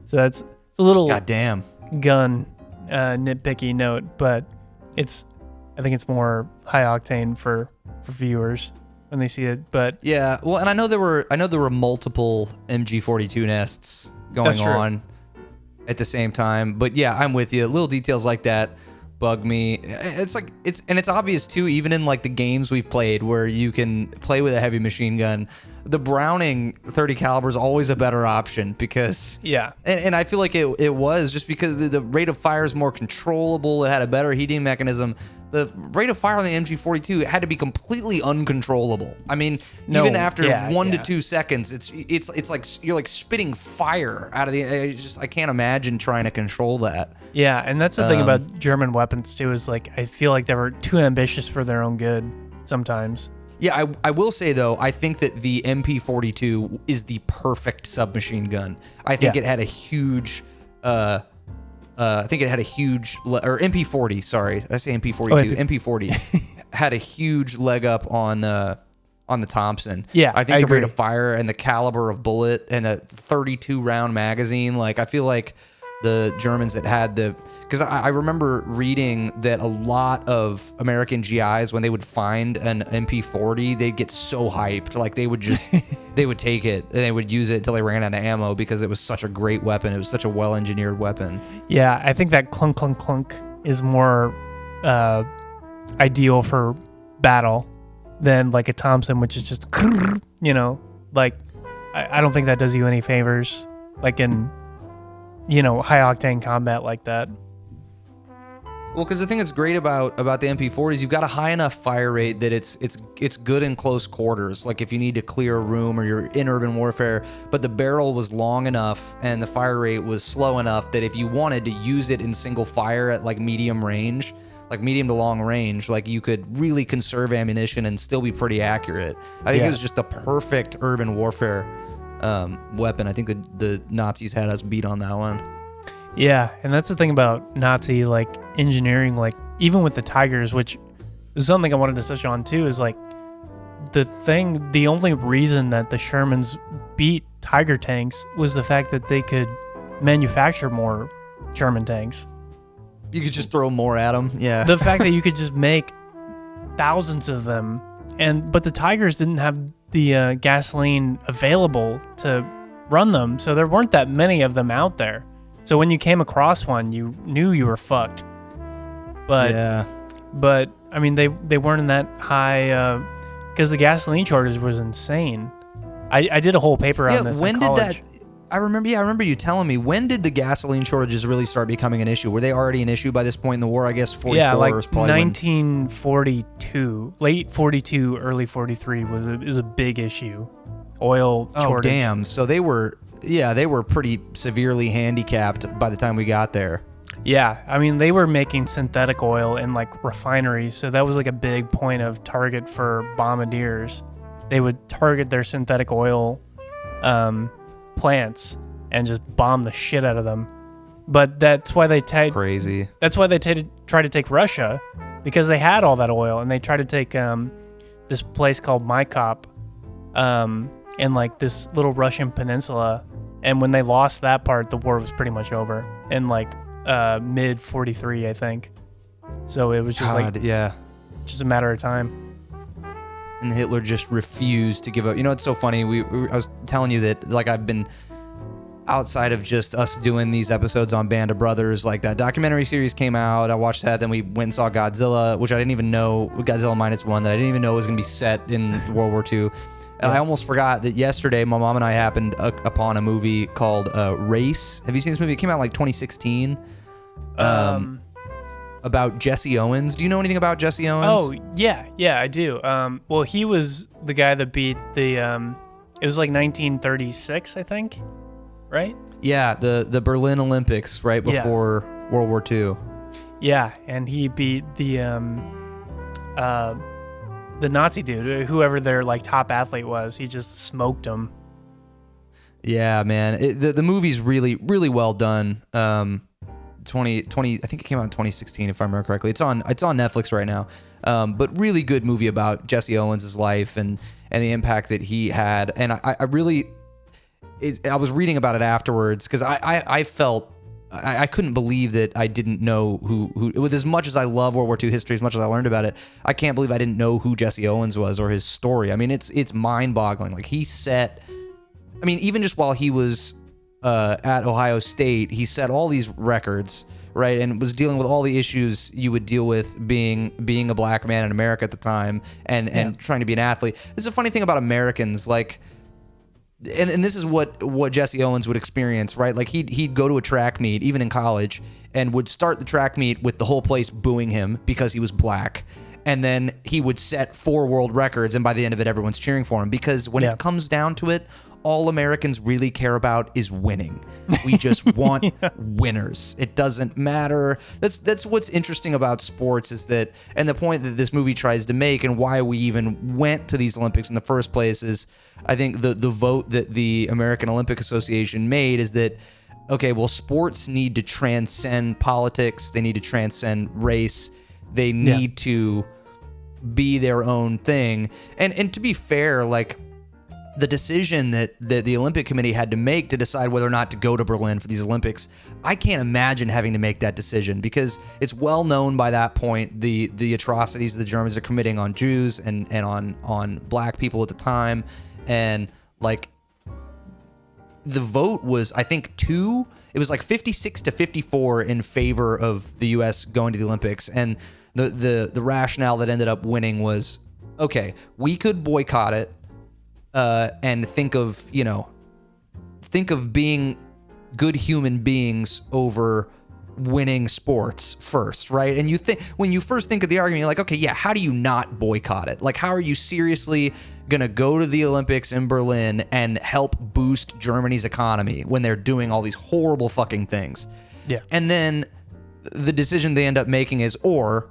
So that's a little goddamn gun nitpicky note, but I think it's more high octane for viewers when they see it. But yeah, well, and I know there were multiple MG42 nests going on at the same time. But yeah, I'm with you. Little details like that bug me. It's like it's obvious too, even in like the games we've played where you can play with a heavy machine gun. The Browning 30 caliber is always a better option because and I feel like it was just because the rate of fire is more controllable. It had a better heating mechanism. The rate of fire on the MG42 had to be completely uncontrollable. I mean, even after 1 to 2 seconds, it's like you're like spitting fire out of the. I can't imagine trying to control that. Yeah, and that's the thing about German weapons too, is like I feel like they were too ambitious for their own good sometimes. Yeah, I will say, though, I think that the MP42 is the perfect submachine gun. I think it had a huge... or MP40, sorry. Did I say MP42? MP40 had a huge leg up on the Thompson. Yeah, I think I the rate agree. of fire and the caliber of bullet and a 32 round magazine. Like, I feel like the Germans that had because I remember reading that a lot of American GIs, when they would find an MP40, they'd get so hyped. Like, they would just, they would take it and they would use it until they ran out of ammo because it was such a great weapon. It was such a well-engineered weapon. Yeah, I think that clunk, clunk, clunk is more ideal for battle than like a Thompson, which is just, like, I don't think that does you any favors, like in, high octane combat like that. Well, because the thing that's great about the MP40 is you've got a high enough fire rate that it's good in close quarters. Like if you need to clear a room or you're in urban warfare, but the barrel was long enough and the fire rate was slow enough that if you wanted to use it in single fire at like medium range, like medium to long range, like you could really conserve ammunition and still be pretty accurate. I think it was just the perfect urban warfare weapon. I think the Nazis had us beat on that one. Yeah, and that's the thing about Nazi like engineering, like even with the Tigers, which is something I wanted to touch on too, is like the only reason that the Shermans beat Tiger tanks was the fact that they could manufacture more Sherman tanks. You could just throw more at them. Yeah. The fact that you could just make thousands of them, but the Tigers didn't have the gasoline available to run them, so there weren't that many of them out there. So when you came across one, you knew you were fucked. But I mean, they weren't in that high because the gasoline shortage was insane. I did a whole paper on this. When in did college. that? I remember you telling me, when did the gasoline shortages really start becoming an issue? Were they already an issue by this point in the war? I guess 44 Yeah, like is probably 1942, late 42, early 43 is a big issue. Oil shortage. Oh damn! So they were pretty severely handicapped by the time we got there. Yeah, I mean, they were making synthetic oil in like refineries, so that was like a big point of target for bombardiers. They would target their synthetic oil plants and just bomb the shit out of them. But that's why they crazy. That's why they tried to take Russia, because they had all that oil, and they tried to take this place called Maikop, in like this little Russian peninsula. And when they lost that part, the war was pretty much over in like mid 43, I think. So it was just just a matter of time. And Hitler just refused to give up. You know, it's so funny. I was telling you that, like, I've been outside of just us doing these episodes on Band of Brothers, like that documentary series came out. I watched that. Then we went and saw Godzilla, which I didn't even know, Godzilla -1, that I didn't even know was going to be set in World War II. Yeah. I almost forgot that yesterday my mom and I happened upon a movie called Race. Have you seen this movie? It came out like 2016. About Jesse Owens. Do you know anything about Jesse Owens? Oh, yeah, I do. Well, he was the guy that beat the, it was like 1936, I think, right? Yeah, the Berlin Olympics right before World War II. Yeah, and he beat the Nazi dude, whoever their like top athlete was. He just smoked him. Yeah, man. The movie's really, really well done. 2020, I think it came out in 2016, if I remember correctly. It's on Netflix right now. But really good movie about Jesse Owens' life and the impact that he had. And I was reading about it afterwards because I felt I couldn't believe that I didn't know who with as much as I love World War II history, as much as I learned about it, I can't believe I didn't know who Jesse Owens was or his story. I mean, it's mind-boggling. Like even just while he was at Ohio State, he set all these records, right, and was dealing with all the issues you would deal with being a black man in America at the time and trying to be an athlete. This is a funny thing about Americans, like, and this is what Jesse Owens would experience, right? Like he'd go to a track meet, even in college, and would start the track meet with the whole place booing him because he was black. And then he would set 4 world records, and by the end of it, everyone's cheering for him. Because when it comes down to it, all Americans really care about is winning. We just want winners. It doesn't matter. That's what's interesting about sports is that, and the point that this movie tries to make and why we even went to these Olympics in the first place is, I think the vote that the American Olympic Association made is that, okay, well, sports need to transcend politics. They need to transcend race. They need to be their own thing. And to be fair, like, the decision that the Olympic Committee had to make to decide whether or not to go to Berlin for these Olympics, I can't imagine having to make that decision, because it's well known by that point the atrocities the Germans are committing on Jews and on black people at the time. And like, the vote was, I think, it was like 56 to 54 in favor of the U.S. going to the Olympics. And the rationale that ended up winning was, okay, we could boycott it and think of being good human beings over winning sports first, right? And when you first think of the argument, you're like, okay, yeah, how do you not boycott it? Like, how are you seriously gonna go to the Olympics in Berlin and help boost Germany's economy when they're doing all these horrible fucking things? Yeah. And then the decision they end up making is, or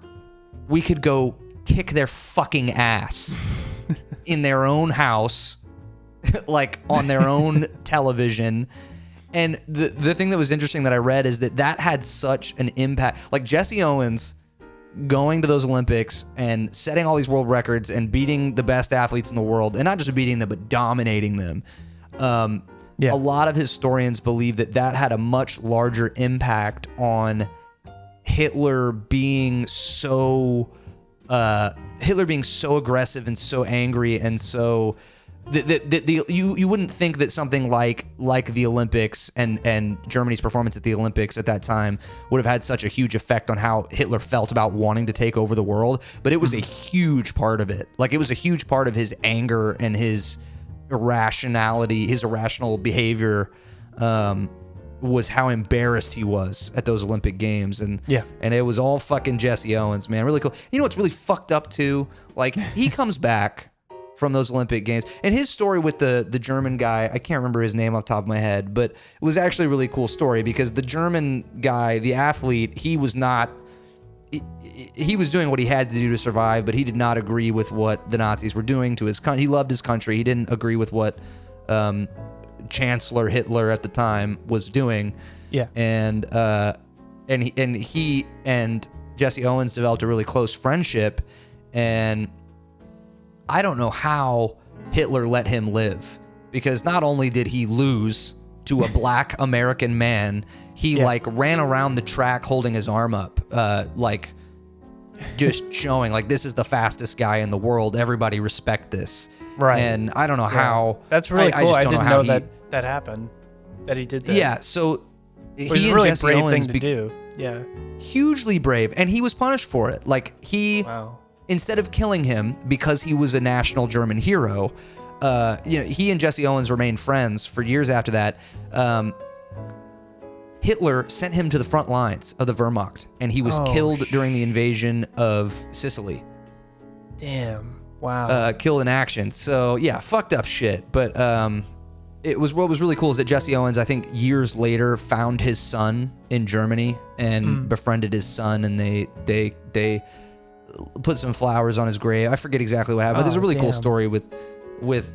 we could go kick their fucking ass in their own house, like on their own television. And the thing that was interesting that I read is that had such an impact. Like, Jesse Owens going to those Olympics and setting all these world records and beating the best athletes in the world, and not just beating them, but dominating them. A lot of historians believe that had a much larger impact on Hitler being so aggressive and so angry, and so you wouldn't think that something like the Olympics and Germany's performance at the Olympics at that time would have had such a huge effect on how Hitler felt about wanting to take over the world, but it was a huge part of it. Like, it was a huge part of his anger and his irrationality, his irrational behavior, was how embarrassed he was at those Olympic Games. And it was all fucking Jesse Owens, man. Really cool. You know what's really fucked up too? Like, he comes back from those Olympic Games, and his story with the German guy, I can't remember his name off the top of my head, but it was actually a really cool story, because the German guy, the athlete, he was doing what he had to do to survive, but he did not agree with what the Nazis were doing to his country. He loved his country. He didn't agree with what Chancellor Hitler at the time was doing. Yeah. And he and Jesse Owens developed a really close friendship, and I don't know how Hitler let him live, because not only did he lose to a black American man, he ran around the track holding his arm up, like, just showing like, this is the fastest guy in the world. Everybody respect this. Right. And I don't know how. That's really cool. I didn't know that happened, that he did that. Yeah. So he and really Jesse brave Owens thing to do. Yeah. Hugely brave. And he was punished for it. Like, instead of killing him because he was a national German hero, he and Jesse Owens remained friends for years after that. Hitler sent him to the front lines of the Wehrmacht, and he was killed during the invasion of Sicily. Damn. Wow. Killed in action. So, yeah, fucked up shit. But what was really cool is that Jesse Owens, I think years later, found his son in Germany and befriended his son, and they put some flowers on his grave. I forget exactly what happened, but there's a really cool story with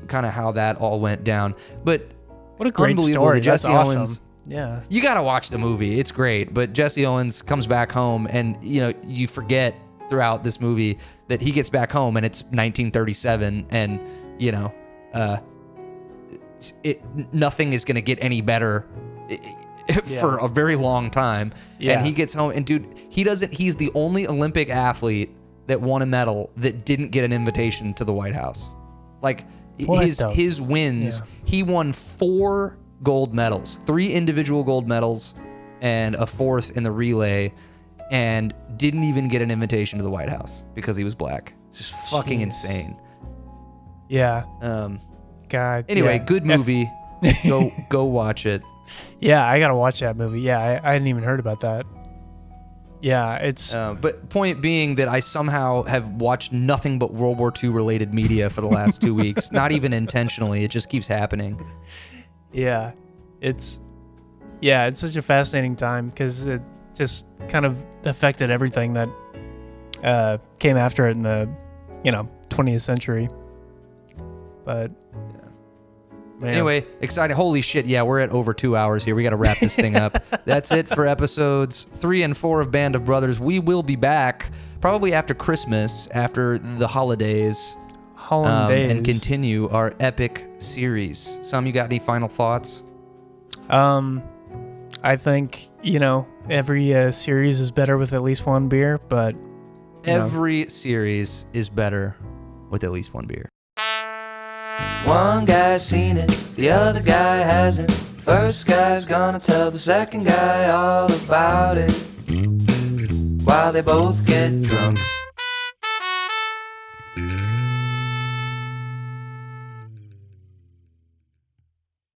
kind of how that all went down. But what a great story. Jesse That's awesome. Owens, yeah. You got to watch the movie. It's great. But Jesse Owens comes back home, and you forget throughout this movie that he gets back home and it's 1937, and nothing is going to get any better for a very long time. And he gets home, and dude, he's the only Olympic athlete that won a medal that didn't get an invitation to the White House. Like, his wins, he won 4 gold medals, 3 individual gold medals and a 4th in the relay, and didn't even get an invitation to the White House because he was black. It's just fucking insane. Yeah. God. Anyway, good movie. Go watch it. Yeah, I gotta watch that movie. Yeah, I hadn't even heard about that. Yeah, it's But point being that I somehow have watched nothing but World War II related media for the last 2 weeks. Not even intentionally. It just keeps happening. yeah, it's such a fascinating time because it just kind of affected everything that came after it in the 20th century. But man. Anyway, exciting. Holy shit, yeah, we're at over 2 hours here. We got to wrap this thing up. That's it for episodes 3 and 4 of Band of Brothers. We will be back probably after Christmas, after the holidays, and continue our epic series. Sam, you got any final thoughts? I think, every series is better with at least one beer, but Every series is better with at least one beer. One guy's seen it, the other guy hasn't. First guy's gonna tell the second guy all about it, while they both get drunk.